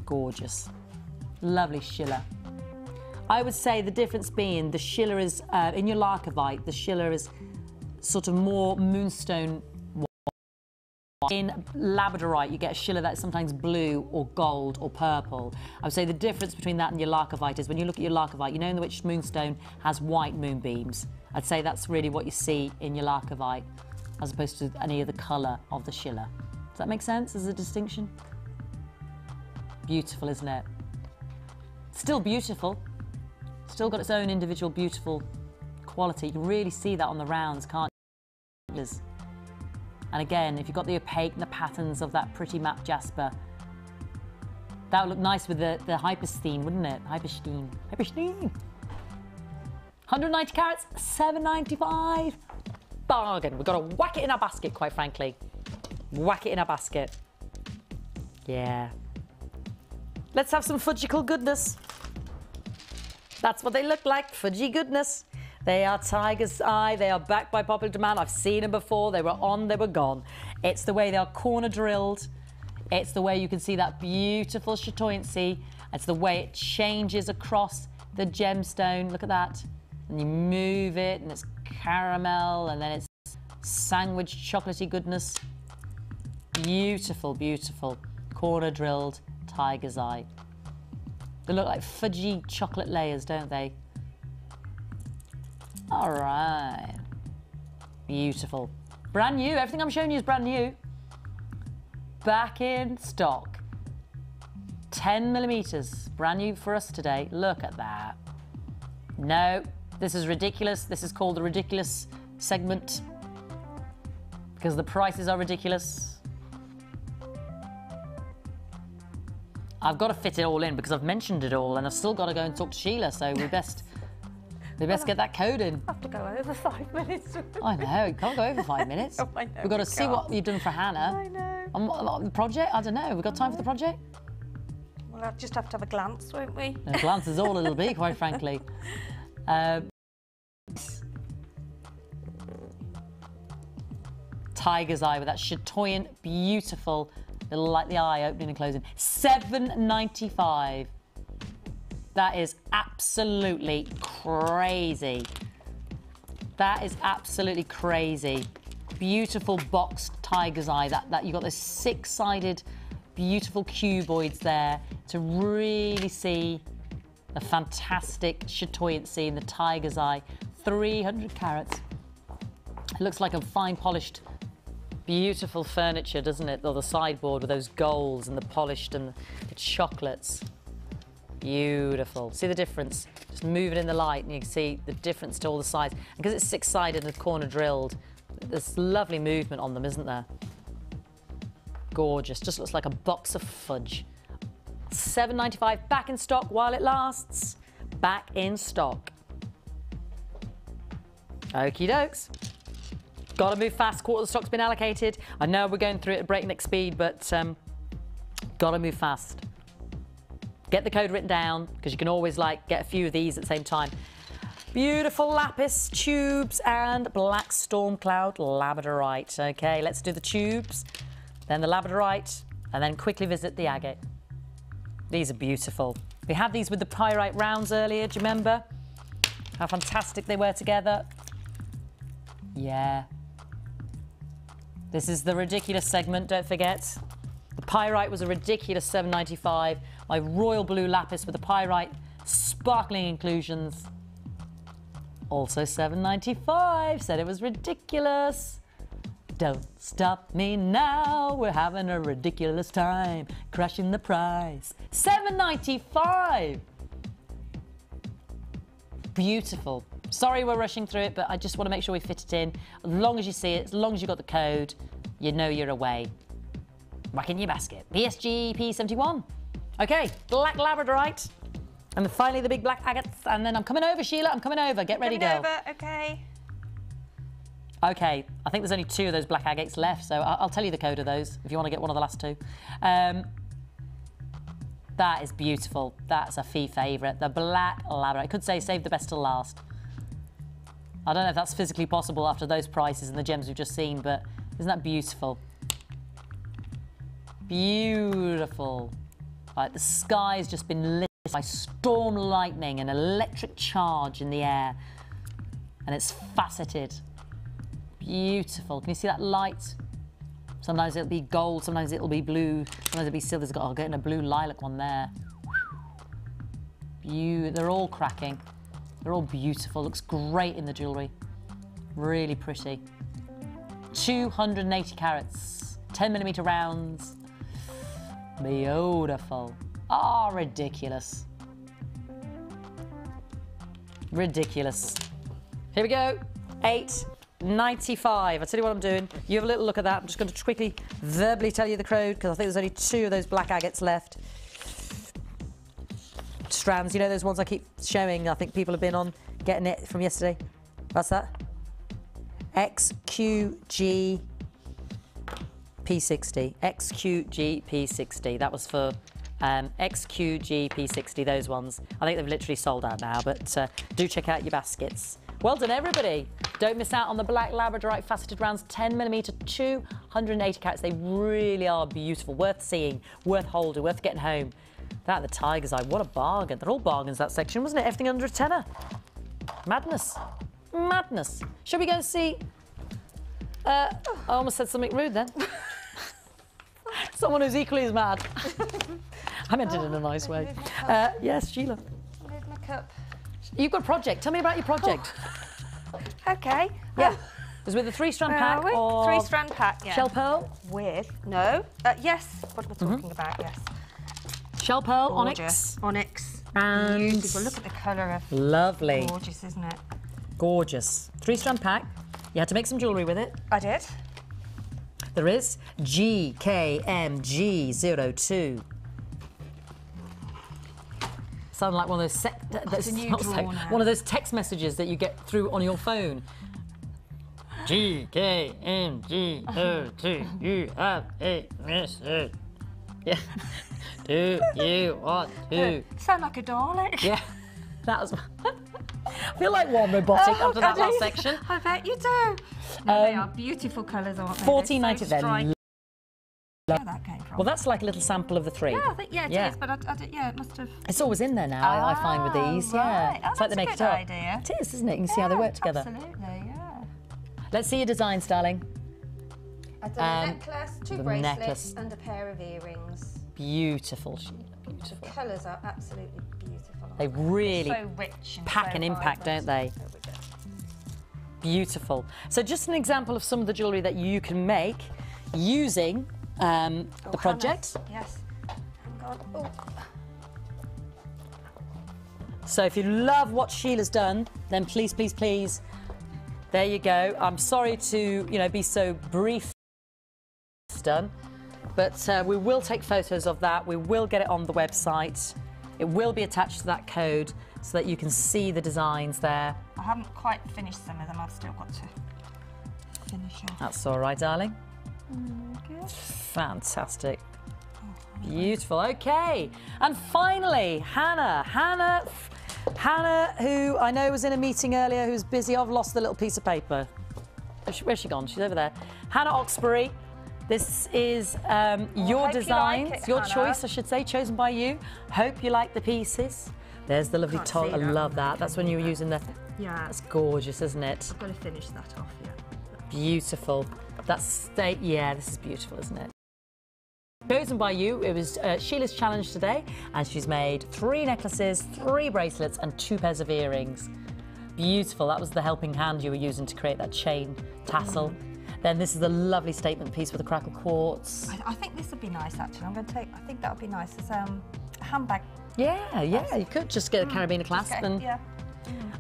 Gorgeous. Lovely schiller. I would say the difference being the schiller is, in your Larkovite, the schiller is sort of more moonstone. In Labradorite, you get a schiller that's sometimes blue or gold or purple. I would say the difference between that and your Larkovite is when you look at your Larkovite, you know in which moonstone has white moonbeams. I'd say that's really what you see in your Larkovite, as opposed to any other colour of the schiller. Does that make sense as a distinction? Beautiful, isn't it? Still beautiful. Still got its own individual beautiful quality. You can really see that on the rounds, can't you? And again, if you've got the opaque and the patterns of that pretty matte jasper, that would look nice with the Hyperstein, wouldn't it? Hyperstein. 190 carats, $7.95. Bargain. We've got to whack it in our basket, quite frankly. Whack it in our basket. Yeah. Let's have some fudgical goodness. That's what they look like, fudgy goodness. They are Tiger's Eye. They are backed by popular demand. I've seen them before. They were on, they were gone. It's the way they are corner drilled. It's the way you can see that beautiful chatoyancy. It's the way it changes across the gemstone. Look at that. And you move it, and it's caramel, and then it's sandwich chocolatey goodness. Beautiful, beautiful. Corner drilled Tiger's Eye. They look like fudgy chocolate layers, don't they? All right. Beautiful. Brand new. Everything I'm showing you is brand new. Back in stock. 10 millimeters. Brand new for us today. Look at that. No, this is ridiculous. This is called the ridiculous segment because the prices are ridiculous. I've got to fit it all in because I've mentioned it all and I've still got to go and talk to Sheila, so we best get that code in. I have to go over 5 minutes. I know, you can't go over 5 minutes. Oh, I know, We've got to see what you've done for Hannah. I know. The project, I don't know. We've got time for the project? Well, I'll just have to have a glance, won't we? A glance is all it'll be, quite frankly. Tiger's eye with that chatoyant, beautiful, little like the eye opening and closing. $7.95. That is absolutely crazy. That is absolutely crazy. Beautiful boxed tiger's eye. That you've got those 6-sided, beautiful cuboids there to really see the fantastic chatoyancy in the tiger's eye. 300 carats. It looks like a fine polished, beautiful furniture, doesn't it? Or the sideboard with those golds and the polished and the chocolates. Beautiful. See the difference? Just move it in the light and you can see the difference to all the sides. And because it's 6-sided and the corner drilled, there's lovely movement on them, isn't there? Gorgeous. Just looks like a box of fudge. $7.95, back in stock while it lasts. Back in stock. Okie dokes. Got to move fast. Quarter of the stock's been allocated. I know we're going through it at breakneck speed, but got to move fast. Get the code written down because you can always get a few of these at the same time. Beautiful lapis tubes and black storm cloud labradorite. Okay, let's do the tubes, then the labradorite, and then quickly visit the agate. These are beautiful. We had these with the pyrite rounds earlier. Do you remember how fantastic they were together? Yeah. This is the ridiculous segment, don't forget. The pyrite was a ridiculous $7.95. My royal blue lapis with the pyrite sparkling inclusions. Also $7.95. Said it was ridiculous. Don't stop me now. We're having a ridiculous time. Crushing the price. $7.95. Beautiful. Sorry we're rushing through it, but I just want to make sure we fit it in. As long as you see it, as long as you've got the code, you know you're away. Whack in your basket. PSG P71. Okay, black labradorite. And then finally the big black agates. And then I'm coming over, Sheila. I'm coming over. Get ready, girl. Over, okay. Okay, I think there's only 2 of those black agates left, so I'll tell you the code of those if you want to get one of the last 2. That is beautiful. That's a fee favourite. The black labradorite. I could say save the best till last. I don't know if that's physically possible after those prices and the gems we've just seen, but isn't that beautiful? Beautiful. Like the sky's just been lit by storm lightning and electric charge in the air. And it's faceted. Beautiful. Can you see that light? Sometimes it'll be gold, sometimes it'll be blue, sometimes it'll be silver. I'm getting a blue lilac one there. They're all cracking. They're all beautiful. Looks great in the jewellery. Really pretty. 280 carats. 10mm rounds. Beautiful. Ah, ridiculous. Ridiculous. Here we go. $8.95. I'll tell you what I'm doing. You have a little look at that. I'm just going to quickly verbally tell you the code because I think there's only 2 of those black agates left. Strands, you know those ones I keep showing? I think people have been on getting it from yesterday. What's that? XQG P60. XQG P60. That was for XQG P60, those ones. I think they've literally sold out now, but do check out your baskets. Well done, everybody. Don't miss out on the black labradorite faceted rounds, 10mm, 280 carats. They really are beautiful, worth seeing, worth holding, worth getting home. That and the tiger's eye, what a bargain. They're all bargains, that section, wasn't it? Everything under a tenner. Madness. Madness. Shall we go and see... I almost said something rude then. Someone who's equally as mad. I meant it in a nice way. Yes, Sheila. Move my cup. You've got a project. Tell me about your project. Okay. Yeah. It was with a 3-strand pack or 3-strand pack, yeah. shell pearl? With, no. Yes. What am I talking about? Yes. Shell pearl, Gorgeous. onyx. And beautiful. Look at the colour of. Lovely. Gorgeous, isn't it? Gorgeous. 3-strand pack. You had to make some jewellery with it. I did. There is GKMG02. Sound like one of those one of those text messages that you get through on your phone. GKMG02. You have a message. Yeah. Do you want to? Sound like a Dalek. Yeah. That was. I feel like one robotic after that last section. I bet you do. No, they are beautiful colours, aren't they? $14.90 then. Where that came from. Well, that's like a little sample of the 3. Yeah, I think it is, but it must have. It's always in there now. I find with these, right. yeah. It's like they make it up. Idea. It is, isn't it? You can see how they work together. Absolutely, yeah. Let's see your designs, darling. I've done a necklace, 2 bracelets, and a pair of earrings. Beautiful, Sheila. Beautiful. The colours are absolutely beautiful. They really so rich and pack so an impact, don't they? Beautiful. So just an example of some of the jewellery that you can make using the project. Yes. Oh. So if you love what Sheila's done, then please, please, please, there you go. I'm sorry to, be so brief done, but we will take photos of that. We will get it on the website. It will be attached to that code so that you can see the designs there. I haven't quite finished some of them. I've still got to finish off. That's all right, darling. Good. Fantastic. Beautiful. Okay. And finally, Hannah. Hannah, who I know was in a meeting earlier, who's busy. I've lost the little piece of paper. Where's she gone? She's over there. Hannah Oxbury. This is your design, your choice, I should say, chosen by you. Hope you like the pieces. There's the lovely top. I love that. That's when you were using the. Yeah. That's gorgeous, isn't it? I've got to finish that off. Yeah. Beautiful. That's yeah. This is beautiful, isn't it? Chosen by you. It was Sheila's challenge today, and she's made 3 necklaces, 3 bracelets, and 2 pairs of earrings. Beautiful. That was the helping hand you were using to create that chain tassel. Then this is a lovely statement piece with a crackle quartz. I think this would be nice, actually. I think that would be nice as a handbag. Yeah, you could just get a carabiner clasp and. Yeah.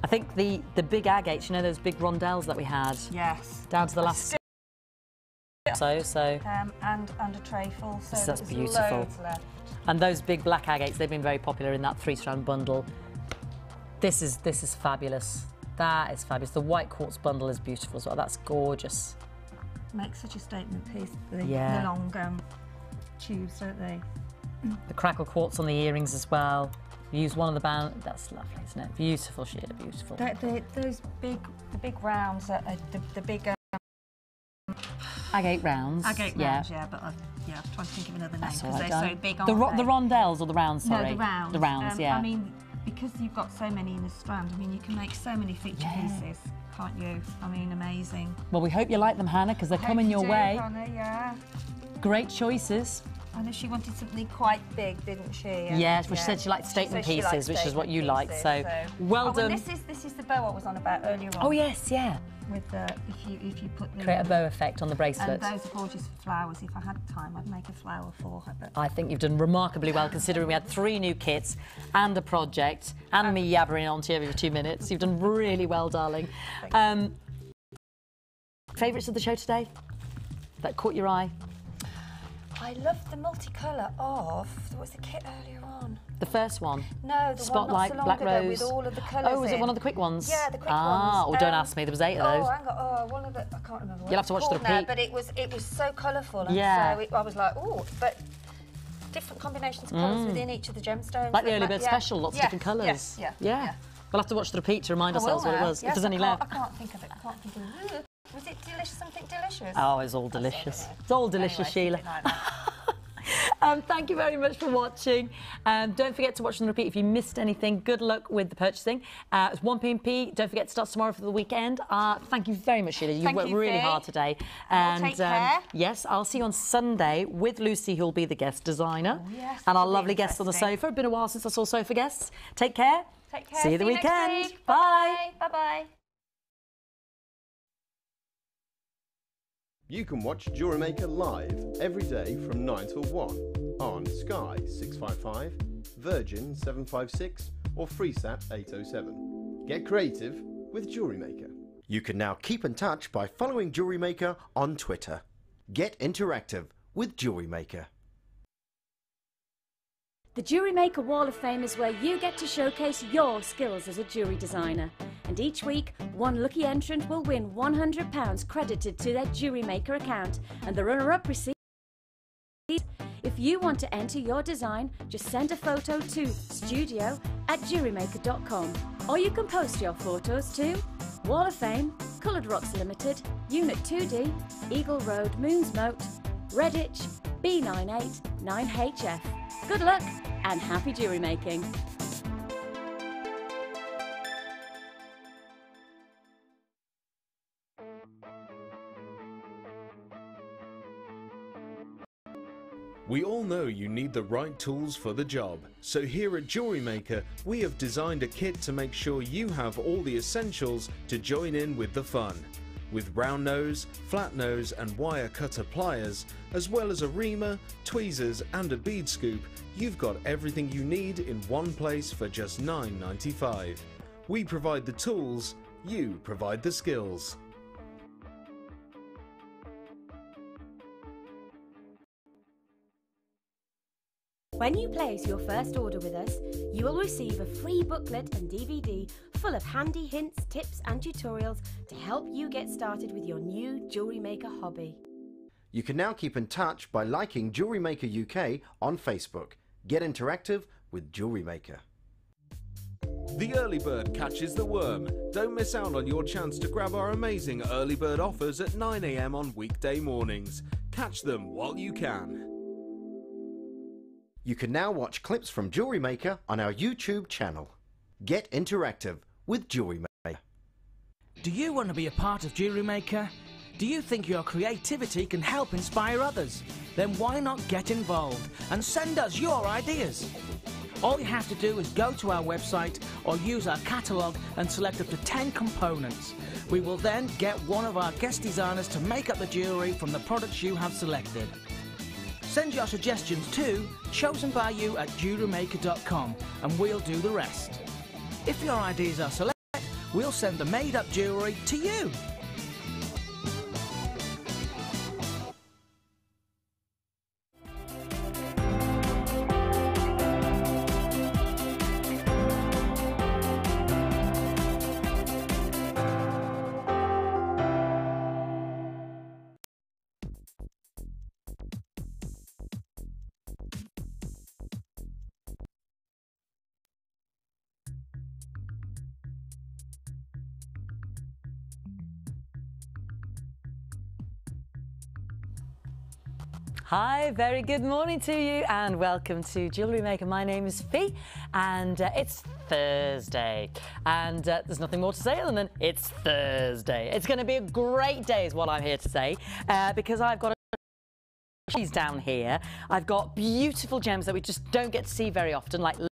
I think the big agates, those big rondelles that we had. Yes. Down to the last. So. And a tray full. So that's beautiful. Loads left. And those big black agates, they've been very popular in that 3-strand bundle. This is fabulous. That is fabulous. The white quartz bundle is beautiful as well. That's gorgeous. Makes such a statement piece. The long tubes, don't they? The crackle quartz on the earrings as well. You use one of the band. That's lovely, isn't it? Beautiful, Sheila. Beautiful. Those big rounds, the big. Agate rounds. Agate rounds, yeah. But I'm trying to think of another name because they're so big. The rondelles or the rounds? Sorry. No, the rounds. The rounds, yeah. I mean, because you've got so many in the strand, I mean, you can make so many feature pieces, can't you? I mean, amazing. Well, we hope you like them, Hannah, because they're coming your way. Hannah, yeah. Great choices. I know she wanted something quite big, didn't she? Yeah, she said she liked statement pieces, which is what you like. So well done. And this is the bow I was on about earlier on. Oh yes, yeah. With if you put the create a bow effect on the bracelet. And those are gorgeous flowers. If I had time, I'd make a flower for her. But I think you've done remarkably well, considering we had 3 new kits and a project and me yabbering on to you every 2 minutes. You've done really well, darling. Favourites of the show today that caught your eye? I loved the multicolour of, there was a kit earlier on. The first one? No, the Spotlight, one not so long Black ago Rose. with all of the colours Oh, was it one of the quick ones? Yeah, the quick ones. Ah, well, don't ask me, there was 8 of those. Oh, hang on, one of the, I can't remember what You'll have to watch the repeat. now, but it was so colourful, and so I was like, oh, but different combinations of colours within each of the gemstones. Like the early bird special, lots of different colours. Yeah. We'll have to watch the repeat to remind ourselves what it was, if there's any left. I can't think of it, Was it delicious, something delicious? Oh, it's all delicious. It's all delicious, Sheila. Thank you very much for watching. Don't forget to watch and repeat if you missed anything. Good luck with the purchasing. It's 1 p.m. Don't forget to start tomorrow for the weekend. Thank you very much, Sheila. You worked really hard today. And take care. Yes, I'll see you on Sunday with Lucy, who'll be the guest designer. Oh, yes, and our lovely guests on the sofa. It's been a while since I saw sofa guests. Take care. Take care. See you the weekend. Next week. Bye. Bye-bye. You can watch Jewellery Maker live every day from 9 till 1 on Sky 655, Virgin 756 or FreeSat 807. Get creative with Jewellery Maker. You can now keep in touch by following Jewellery Maker on Twitter. Get interactive with Jewellery Maker. The Jewellery Maker Wall of Fame is where you get to showcase your skills as a jewellery designer. And each week, one lucky entrant will win £100 credited to their Jewellery Maker account, and the runner-up receives. If you want to enter your design, just send a photo to studio@jewellerymaker.com, or you can post your photos to Wall of Fame, Coloured Rocks Limited, Unit 2D, Eagle Road, Moonsmote, Redditch, B98 9HF. Good luck and happy jewellery making. We all know you need the right tools for the job, so here at Jewellery Maker we have designed a kit to make sure you have all the essentials to join in with the fun. With round nose, flat nose and wire cutter pliers, as well as a reamer, tweezers and a bead scoop, you've got everything you need in one place for just $9.95. We provide the tools, you provide the skills. When you place your first order with us, you will receive a free booklet and DVD full of handy hints, tips and tutorials to help you get started with your new Jewellery Maker hobby. You can now keep in touch by liking Jewellery Maker UK on Facebook. Get interactive with Jewellery Maker. The early bird catches the worm. Don't miss out on your chance to grab our amazing early bird offers at 9 AM on weekday mornings. Catch them while you can. You can now watch clips from Jewellery Maker on our YouTube channel. Get interactive with Jewellery Maker. Do you want to be a part of Jewellery Maker? Do you think your creativity can help inspire others? Then why not get involved and send us your ideas? All you have to do is go to our website or use our catalogue and select up to 10 components. We will then get one of our guest designers to make up the jewellery from the products you have selected. Send your suggestions to chosenbyyou@jewellerymaker.com and we'll do the rest. If your ideas are selected, we'll send the made-up jewellery to you. Hi, very good morning to you and welcome to Jewellery Maker. My name is Fee and it's Thursday and there's nothing more to say other than it's Thursday. It's going to be a great day is what I'm here to say because I've got she's down here. I've got beautiful gems that we just don't get to see very often, like